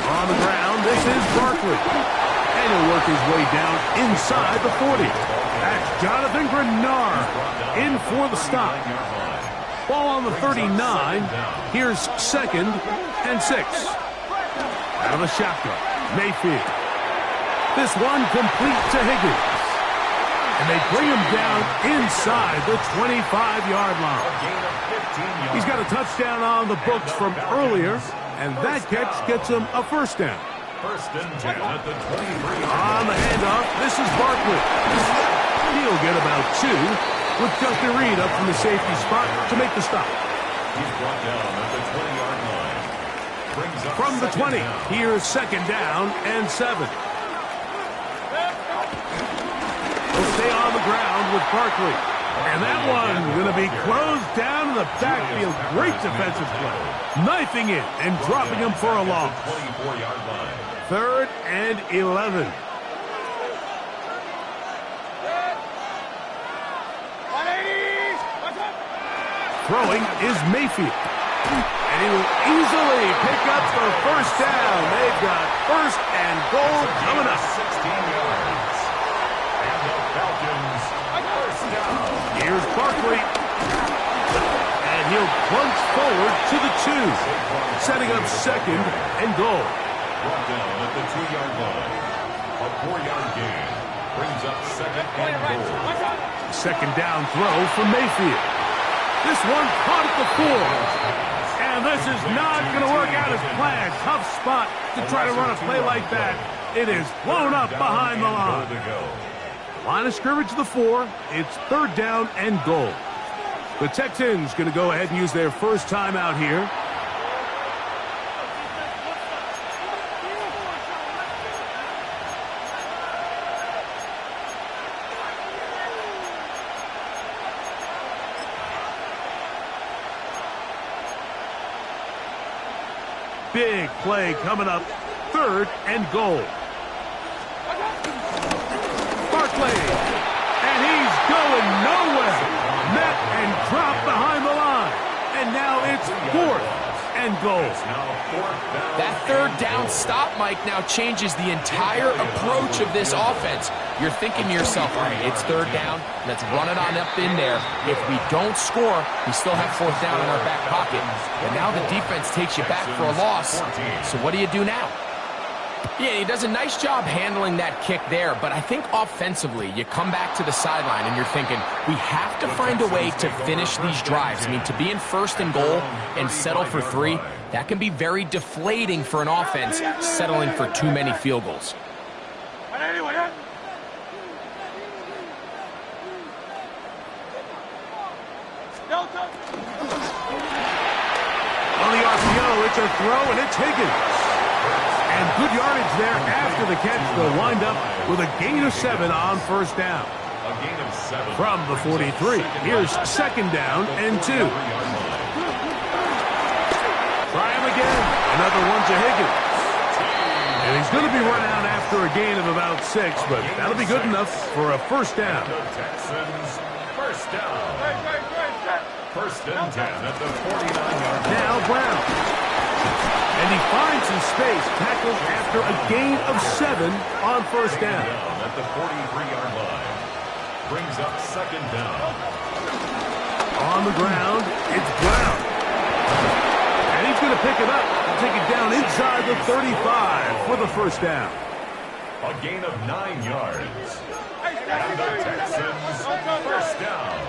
On the ground, this is Barkley. And he'll work his way down inside the 40. That's Jonathan Grenard in for the stop. Ball on the 39. Here's 2nd and 6. Out of the shotgun, Mayfield. This one complete to Higgins. And they bring him down inside the 25-yard line. He's got a touchdown on the books from earlier, and that catch gets him a 1st down. 1st and 10 at the 23. On the handoff, this is Barkley. He'll get about 2 with Justin Reed up from the safety spot to make the stop. He's brought down at the 20-yard line. Brings up From the 20, 2nd down. here's 2nd down and 7. He'll stay on the ground with Barkley. And that one going to be closed down in the backfield. Great defensive play. Knifing it and dropping him for a loss. 24-yard line. 3rd and 11. Throwing is Mayfield. And he will easily pick up the 1st down. They've got 1st and goal coming up. 16 yards. And the Falcons, 1st down. Here's Barkley. And he'll plunge forward to the 2. Setting up 2nd and goal. Brought down at the 2-yard line. A 4-yard gain. Brings up 2nd and goal. 2nd down throw from Mayfield. This one caught at the 4. And this is not going to work out as planned. Tough spot to try to run a play like that. It is blown up behind the line. Line of scrimmage to the 4. It's 3rd down and goal. The Texans going to go ahead and use their first timeout here. big play coming up. 3rd and goal. Barkley. And he's going nowhere. Met and dropped behind the line. And now it's 4th and goal. That 3rd down stop, Mike, now changes the entire approach of this offense. You're thinking to yourself, all right, it's 3rd down. Let's run it on up in there. If we don't score, we still have 4th down in our back pocket. But now the defense takes you back for a loss. So what do you do now? Yeah, he does a nice job handling that kick there, but I think offensively, you come back to the sideline and you're thinking, we have to find a way to finish these drives. I mean, to be in 1st and goal and settle for 3, that can be very deflating for an offense settling for too many field goals. On the RPO, it's a throw, and it's Higgins. And good yardage there after the catch. They'll wind up with a gain of 7 on 1st down. A gain of 7. From the 43, here's 2nd down and 2. Try him again. Another one to Higgins. And he's going to be run out after a gain of about 6, but that'll be good enough for a 1st down. The Texans, 1st down. 1st and 10 at the 49-yard line. Now Brown. And he finds some space, tackled after a gain of 7 on 1st down. At the 43-yard line. Brings up 2nd down. On the ground, it's Brown. And he's going to pick it up and take it down inside the 35 for the 1st down. A gain of 9 yards. And the Texans, 1st down.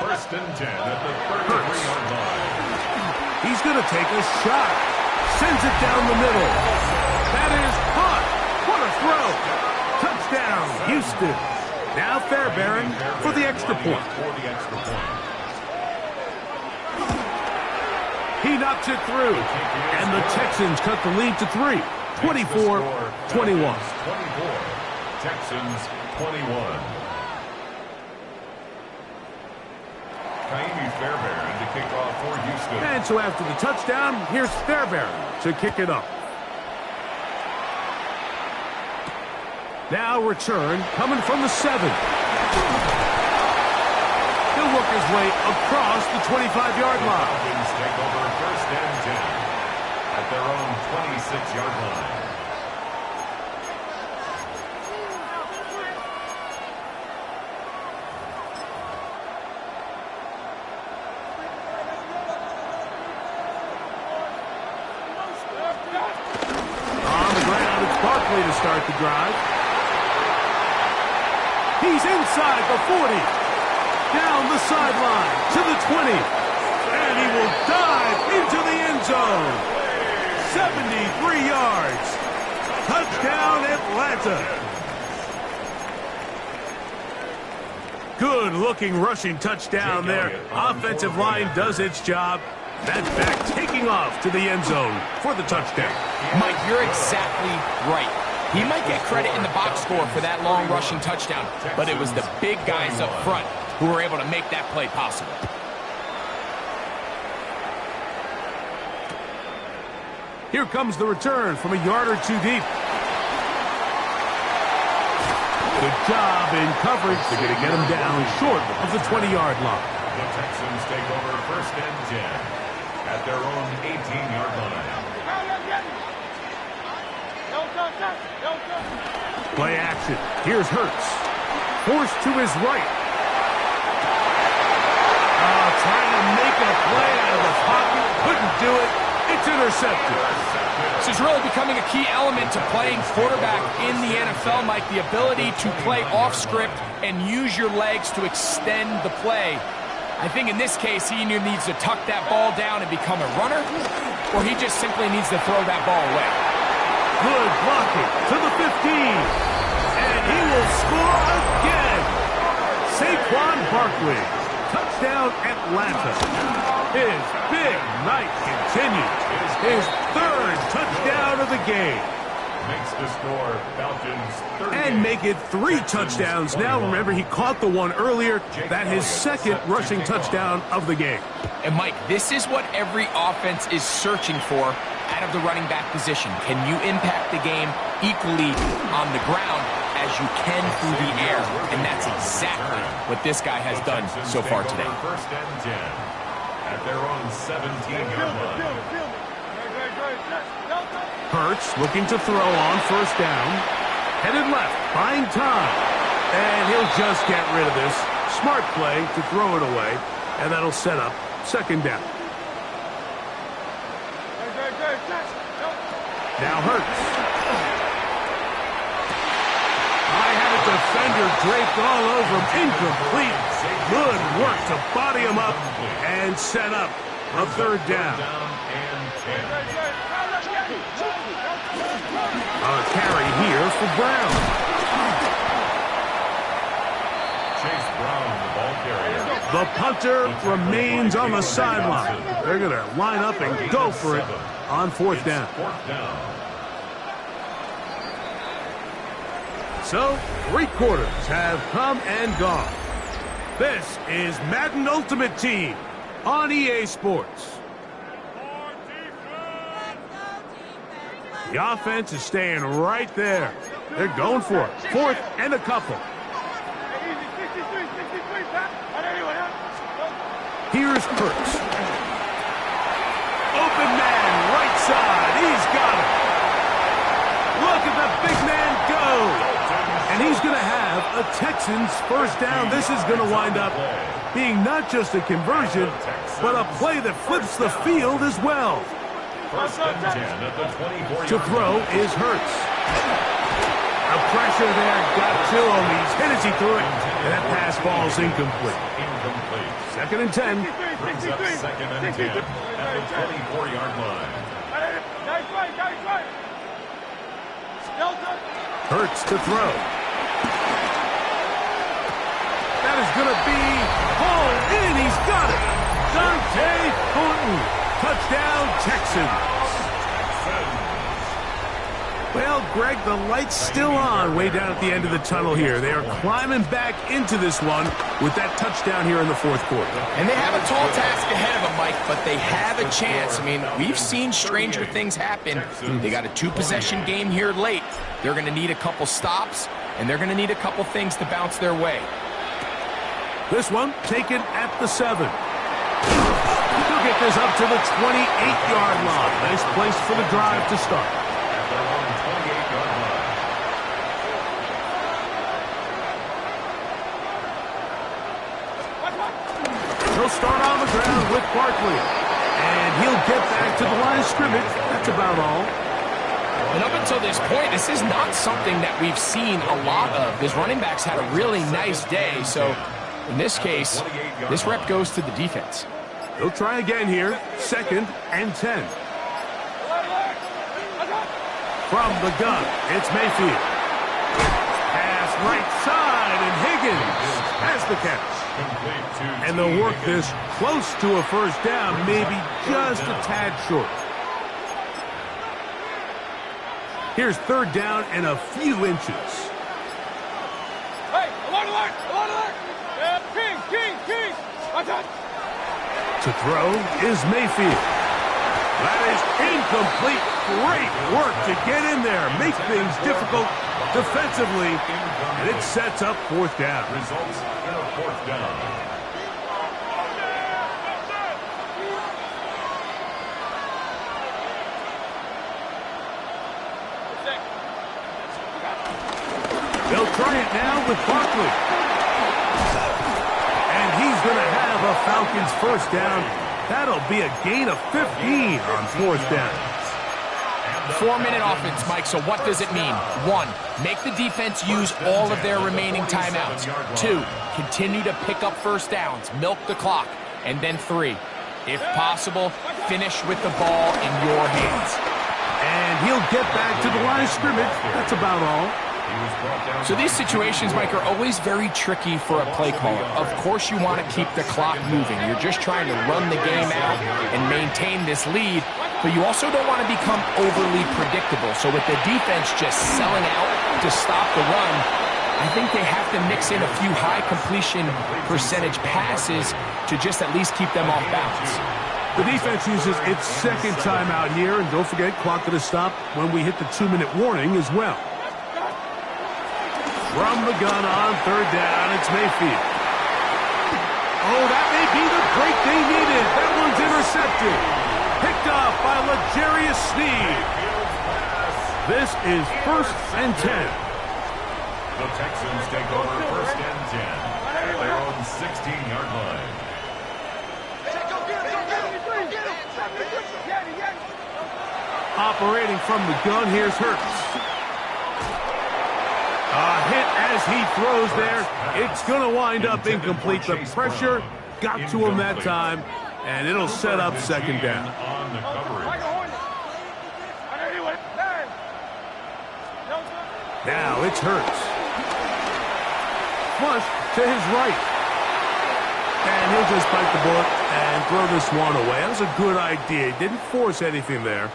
1st and 10 at the 33-yard line. He's going to take a shot. Sends it down the middle. That is caught. What a throw. Touchdown, Houston. Now Fairbairn for the extra point. He knocks it through. And the Texans cut the lead to 3. 24-21. 24. Texans, 21. Fairbairn to kick off for Houston. And so after the touchdown, here's Fairbairn to kick it off. Now return coming from the 7. He'll work his way across the 25-yard line. Falcons take over 1st and 10 at their own 26-yard line. To start the drive. He's inside the 40. Down the sideline to the 20. And he will dive into the end zone. 73 yards. Touchdown, Atlanta. Good-looking rushing touchdown there. Offensive line does its job. That's back taking off to the end zone for the touchdown. Mike, you're exactly right. He might get credit in the box score for that long rushing touchdown, but it was the big guys up front who were able to make that play possible. Here comes the return from a yard or 2 deep. Good job in coverage. They're going to get him down short of the 20-yard line. The Texans take over 1st and 10 at their own 18-yard line. Play action. Here's Hurts. Forced to his right. Trying to make a play out of the pocket. Couldn't do it. It's intercepted. This is really becoming a key element to playing quarterback in the NFL, Mike. The ability to play off script and use your legs to extend the play. I think in this case, he either needs to tuck that ball down and become a runner, or he just simply needs to throw that ball away. Good blocking to the 15. And he will score again. Saquon Barkley. Touchdown, Atlanta. His big night continues. His 3rd touchdown of the game. makes the score Falcons 38. And make it 3 touchdowns. Now, remember, he caught the one earlier. That his second rushing touchdown of the game. And, Mike, this is what every offense is searching for out of the running back position. Can you impact the game equally on the ground as you can through the air? And that's exactly what this guy has done so far today. First and 10 at their own 17-yard line. Hurts looking to throw on first down. Headed left, buying time. And he'll just get rid of this. Smart play to throw it away. And that'll set up second down. Now Hurts. I had a defender draped all over him. Incomplete. Good work to body him up and set up a third down. A carry here for Brown. Chase Brown, the ball carrier. The punter remains on the sideline. They're going to line up and go for it on fourth down. So, 3 quarters have come and gone. This is Madden Ultimate Team on EA Sports. The offense is staying right there. They're going for it. 4th and a couple. Here's Hurts. Open man, right side. He's got it. Look at the big man go. And he's going to have a Texans first down. This is going to wind up being not just a conversion, but a play that flips the field as well. First and 10 at the 24-yard To throw is Hurts. The pressure there got to him. He's hit as he threw it, and that pass falls incomplete. Second and 10. Brings up second and 10 at the 24-yard line. Hurts to throw. That is going to be hauled in. He's got it. Dante Thornton. Touchdown, Texans. Well, Greg, the light's still on way down at the end of the tunnel here. They are climbing back into this one with that touchdown here in the 4th quarter. And they have a tall task ahead of them, Mike, but they have a chance. I mean, we've seen stranger things happen. They got a 2-possession game here late. They're going to need a couple stops, and they're going to need a couple things to bounce their way. This one taken at the 7. He'll get this up to the 28-yard line. Nice place for the drive to start. He'll start on the ground with Barkley. And he'll get back to the line of scrimmage. That's about all. And up until this point, this is not something that we've seen a lot of. His running backs had a really nice day. So in this case, this rep goes to the defense. He'll try again here. Second and 10. From the gun, it's Mayfield. Pass right side, and Higgins has the catch. And they'll work this close to a first down, maybe just a tad short. Here's third down and a few inches. Hey, alert! King! To throw is Mayfield. That is incomplete. Great work to get in there, make things difficult defensively, and it sets up fourth down. Results in a fourth down. They'll try it now with Barkley. And he's going to have a Falcons first down. That'll be a gain of 15 on fourth down. 4-minute offense, Mike, so what does it mean? 1, make the defense use all of their remaining timeouts. 2, continue to pick up first downs, milk the clock. And then 3, if possible, finish with the ball in your hands. And he'll get back to the line of scrimmage. That's about all. So these situations, Mike, are always very tricky for a play caller. Of course you want to keep the clock moving. You're just trying to run the game out and maintain this lead. but you also don't want to become overly predictable. So with the defense just selling out to stop the run, I think they have to mix in a few high completion percentage passes to just at least keep them off balance. The defense uses its second timeout here, and don't forget, clock to stop when we hit the 2-minute warning as well. From the gun on third down, it's Mayfield. Oh, that may be the break they needed. That one's intercepted. Picked off by L'Jarius Sneed. This is 1st and 10. The Texans take over 1st and 10 at their own 16-yard line. Operating from the gun, here's Hurts. A hit as he throws there. It's going to wind up incomplete. The pressure got to him that time, and it'll set up second down. Now it's Hurts. Flush to his right. And he'll just bite the bullet and throw this one away. That was a good idea. He didn't force anything there.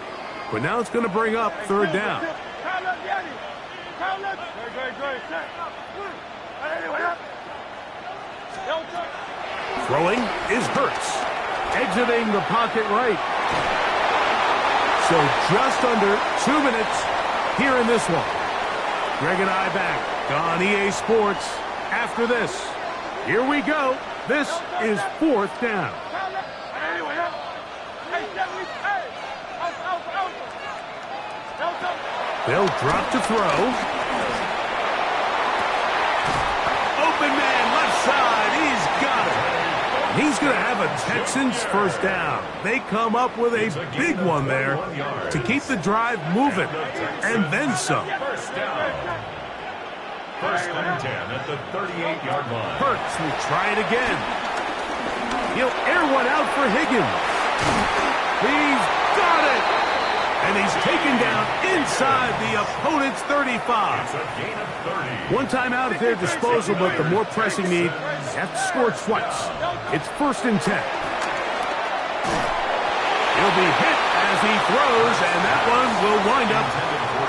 But now it's going to bring up third down. Throwing is Hurts. Exiting the pocket right. So just under 2 minutes here in this one. Greg and I back on EA Sports after this. Here we go. This is 4th down. They'll drop to throw. Open man, left side. He's got it. He's going to have a Texans first down. They come up with a big one there to keep the drive moving. And then some. First down. 1st and 10 at the 38-yard line. Hurts will try it again. He'll air one out for Higgins. He's got it. And he's taken down inside the opponent's 35. One timeout at their disposal, but the more pressing need, you have to score twice. It's 1st and 10. He'll be hit as he throws, and that one will wind up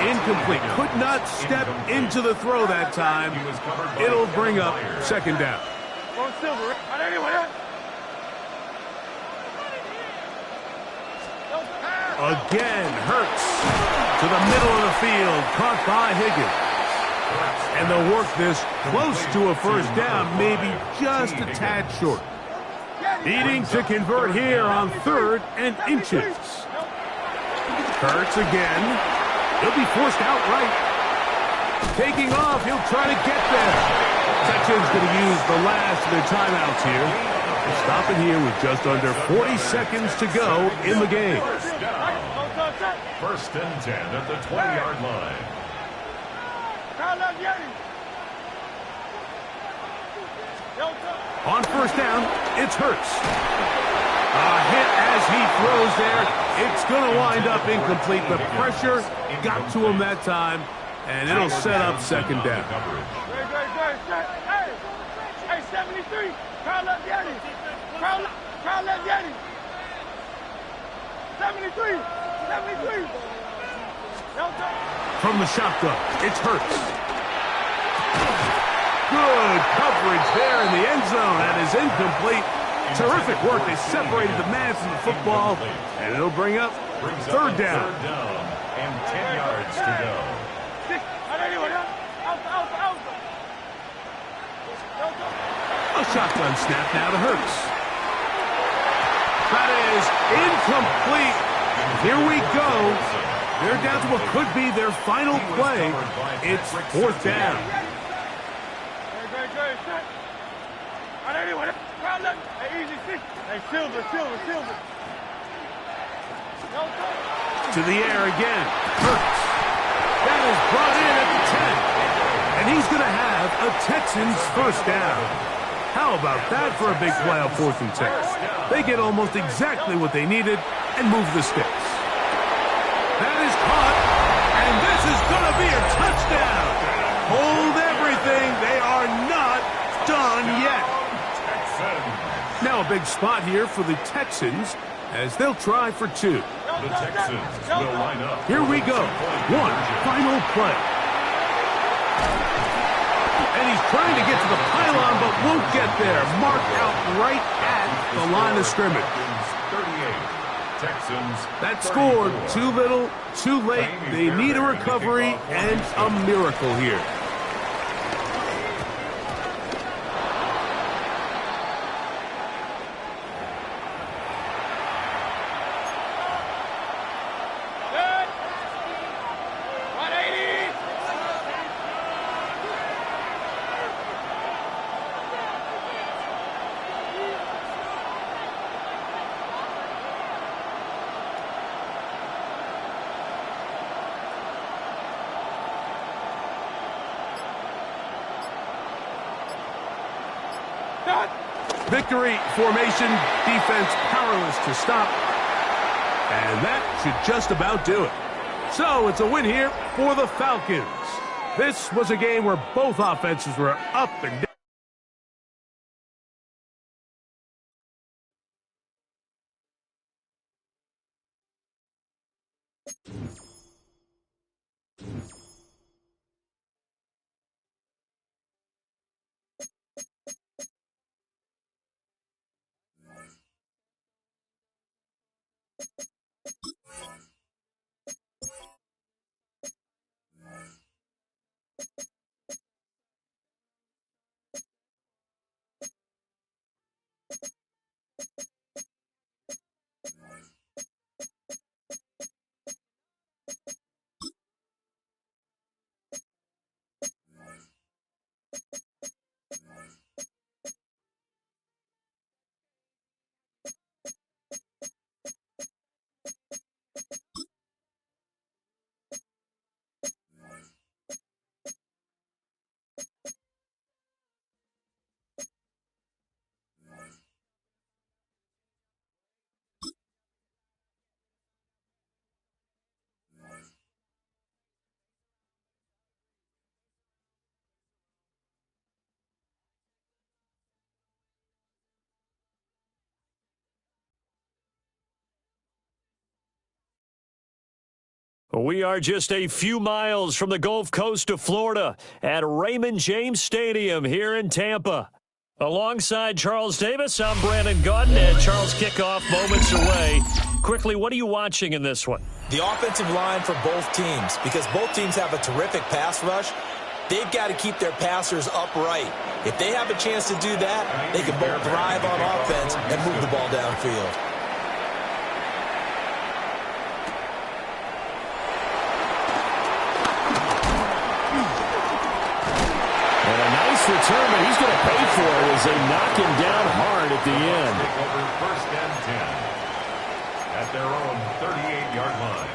incomplete. Could not step into the throw that time. It'll bring up second down. Again, Hurts to the middle of the field, caught by Higgins. And they'll work this close to a first down, maybe just a tad short. Needing to convert here on 3rd and inches. Hurts again. He'll be forced outright. Taking off, he'll try to get there. Texans going to use the last of their timeouts here. Stopping here with just under 40 seconds to go in the game. 1st and 10 at the 20-yard line. On first down, it's Hurts. A hit as he throws there. It's going to wind up incomplete. The pressure got to him that time, and it'll set up second down. Hey, 73. Carl up Yeti. Carl up Yeti. 73. 73. From the shotgun, it's Hurts. Good coverage there in the end zone. That is incomplete. Terrific work. They separated the man from the football, and it'll bring up third down. And 10 yards to go. A shotgun snap now to Hurts. That is incomplete. Here we go. They're down to what could be their final play. It's 4th down. To the air again. Hurts. That is brought in at the 10. And he's going to have a Texans first down. How about that for a big play on 4th and 10? They get almost exactly what they needed and move the sticks. That is caught, and this is going to be a touchdown. Hold everything. They are not done yet. Now a big spot here for the Texans as they'll try for 2. The Texans will line up. Here we go. One final play. And he's trying to get to the pylon, but won't get there. Marked out right at the line of scrimmage. 38. Texans. That scored too little, too late. They need a recovery and a miracle here. Victory formation, defense powerless to stop. And that should just about do it. So it's a win here for the Falcons. This was a game where both offenses were up and down. We are just a few miles from the Gulf Coast of Florida at Raymond James Stadium here in Tampa. Alongside Charles Davis, I'm Brandon Gautin, and Charles, kickoff moments away. Quickly, what are you watching in this one? The offensive line for both teams, because both teams have a terrific pass rush. They've got to keep their passers upright. If they have a chance to do that, they can both thrive on offense and move the ball downfield. Return, but he's going to pay for it as they knock him down hard at the end. Take over 1st and 10 at their own 38-yard line.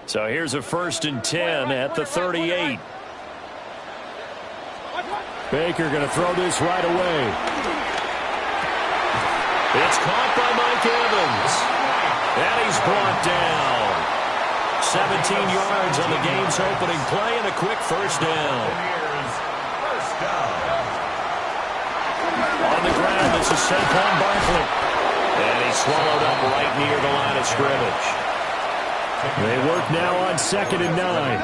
So here's a 1st and 10 at the 38. Baker going to throw this right away. It's caught by Mike Evans. And he's brought down. 17 yards on the game's opening play and a quick 1st down. On the ground, this is Saquon Barkley. And he's swallowed up right near the line of scrimmage. They work now on 2nd and 9.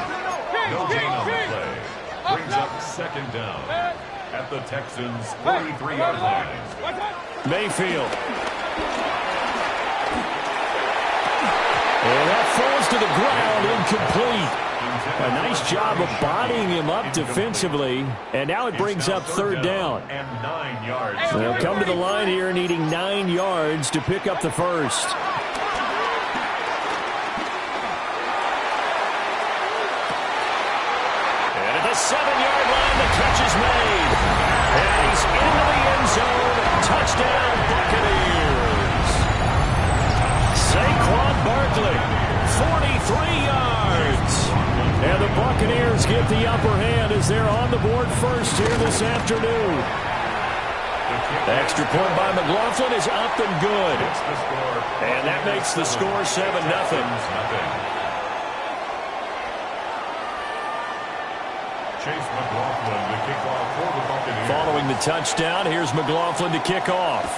No gain on the play. Brings up 2nd down at the Texans' 43-yard line. Mayfield. And that falls to the ground, incomplete. A nice job of bodying him up defensively. And now it brings up 3rd down. And 9 yards. They'll come to the line here needing 9 yards to pick up the 1st. And at the 7-yard line, the catch is made. And he's into the end zone. Touchdown, Buccaneers. Saquon Barkley, 43 yards. And the Buccaneers get the upper hand as they're on the board first here this afternoon. Extra point by McLaughlin is up and good. And that makes the score 7-0. Chase McLaughlin to kick off for the Buccaneers. Following the touchdown, here's McLaughlin to kick off.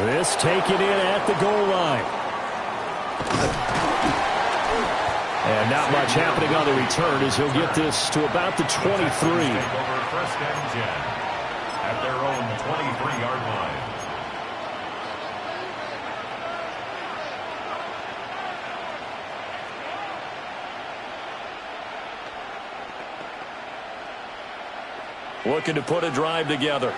This taken in at the goal line. And not much happening on the return as he'll get this to about the 23. Take over first and 10 at their own 23-yard line. Looking to put a drive together.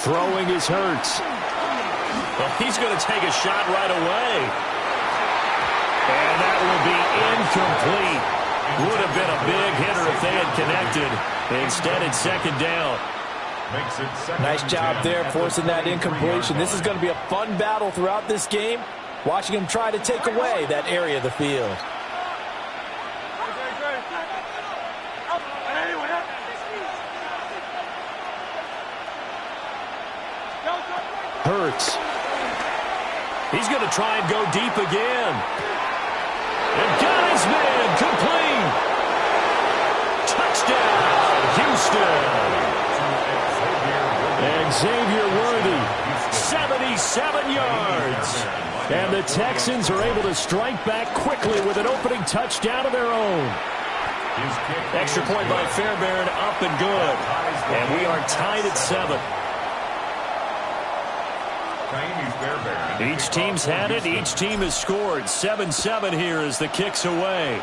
Throwing is Hurts. Well, he's going to take a shot right away. And that will be incomplete. Would have been a big hitter if they had connected. Instead, it's second down. Nice job there forcing that incompletion. This is going to be a fun battle throughout this game. Watching him try to take away that area of the field. Hurts. He's going to try and go deep again. And got his man complete. Touchdown, Houston. And Xavier Worthy, 77 yards. And the Texans are able to strike back quickly with an opening touchdown of their own. Extra point by Fairbairn, up and good. And we are tied at 7. Each team's had it. Each team has scored. 7-7 here as the kick's away.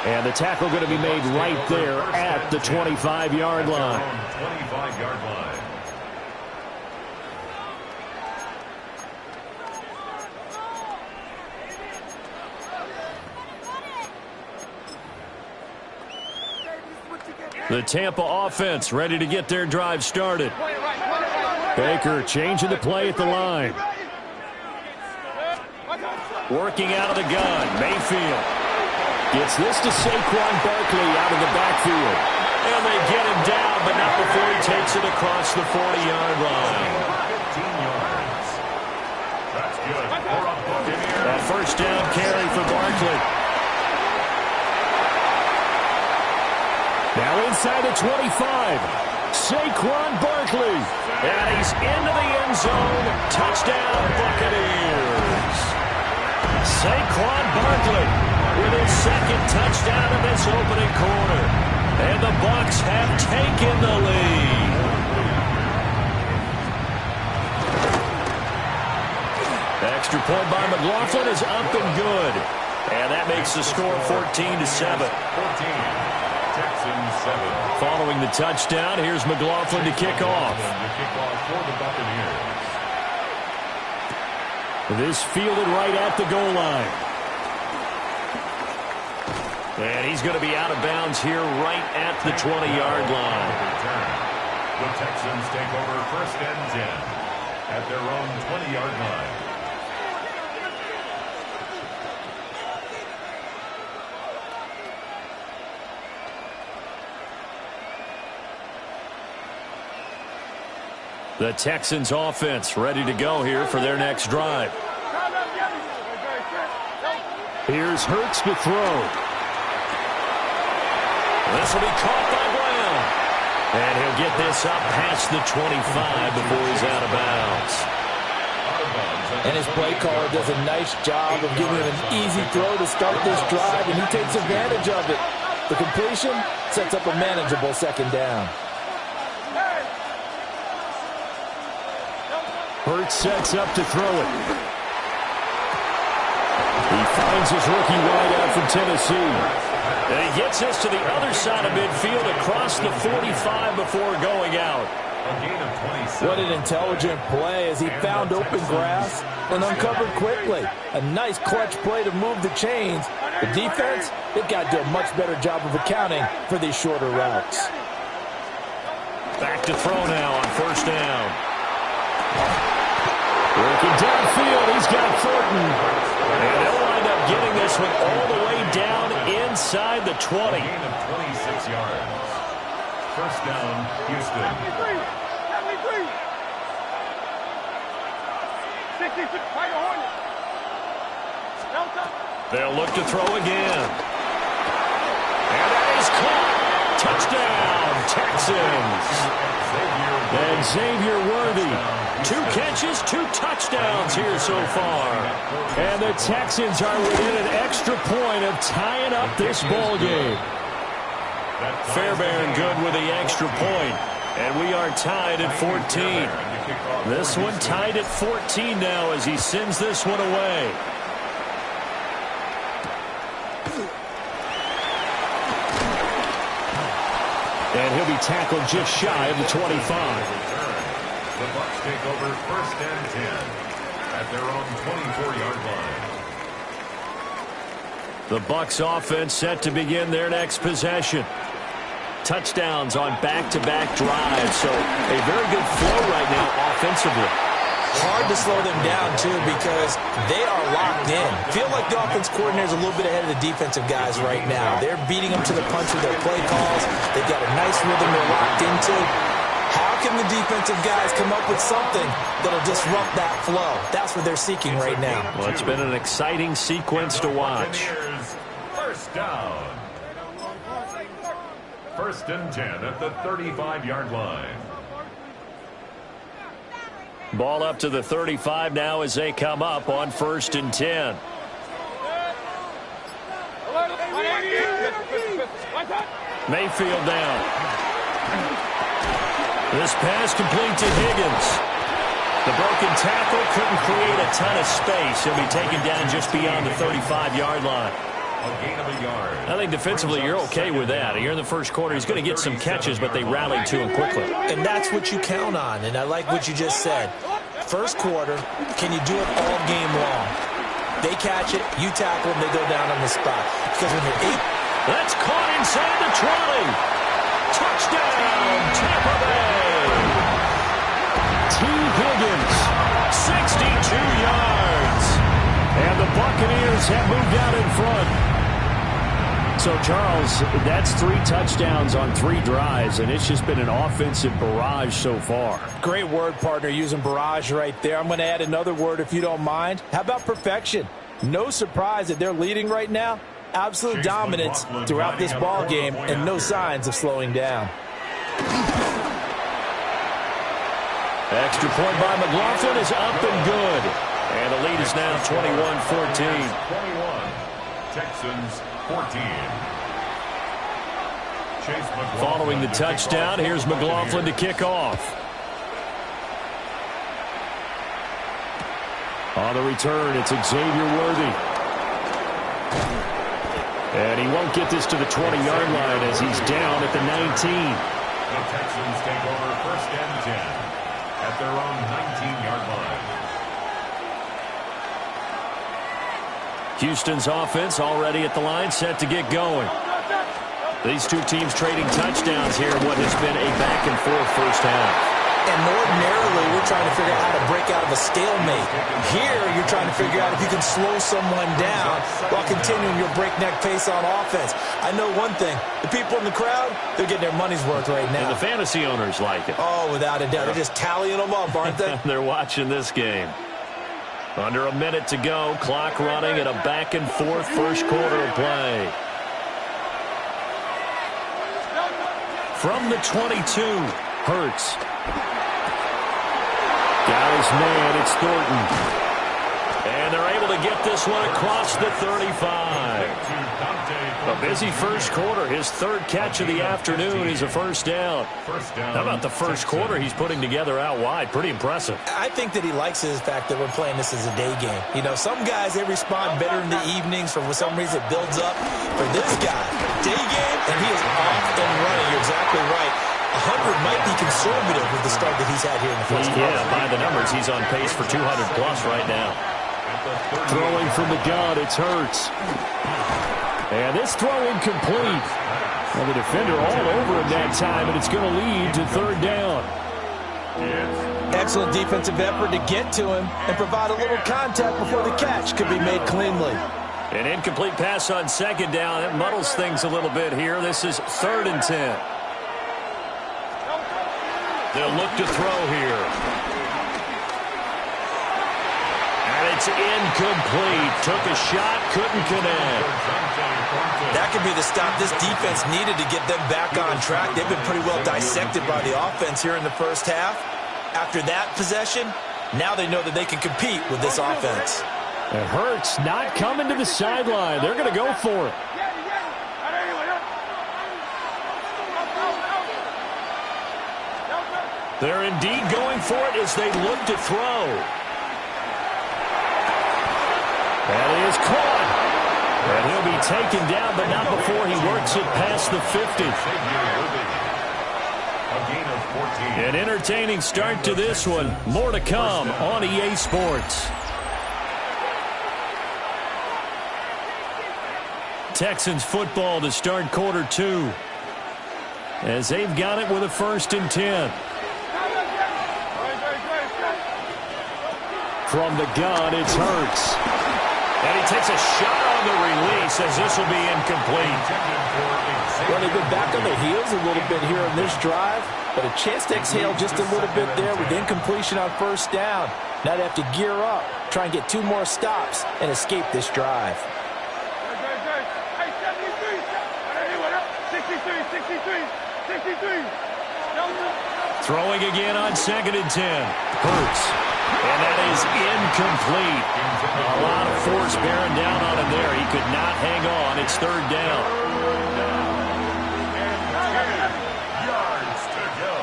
And the tackle going to be made right there at the 25-yard line. 25-yard line. The Tampa offense ready to get their drive started. Baker changing the play at the line. Working out of the gun. Mayfield gets this to Saquon Barkley out of the backfield. And they get him down, but not before he takes it across the 40-yard line. 15 yards. That's good. A first down carry for Barkley. Now inside the 25. Saquon Barkley. And he's into the end zone. Touchdown, Buccaneers. Saquon Barkley with his second touchdown in this opening quarter. And the Bucs have taken the lead. Extra point by McLaughlin is up and good. And that makes the score 14-7. 14. Texans 7. Following the touchdown, here's McLaughlin to kick off. For the Buccaneers. This fielded right at the goal line. And he's going to be out of bounds here right at the 20-yard line. The Texans take over first and 10 at their own 20-yard line. The Texans offense ready to go here for their next drive. Here's Hurts to throw. This will be caught by Brown. And he'll get this up past the 25 before he's out of bounds. And his play caller does a nice job of giving him an easy throw to start this drive, and he takes advantage of it. The completion sets up a manageable second down. Hurts sets up to throw it. He finds his rookie wideout from Tennessee. And he gets this to the other side of midfield across the 45 before going out. A gain of 27. What an intelligent play as he found open grass and uncovered quickly. A nice clutch play to move the chains The defense, they've got to do a much better job of accounting for these shorter routes. Back to throw now on first down. Working downfield, he's got Thornton. And they'll wind up getting this one all the way down inside the 20. A gain of 26 yards. First down, Houston. 73. 66, Tiger Hornet. Delta. They'll look to throw again. And that is caught. Touchdown, Texans. And Xavier Worthy. 2 catches, 2 touchdowns here so far. And the Texans are within an extra point of tying up this ball game. Fairbairn good with the extra point. And we are tied at 14. This one tied at 14 now as he sends this one away. And he'll be tackled just shy of the 25. The Bucs take over first and 10 at their own 24-yard line. The Bucs offense set to begin their next possession. Touchdowns on back-to-back drives, so a very good flow right now offensively. Hard to slow them down, too, because they are locked in. Feel like the offense coordinator is a little bit ahead of the defensive guys right now. They're beating them to the punch with their play calls. They've got a nice rhythm they're locked into. How can the defensive guys come up with something that'll disrupt that flow? That's what they're seeking right now. Well, it's been an exciting sequence to watch. First down. First and 10 at the 35-yard line. Ball up to the 35 now as they come up on first and 10. Mayfield down. This pass complete to Higgins. The broken tackle couldn't create a ton of space. He'll be taken down just beyond the 35-yard line. A gain of a yard. I think defensively you're okay with that. Here in the first quarter, he's going to get some catches, but they rallied to him quickly. And that's what you count on, and I like what you just said. First quarter, can you do it all game long? They catch it, you tackle them, they go down on the spot. Because when you're that's caught inside the 20. Touchdown, Tampa Bay. T. Higgins, 62 yards. And the Buccaneers have moved out in front. So, Charles, that's 3 touchdowns on 3 drives, and it's just been an offensive barrage so far. Great word, partner, using barrage right there. I'm going to add another word if you don't mind. How about perfection? No surprise that they're leading right now. Absolute dominance throughout this ball game and no signs of slowing down. Extra point by McLaughlin is up and good. And the lead is now 21-14. 21. Texans 14. Following the touchdown, here's McLaughlin to kick off. On the return, it's Xavier Worthy. And he won't get this to the 20-yard line as he's down at the 19. The Texans take over first and 10 at their own 19-yard line. Houston's offense already at the line, set to get going. These two teams trading touchdowns here in what has been a back-and-forth first half. And ordinarily, we're trying to figure out how to break out of a stalemate. Here, you're trying to figure out if you can slow someone down while continuing your breakneck pace on offense. I know one thing. The people in the crowd, they're getting their money's worth right now. And the fantasy owners like it. Oh, without a doubt. They're just tallying them up, aren't they? They're watching this game. Under a minute to go. Clock running at a back-and-forth first quarter of play. From the 22, Hurts. Got his man, it's Thornton. And they're able to get this one across the 35. A busy first quarter. His third catch of the afternoon is a first down. How about the first quarter he's putting together out wide? Pretty impressive. I think that he likes the fact that we're playing this as a day game. You know, some guys, they respond better in the evenings. For some reason, it builds up. For this guy, day game, and he is off and running. You're exactly right. 100 might be conservative with the start that he's had here in the first quarter. Yeah, by the numbers, he's on pace for 200 plus right now. Throwing from the gun, it's Hurts. And this throw incomplete. And the defender all over him that time, and it's going to lead to third down. Excellent defensive effort to get to him and provide a little contact before the catch could be made cleanly. An incomplete pass on second down. That muddles things a little bit here. This is 3rd and 10. They'll look to throw here. And it's incomplete. Took a shot, couldn't connect. That could be the stop this defense needed to get them back on track. They've been pretty well dissected by the offense here in the first half. After that possession, now they know that they can compete with this offense. It hurts not coming to the sideline. They're going to go for it. They're indeed going for it as they look to throw. That is caught. And he'll be taken down, but not before he works it past the 50. An entertaining start to this one. More to come on EA Sports. Texans football to start quarter 2. As they've got it with a 1st and 10. From the gun, it's Hurts. And he takes a shot on the release as this will be incomplete. Well, they've been back on their heels a little bit here in this drive, but a chance to exhale just a little bit there with incompletion on 1st down. Now they have to gear up, try and get 2 more stops, and escape this drive. 63. Throwing again on 2nd and 10. Hurts. And that is incomplete. A lot of force bearing down on him there. He could not hang on. It's 3rd down. Yards to go.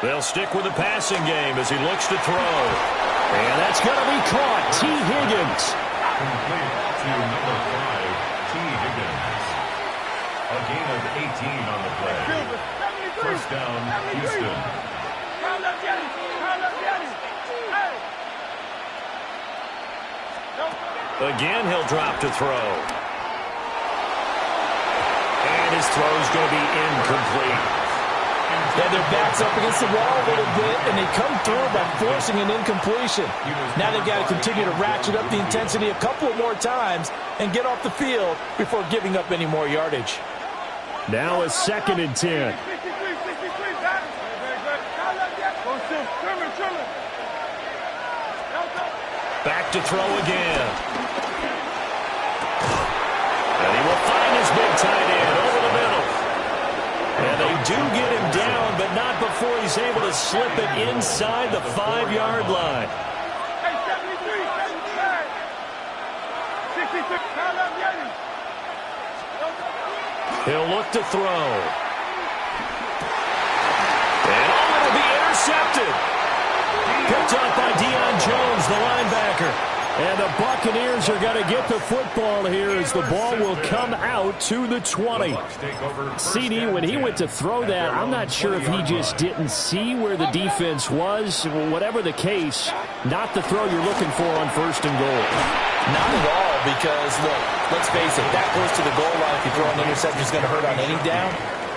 They'll stick with the passing game as he looks to throw. And that's going to be caught. T. Higgins. Complete to number 5, T. Higgins. A gain of 18 on the play. 1st down, Houston. Again, he'll drop to throw. And his throw is going to be incomplete. Yeah, their back's up against the wall a little bit, and they come through by forcing an incompletion. Now they've got to continue to ratchet up the intensity a couple of more times and get off the field before giving up any more yardage. Now a 2nd and 10. Back to throw again. And he will find his big tight end over the middle. And they do get him down, but not before he's able to slip it inside the 5-yard line. He'll look to throw. And it'll be intercepted. Picked up by Deion Jones, the linebacker. And the Buccaneers are going to get the football here as the ball will come out to the 20. CD, when he went to throw that, I'm not sure if he just didn't see where the defense was. Whatever the case, not the throw you're looking for on 1st and goal. Not at all, because, look, let's face it, that close to the goal line, if you throw an interception, is going to hurt on any down.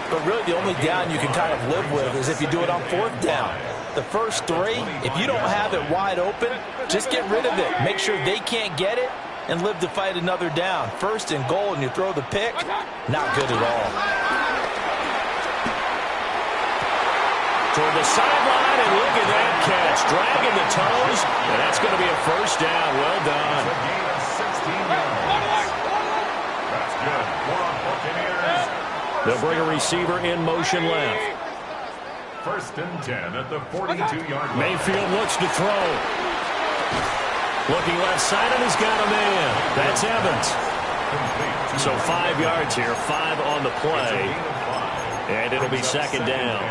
But really, the only down you can kind of live with is if you do it on 4th down. The first 3, if you don't have it wide open, just get rid of it. Make sure they can't get it and live to fight another down. 1st and goal, and you throw the pick, not good at all. Toward the sideline, and look at that catch. Dragging the toes, and that's going to be a 1st down. Well done. A gain of 16 yards. That's good. More on Buccaneers. They'll bring a receiver in motion left. 1st and 10 at the 42-yard line. Mayfield looks to throw. Looking left side, and he's got a man. That's Evans. So 5 yards here, 5 on the play. And it'll be 2nd down.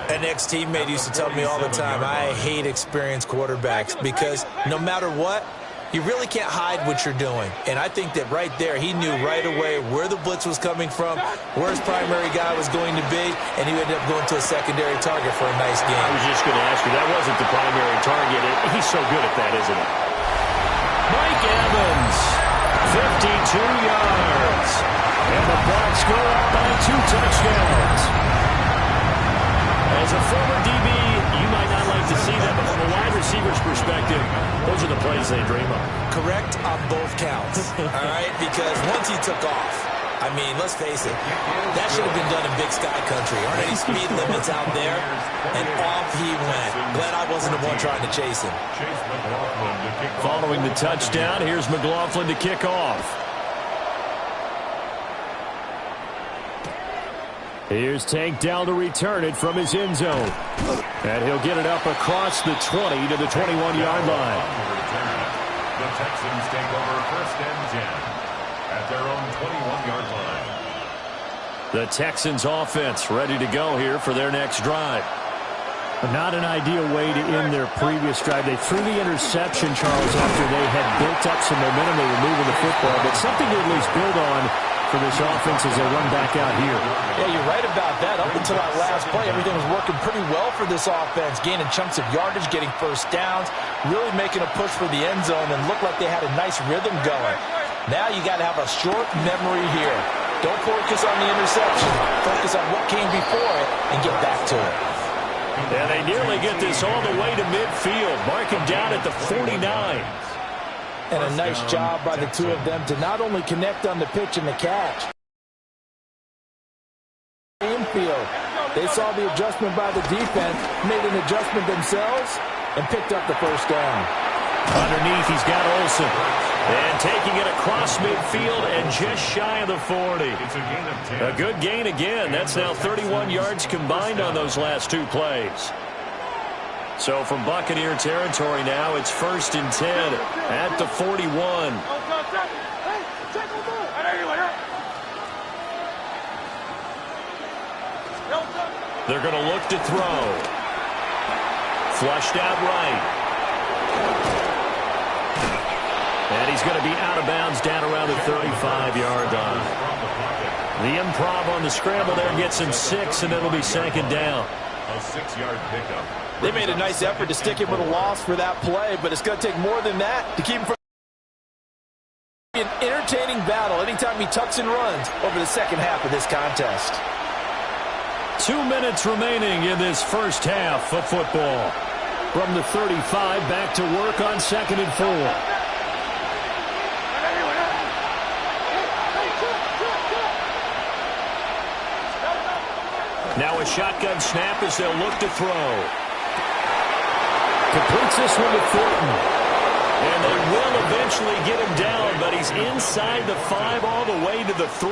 An ex-teammate used to tell me all the time, I hate experienced quarterbacks because no matter what, You really can't hide what you're doing. And I think that right there, he knew right away where the blitz was coming from, where his primary guy was going to be, and he ended up going to a secondary target for a nice game. I was just going to ask you, that wasn't the primary target. He's so good at that, isn't he? Mike Evans, 52 yards. And the Bucs go out by 2 touchdowns. As a former DB, you might not like to see that, but from a wide receiver's perspective, those are the plays they dream of. Correct on both counts, all right? Because once he took off, I mean, let's face it, that should have been done in Big Sky Country. Aren't any speed limits out there? And off he went. Glad I wasn't the one trying to chase him. Following the touchdown, here's McLaughlin to kick off. Here's Tank down to return it from his end zone. And he'll get it up across the 20 to the 21-yard line. The Texans take over 1st and 10 at their own 21-yard line. The Texans offense ready to go here for their next drive. Not an ideal way to end their previous drive. They threw the interception, Charles, after they had built up some momentum. They were moving the football, but something to at least build on for this offense as they run back out here. Yeah, you're right about that. Up until that last play, everything was working pretty well for this offense, gaining chunks of yardage, getting first downs, really making a push for the end zone, and looked like they had a nice rhythm going. Now you got to have a short memory here. Don't focus on the interception. Focus on what came before it and get back to it. And they nearly get this all the way to midfield, marking down at the 49. And a nice job by the two of them to not only connect on the pitch and the catch. Infield. They saw the adjustment by the defense, made an adjustment themselves, and picked up the first down. Underneath, he's got Olsen. And taking it across midfield and just shy of the 40. It's a gain of 10. A good gain again. That's now 31 yards combined on those last 2 plays. So from Buccaneer territory now, it's 1st and 10 at the 41. They're going to look to throw. Flushed out right. And he's going to be out of bounds down around the 35-yard line. The improv on the scramble there gets him 6, and it'll be 2nd down. A 6-yard pickup. They made a nice effort to stick him with a loss for that play, but it's going to take more than that to keep him from an entertaining battle anytime he tucks and runs over the second half of this contest. 2 minutes remaining in this first half of football. From the 35, back to work on 2nd and 4. Now a shotgun snap as they'll look to throw. Completes this one to Thornton. And they will eventually get him down, but he's inside the 5 all the way to the 3.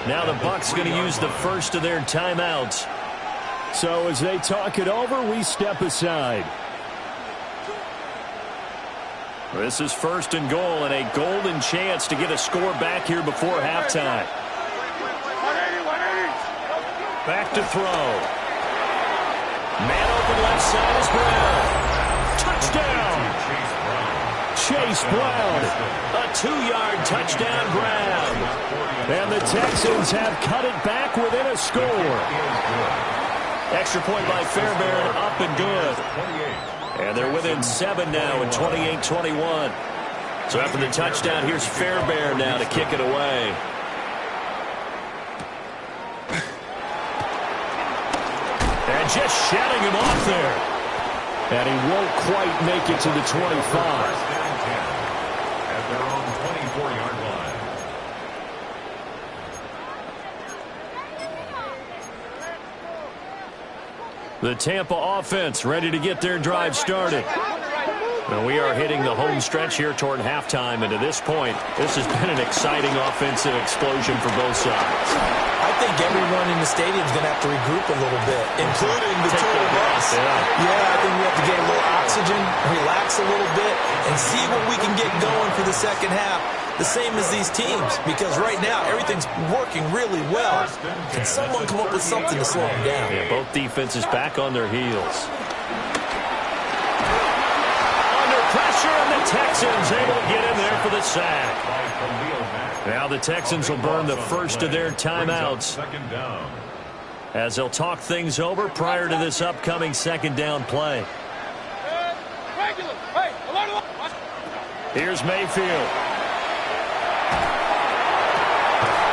Now the Bucs going to use the first of their timeouts. So as they talk it over, we step aside. This is 1st and goal and a golden chance to get a score back here before halftime. Back to throw. Man open left side is Brown. Touchdown. Chase Brown. A 2-yard touchdown grab. And the Texans have cut it back within a score. Extra point by Fairbairn, up and good. And they're within 7 now at 28-21. So after the touchdown, here's Fairbairn now to kick it away. And just shouting him off there. And he won't quite make it to the 25. At their own 24-yard line. The Tampa offense ready to get their drive started. Now we are hitting the home stretch here toward halftime, and to this point, this has been an exciting offensive explosion for both sides. I think everyone in the stadium is going to have to regroup a little bit, including the two of us. Yeah, I think we have to get a little oxygen, relax a little bit, and see what we can get going for the second half, the same as these teams, because right now everything's working really well. Can someone come up with something to slow them down? Yeah, both defenses back on their heels. Pressure, and the Texans able to get in there for the sack. Now the Texans will burn the first of their timeouts as they'll talk things over prior to this upcoming second down play. Here's Mayfield.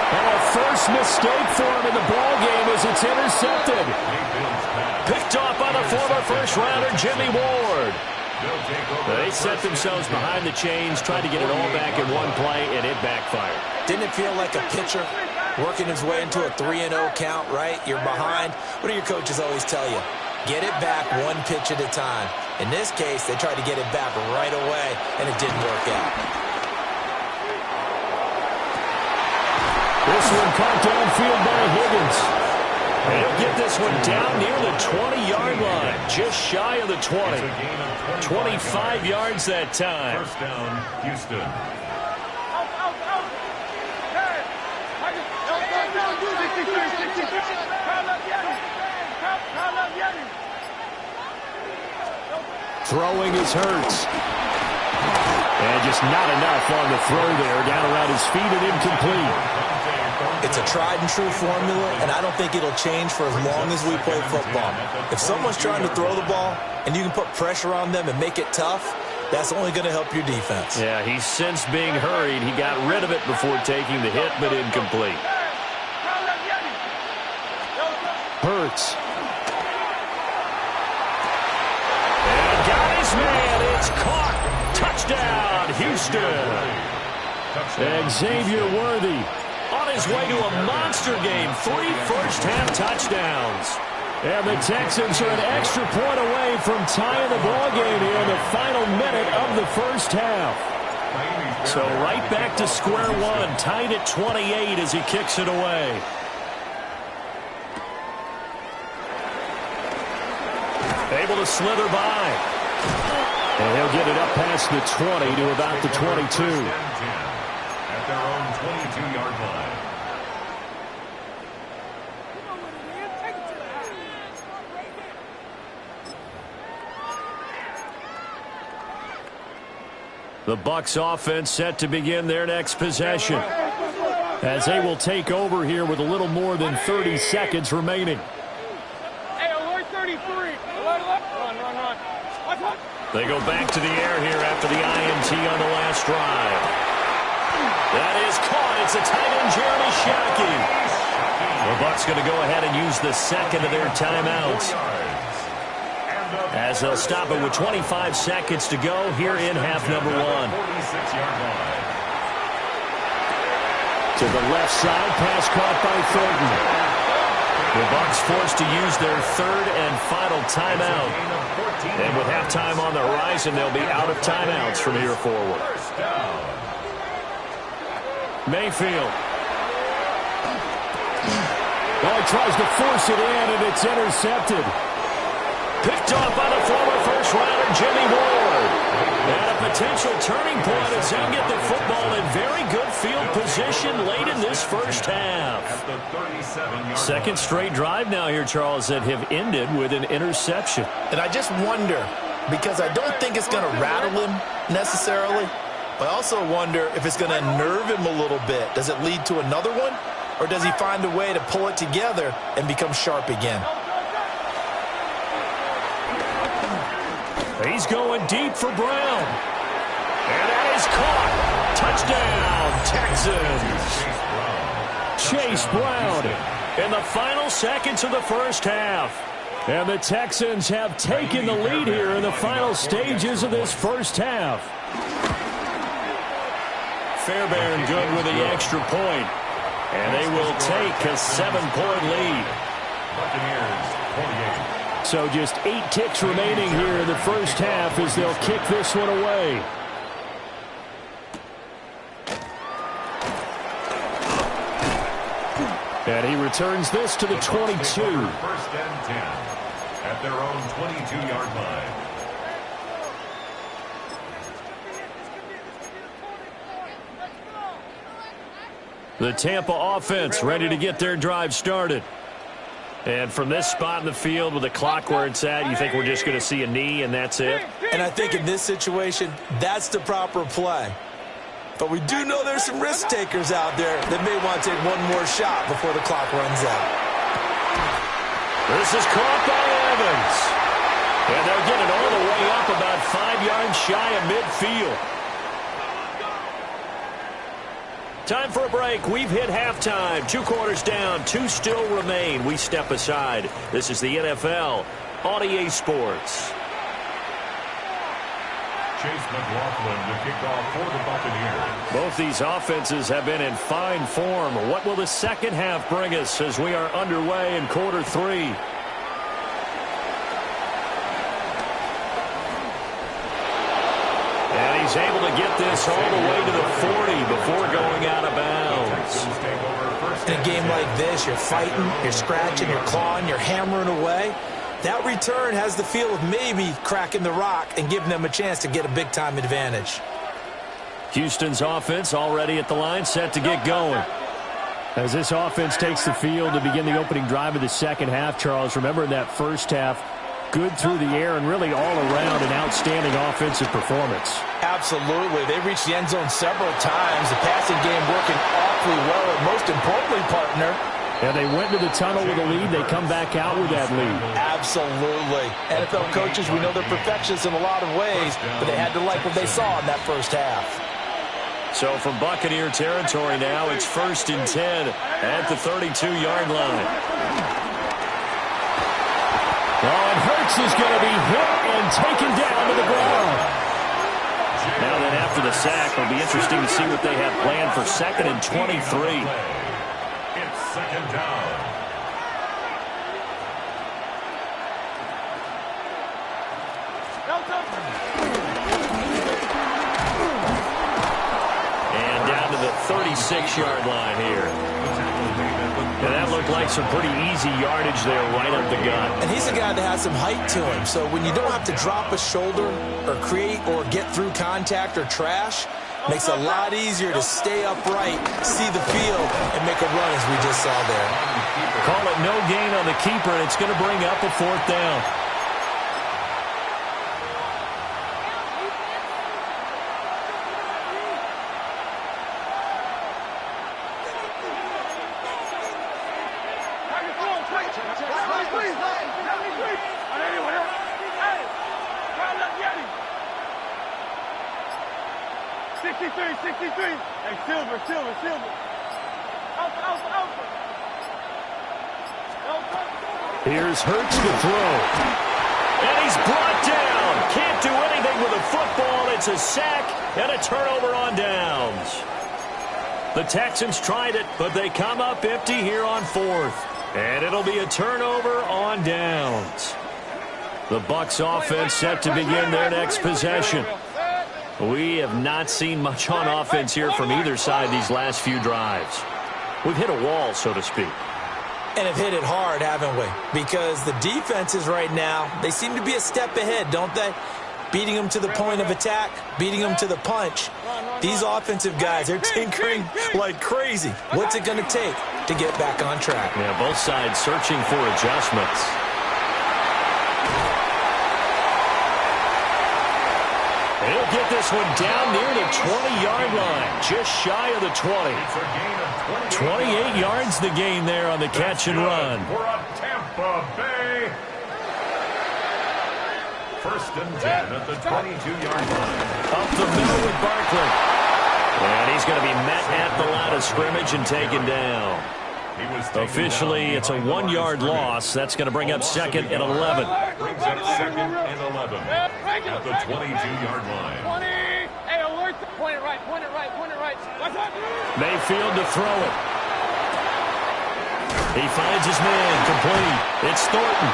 And a first mistake for him in the ball game as it's intercepted. Picked off by the former first-rounder Jimmy Ward. They set themselves behind the chains, tried to get it all back in one play, and it backfired. Didn't it feel like a pitcher working his way into a 3-0 count, right? You're behind. What do your coaches always tell you? Get it back one pitch at a time. In this case, they tried to get it back right away, and it didn't work out. This one caught downfield by Higgins. And he'll get this one down near the 20-yard line, just shy of the 20. 25 yards that time. First down, Houston. Throwing is Hurts. And just not enough on the throw there. Down around his feet and incomplete. It's a tried-and-true formula, and I don't think it'll change for as long as we play football. If someone's trying to throw the ball and you can put pressure on them and make it tough, that's only going to help your defense. Yeah, he's since being hurried. He got rid of it before taking the hit, but incomplete. Hurts. And got his man. It's caught. Touchdown, Houston. And Xavier Worthy on his way to a monster game. 3 first-half touchdowns. And the Texans are an extra point away from tying the ball game here in the final minute of the first half. So right back to square one, tied at 28 as he kicks it away. Able to slither by. And he'll get it up past the 20 to about the 22. At their own 22-yard line. The Bucs offense set to begin their next possession as they will take over here with a little more than 30 seconds remaining. Hey, alert 33. Run. They go back to the air here after the INT on the last drive. That is caught. It's a tight end, Jeremy Shockey. The Bucs going to go ahead and use the second of their timeouts as they'll stop it with 25 seconds to go here in half number one. To the left side, pass caught by Thornton. The Bucs forced to use their third and final timeout. And with halftime on the horizon, they'll be out of timeouts from here forward. Mayfield. Well, he tries to force it in, and it's intercepted. Picked off by the former first-rounder Jimmy Ward. And a potential turning point as they'll get the football in very good field position late in this first half. Second straight drive now here, Charles, that have ended with an interception. And I just wonder, because I don't think it's going to rattle him necessarily, but I also wonder if it's going to unnerve him a little bit. Does it lead to another one? Or does he find a way to pull it together and become sharp again? He's going deep for Brown. And that is caught. Touchdown, Texans. Chase Brown in the final seconds of the first half. And the Texans have taken the lead here in the final stages of this first half. Fairbairn good with the extra point. And they will take a 7-point lead. Buccaneers, 28. So just 8 ticks remaining here in the first half as they'll kick this one away. And he returns this to the 22. First and 10 at their own 22-yard line. The Tampa offense ready to get their drive started. And from this spot in the field with the clock where it's at, you think we're just going to see a knee and that's it? And I think in this situation, that's the proper play. But we do know there's some risk takers out there that may want to take one more shot before the clock runs out. This is caught by Evans. And they'll get it all the way up about 5 yards shy of midfield. Time for a break. We've hit halftime. 2 quarters down. 2 still remain. We step aside. This is the NFL on EA Sports. Chase McLaughlin to kick off for the Buccaneers. Both these offenses have been in fine form. What will the second half bring us as we are underway in quarter 3? And he's able to get this all the way to the 40 before going out of bounds. In a game like this, you're fighting, you're scratching, you're clawing, you're hammering away. That return has the feel of maybe cracking the rock and giving them a chance to get a big-time advantage. Houston's offense already at the line, set to get going. As this offense takes the field to begin the opening drive of the second half, Charles, remember in that first half, good through the air and really all around an outstanding offensive performance. Absolutely. They reached the end zone several times. The passing game working awfully well. And most importantly, partner, and they went to the tunnel with a lead. They come back out with that lead. Absolutely. NFL coaches, we know they're perfectionists in a lot of ways, but they had to like what they saw in that first half. So from Buccaneer territory now, it's 1st and 10 at the 32-yard line. Oh, and Hurts is going to be hit and taken down to the ground. Now then, after the sack, it'll be interesting to see what they have planned for 2nd and 23. It's 2nd down. And down to the 36-yard line here. And that looked like some pretty easy yardage there right up the gut. And he's a guy that has some height to him. So when you don't have to drop a shoulder or create or get through contact or trash, makes it a lot easier to stay upright, see the field, and make a run as we just saw there. Call it no gain on the keeper, and it's going to bring up a 4th down. Here's Hurts to throw. And he's brought down. Can't do anything with a football. It's a sack and a turnover on downs. The Texans tried it, but they come up empty here on 4th. And it'll be a turnover on downs. The Bucs offense set to begin their next possession. We have not seen much on offense here from either side these last few drives. We've hit a wall, so to speak. And have hit it hard, haven't we? Because the defenses right now, they seem to be a step ahead, don't they? Beating them to the point of attack, beating them to the punch. These offensive guys, they're tinkering like crazy. What's it going to take to get back on track? Yeah, both sides searching for adjustments. He'll get this one down near the 20-yard line, just shy of the 20. 28 yards the gain there on the catch and run. For a Tampa Bay. 1st and 10 at the 22-yard line. Up the middle with Barkley. And he's going to be met at the line of scrimmage and taken down. Officially, it's a 1-yard loss. That's going to bring up 2nd and 11. Brings up 2nd and 11 at the 22-yard line. 20. Hey, alert. Point it right, point it right, point it right. Mayfield to throw it. He finds his man, complete. It's Thornton.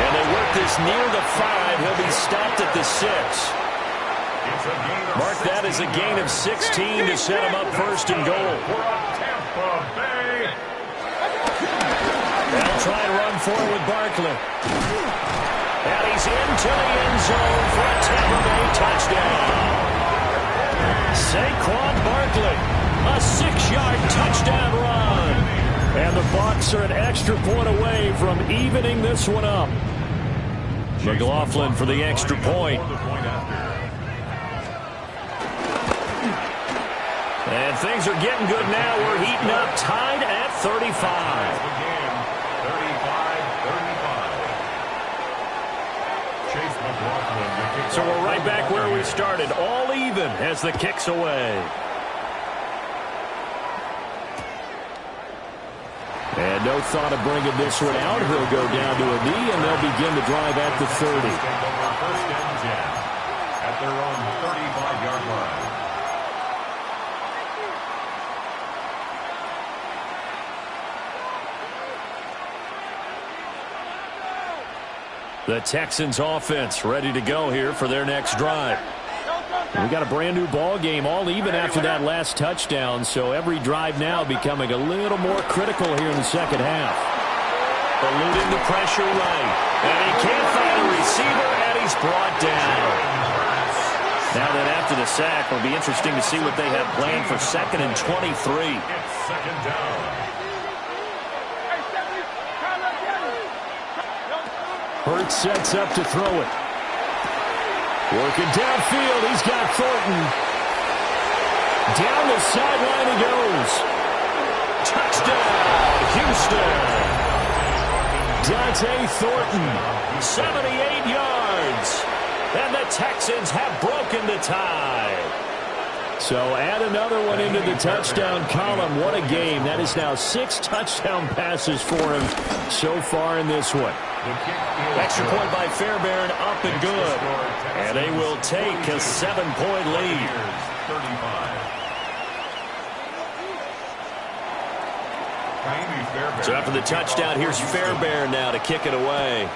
And they work this near the 5. He'll be stopped at the 6. Mark that as a gain of 16 to set him up 1st and goal. Tampa Bay. They'll try and run forward with Barkley. And he's into the end zone for a Tampa Bay touchdown. Saquon Barkley, a 6-yard touchdown run. And the Bucs are an extra point away from evening this one up. McLaughlin for the extra point. And things are getting good now. We're heating up, tied at 35. So we're right back where we started, all even as the kick's away. And no thought of bringing this one out. He'll go down to a knee, and they'll begin the drive at the 30. First and 10 at their own 35-yard line. The Texans offense ready to go here for their next drive. We got a brand new ball game, all even after that last touchdown, so every drive now becoming a little more critical here in the second half. Eluding the pressure right, and he can't find a receiver, and he's brought down. Now that after the sack, it'll be interesting to see what they have planned for 2nd and 23. It's second down. Hurts sets up to throw it. Working downfield, he's got Thornton. Down the sideline he goes. Touchdown, Houston. Dante Thornton, 78 yards. And the Texans have broken the tie. So add another one into the touchdown column. What a game. That is now 6 touchdown passes for him so far in this one. Extra point by Fairbairn, up and good. And they will take a 7-point lead. So after the touchdown, here's Fairbairn now to kick it away.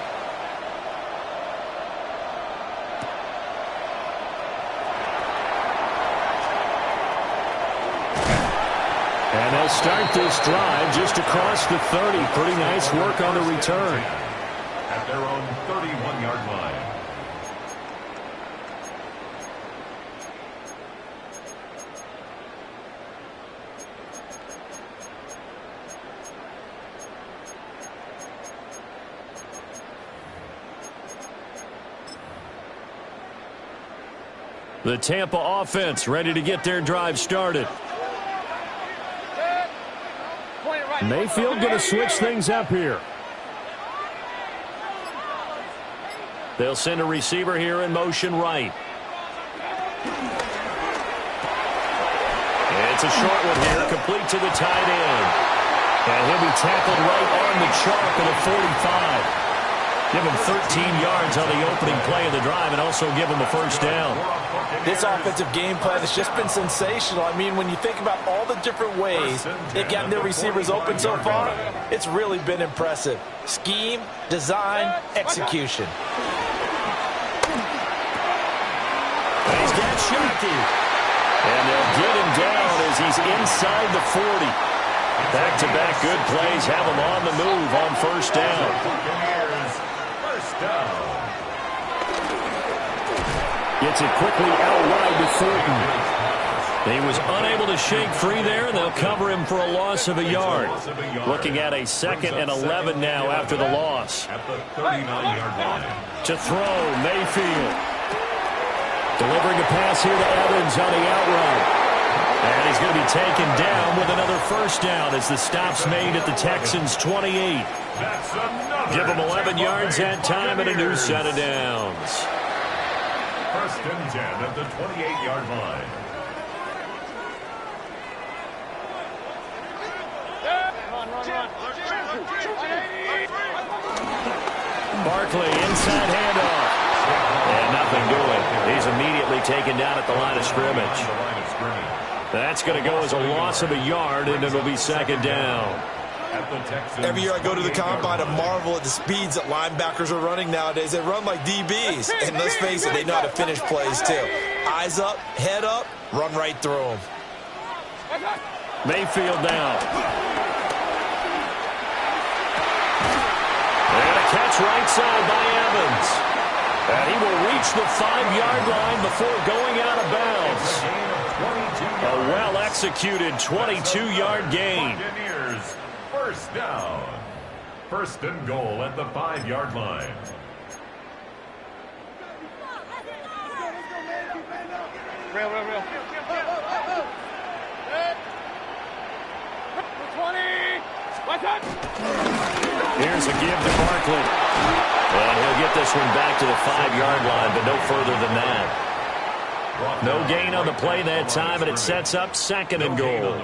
And they'll start this drive just across the 30. Pretty nice work on the return. At their own 31-yard line. The Tampa offense ready to get their drive started. Mayfield going to switch things up here. They'll send a receiver here in motion right. It's a short one here, complete to the tight end. And he'll be tackled right on the chalk at a 45. Give him 13 yards on the opening play of the drive and also give him a first down. This offensive game plan has just been sensational. I mean, when you think about all the different ways they've gotten their receivers open so far, it's really been impressive. Scheme, design, execution. He's got Sharkey. And they'll get him down as he's inside the 40. Back-to-back good plays have him on the move on first down. Gets it quickly out wide to Thornton. He was unable to shake free there, and they'll cover him for a loss of a yard. Looking at a 2nd and 11 now after the loss. At the 39-yard line. To throw, Mayfield. Delivering a pass here to Evans on the out route. And he's going to be taken down with another first down as the stop's made at the Texans' 28. Give them 11 yards that time and a new set of downs. First and 10 at the 28-yard line. Barkley, inside handoff. And nothing doing. He's immediately taken down at the line of scrimmage. That's going to go as a loss of a yard, and it'll be second down. Every year I go to the combine and marvel at the speeds that linebackers are running nowadays. They run like DBs. And let's face it, they know how to finish plays too. Eyes up, head up, run right through them. Mayfield now. And a catch right side by Evans. And he will reach the 5-yard line before going out of bounds. A well-executed 22-yard gain. first down. First and goal at the 5-yard line. Real. 20. What's up? Here's a give to Barkley. And he'll get this one back to the 5-yard line, but no further than that. No gain on the play that time, and it sets up second and goal.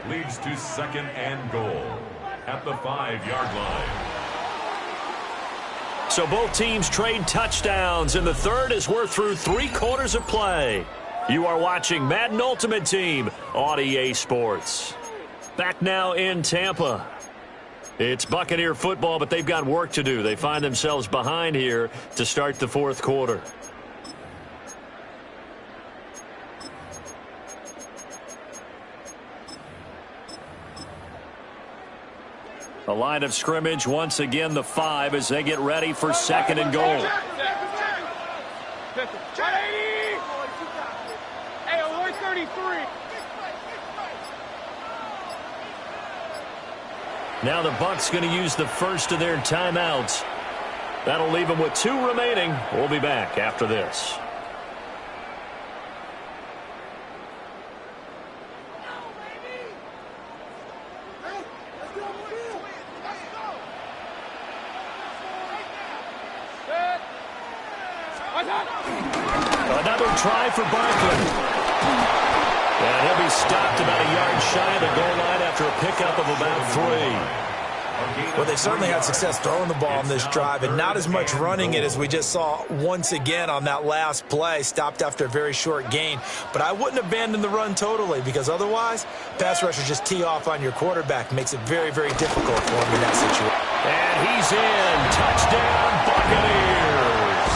Leads to second and goal at the 5-yard line. So both teams trade touchdowns, and the third as we're through 3 quarters of play. You are watching Madden Ultimate Team on EA Sports. Back now in Tampa. It's Buccaneer football, but they've got work to do. They find themselves behind here to start the fourth quarter. A line of scrimmage, once again the 5 as they get ready for second and goal. Now the Bucs going to use the first of their timeouts. That'll leave them with 2 remaining. We'll be back after this. Another try for Barkley. And he'll be stopped about a yard shy of the goal line after a pickup of about 3. Well, they certainly had success throwing the ball on this drive and not as much running it as we just saw once again on that last play. Stopped after a very short gain. But I wouldn't abandon the run totally because otherwise, pass rushers just tee off on your quarterback. Makes it very, very difficult for him in that situation. And he's in. Touchdown, Buccaneers.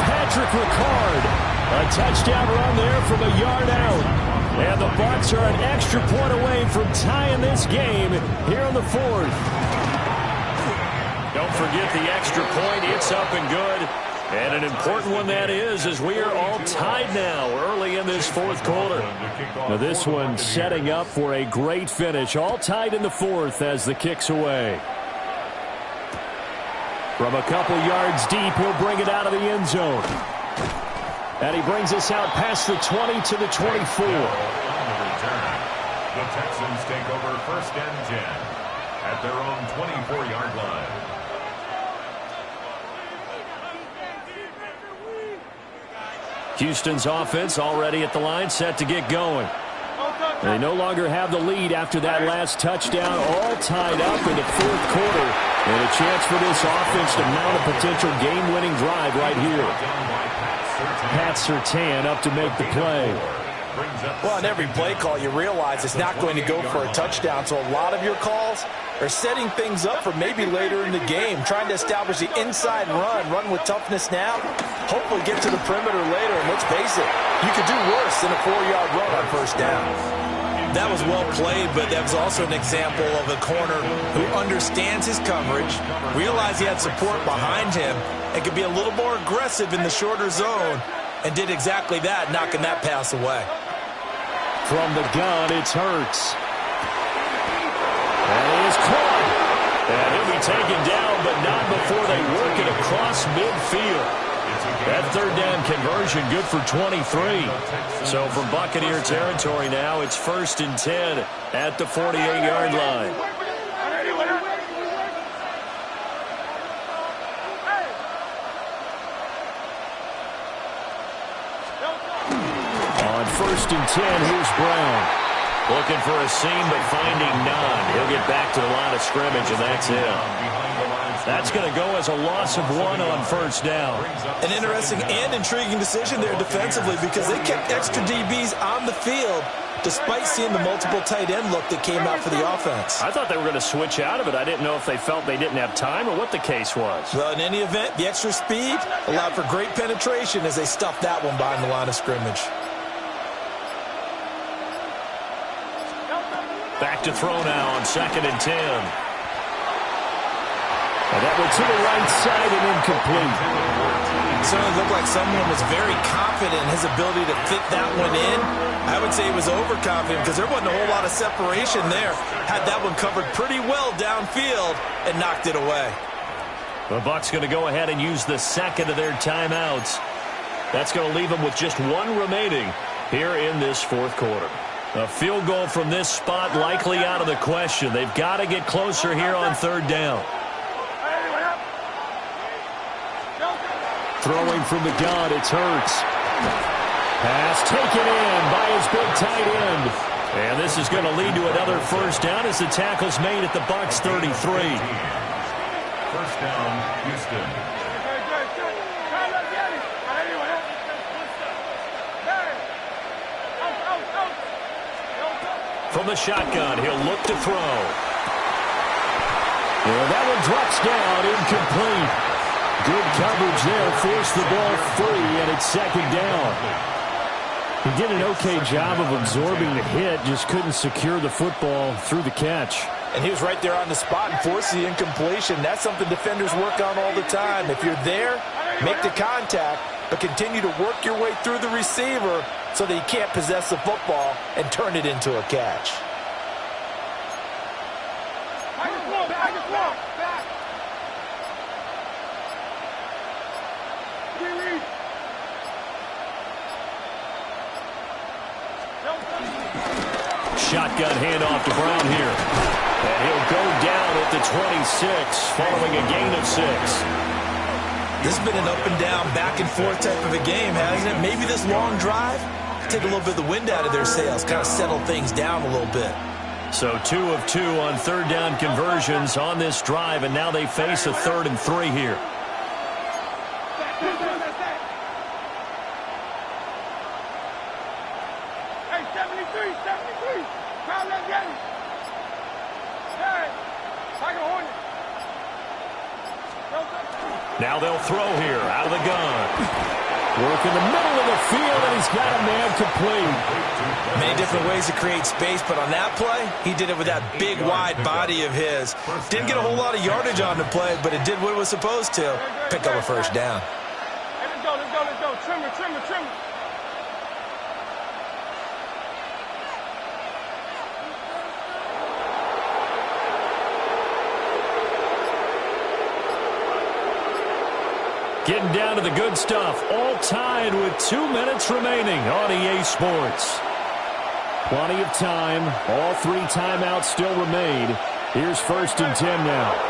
Patrick Ricard. A touchdown run there from a yard out. And the Bucs are an extra point away from tying this game here in the fourth. Don't forget the extra point. It's up and good. And an important one that is, as we are all tied now early in this fourth quarter. Now this one setting up for a great finish. All tied in the fourth as the kick's away. From a couple yards deep, he'll bring it out of the end zone. And he brings us out past the 20 to the 24. The Texans take over first and 10 at their own 24-yard line. Houston's offense already at the line, set to get going. They no longer have the lead after that last touchdown, all tied up in the fourth quarter. And a chance for this offense to mount a potential game-winning drive right here. Pat Surtain up to make the play. Well, on every play call, you realize it's not going to go for a touchdown. So a lot of your calls are setting things up for maybe later in the game, trying to establish the inside run with toughness now, hopefully get to the perimeter later. And let's face it, you could do worse than a 4-yard run on first down. That was well played, but that was also an example of a corner who understands his coverage, realized he had support behind him, and could be a little more aggressive in the shorter zone, and did exactly that, knocking that pass away. From the gun, it's Hurts. And he is caught. And he'll be taken down, but not before they work it across midfield. That third down conversion good for 23. So from Buccaneer territory now, it's first and 10 at the 48-yard line. On first and 10, here's Brown. Looking for a seam, but finding none. He'll get back to the line of scrimmage, and that's it. That's going to go as a loss of 1 on first down. An interesting and intriguing decision there defensively because they kept extra DBs on the field despite seeing the multiple tight end look that came out for the offense. I thought they were going to switch out of it. I didn't know if they felt they didn't have time or what the case was. Well, in any event, the extra speed allowed for great penetration as they stuffed that one behind the line of scrimmage. Back to throw now on second and 10. And that went to the right side and incomplete. It certainly looked like someone was very confident in his ability to fit that one in. I would say he was overconfident because there wasn't a whole lot of separation there. Had that one covered pretty well downfield and knocked it away. The Bucs going to go ahead and use the second of their timeouts. That's going to leave them with just one remaining here in this fourth quarter. A field goal from this spot likely out of the question. They've got to get closer here on third down. Throwing from the gun, it's Hurts. Pass taken in by his big tight end. And this is going to lead to another first down as the tackle's made at the Bucs 33. First down, Houston. From the shotgun, he'll look to throw. Well, that one drops down, incomplete. Good coverage there, forced the ball free, and it's second down. He did an okay job of absorbing the hit, just couldn't secure the football through the catch. And he was right there on the spot and forced the incompletion. That's something defenders work on all the time. If you're there, make the contact, but continue to work your way through the receiver so that he can't possess the football and turn it into a catch. Shotgun handoff to Brown here. And he'll go down at the 26 following a gain of 6. This has been an up and down, back and forth type of a game, hasn't it? Maybe this long drive, take a little bit of the wind out of their sails, kind of settle things down a little bit. So 2 of 2 on third down conversions on this drive, and now they face a 3rd and 3 here. Now they'll throw here out of the gun. Work in the middle of the field, and he's got a man complete. Many different ways to create space, but on that play, he did it with that big, wide body of his. Didn't get a whole lot of yardage on the play, but it did what it was supposed to. Pick up a first down. Hey, let's go. Trim it. Getting down to the good stuff. All tied with 2 minutes remaining on EA Sports. Plenty of time. All 3 timeouts still remain. Here's 1st and 10 now.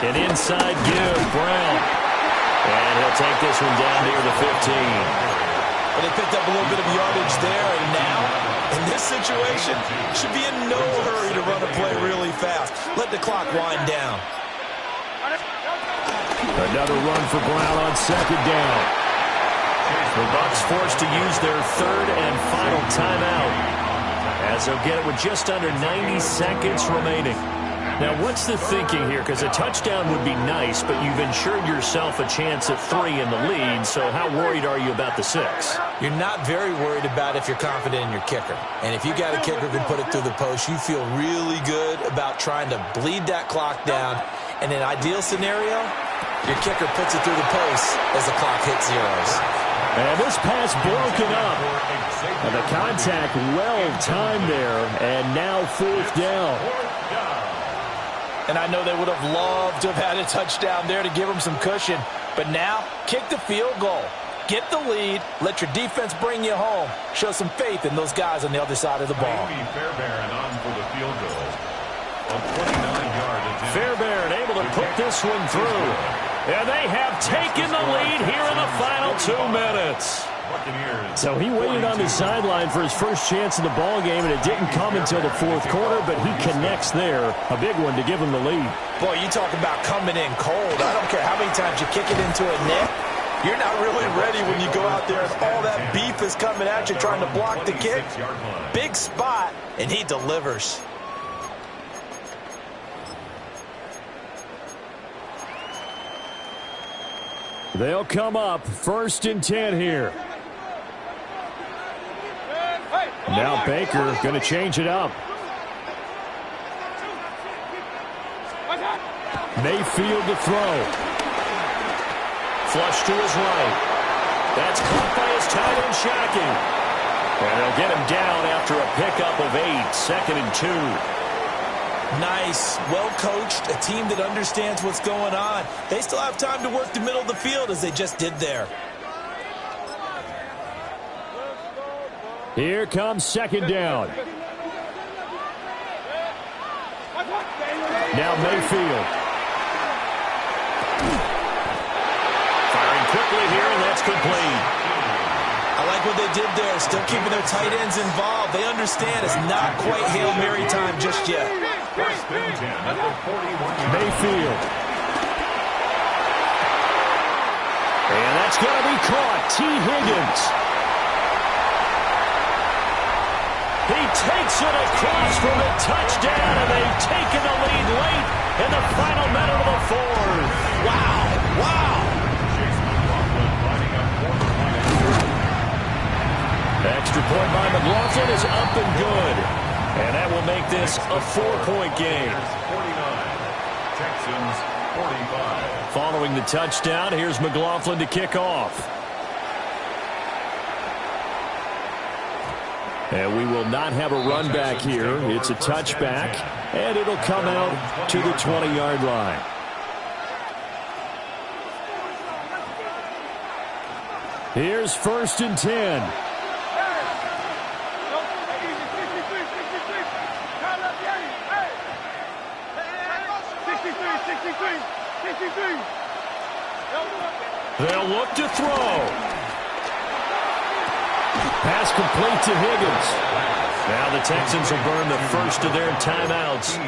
An inside give, Brown. And he'll take this one down near the 15. Well, they picked up a little bit of yardage there, and now, in this situation, should be in no hurry to run a play really fast. Let the clock wind down. Another run for Brown on 2nd down. The Bucs forced to use their 3rd and final timeout, as they'll get it with just under 90 seconds remaining. Now, what's the thinking here? Because a touchdown would be nice, but you've ensured yourself a chance at 3 in the lead, so how worried are you about the 6? You're not very worried about if you're confident in your kicker. And if you got a kicker who can put it through the post, you feel really good about trying to bleed that clock down. In an ideal scenario, your kicker puts it through the post as the clock hits zeros. And this pass broken up. And the contact well-timed there, and now 4th down. And I know they would have loved to have had a touchdown there to give them some cushion. But now, kick the field goal. Get the lead. Let your defense bring you home. Show some faith in those guys on the other side of the ball. Fairbairn on for the field goal. A 29-yard attempt. Fairbairn able to put this one through. And they have taken the lead here in the final 2 minutes. So he waited on the sideline for his first chance in the ball game, and it didn't come until the 4th quarter, but he connects there. A big one to give him the lead. Boy, you talk about coming in cold. I don't care how many times you kick it into a net. You're not really ready when you go out there and all that beef is coming at you trying to block the kick. Big spot, and he delivers. They'll come up 1st and 10 here. Now Baker going to change it up. Mayfield to throw. Flush to his right. That's caught by his tight end Shockey. And they'll get him down after a pickup of 8, 2nd and 2. Nice, well-coached, a team that understands what's going on. They still have time to work the middle of the field as they just did there. Here comes 2nd down. Now Mayfield. Firing quickly here, and that's complete. I like what they did there, still keeping their tight ends involved. They understand it's not quite Hail Mary time just yet. Mayfield. And that's going to be caught. T. Higgins. He takes it across for the touchdown, and they've taken the lead late in the final minute of the 4th. Wow, wow. Extra point by McLaughlin is up and good. And that will make this a 4-point game. 49, Texans 45. Following the touchdown, here's McLaughlin to kick off. And we will not have a run back here. It's a touchback, and it'll come out to the 20-yard line. Here's 1st and 10. They'll look to throw. Pass complete to Higgins. Now the Texans will burn the first of their timeouts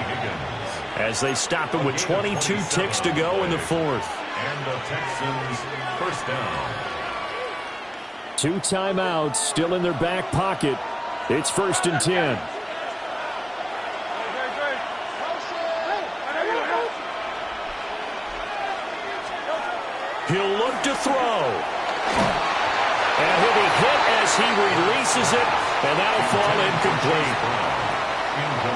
as they stop it with 22 ticks to go in the 4th. And the Texans first down. 2 timeouts still in their back pocket. It's 1st and 10. He'll look to throw. And he'll be hit as he releases it, and that'll fall incomplete.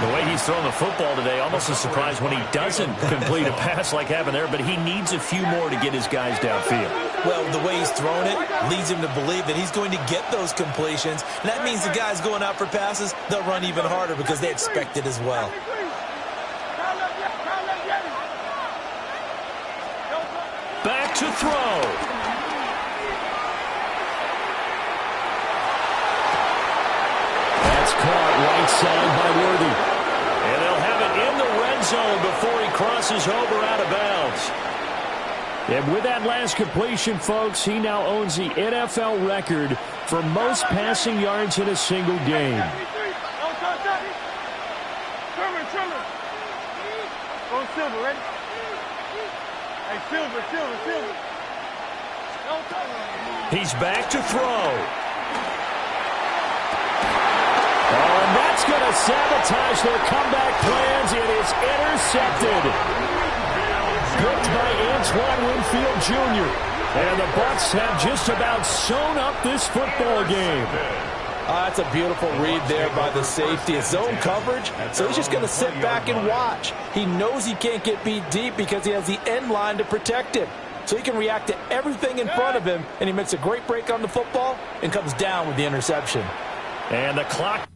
The way he's throwing the football today, almost a surprise when he doesn't complete a pass like happened there, but he needs a few more to get his guys downfield. Well, the way he's thrown it leads him to believe that he's going to get those completions. And that means the guys going out for passes, they'll run even harder because they expect it as well. Back to throw. That's caught right side by Worthy. And they'll have it in the red zone before he crosses over out of bounds. And with that last completion, folks, he now owns the NFL record for most passing yards in a single game. Go Silver, ready? Hey, Silver. He's back to throw. Oh, and that's going to sabotage their comeback plans. It is intercepted. Picked by Antoine Winfield Jr. And the Bucs have just about sewn up this football game. That's a beautiful read there by the safety. It's zone coverage, so he's just going to sit back and watch. He knows he can't get beat deep because he has the end line to protect him. So he can react to everything in front of him, and he makes a great break on the football and comes down with the interception. And the clock.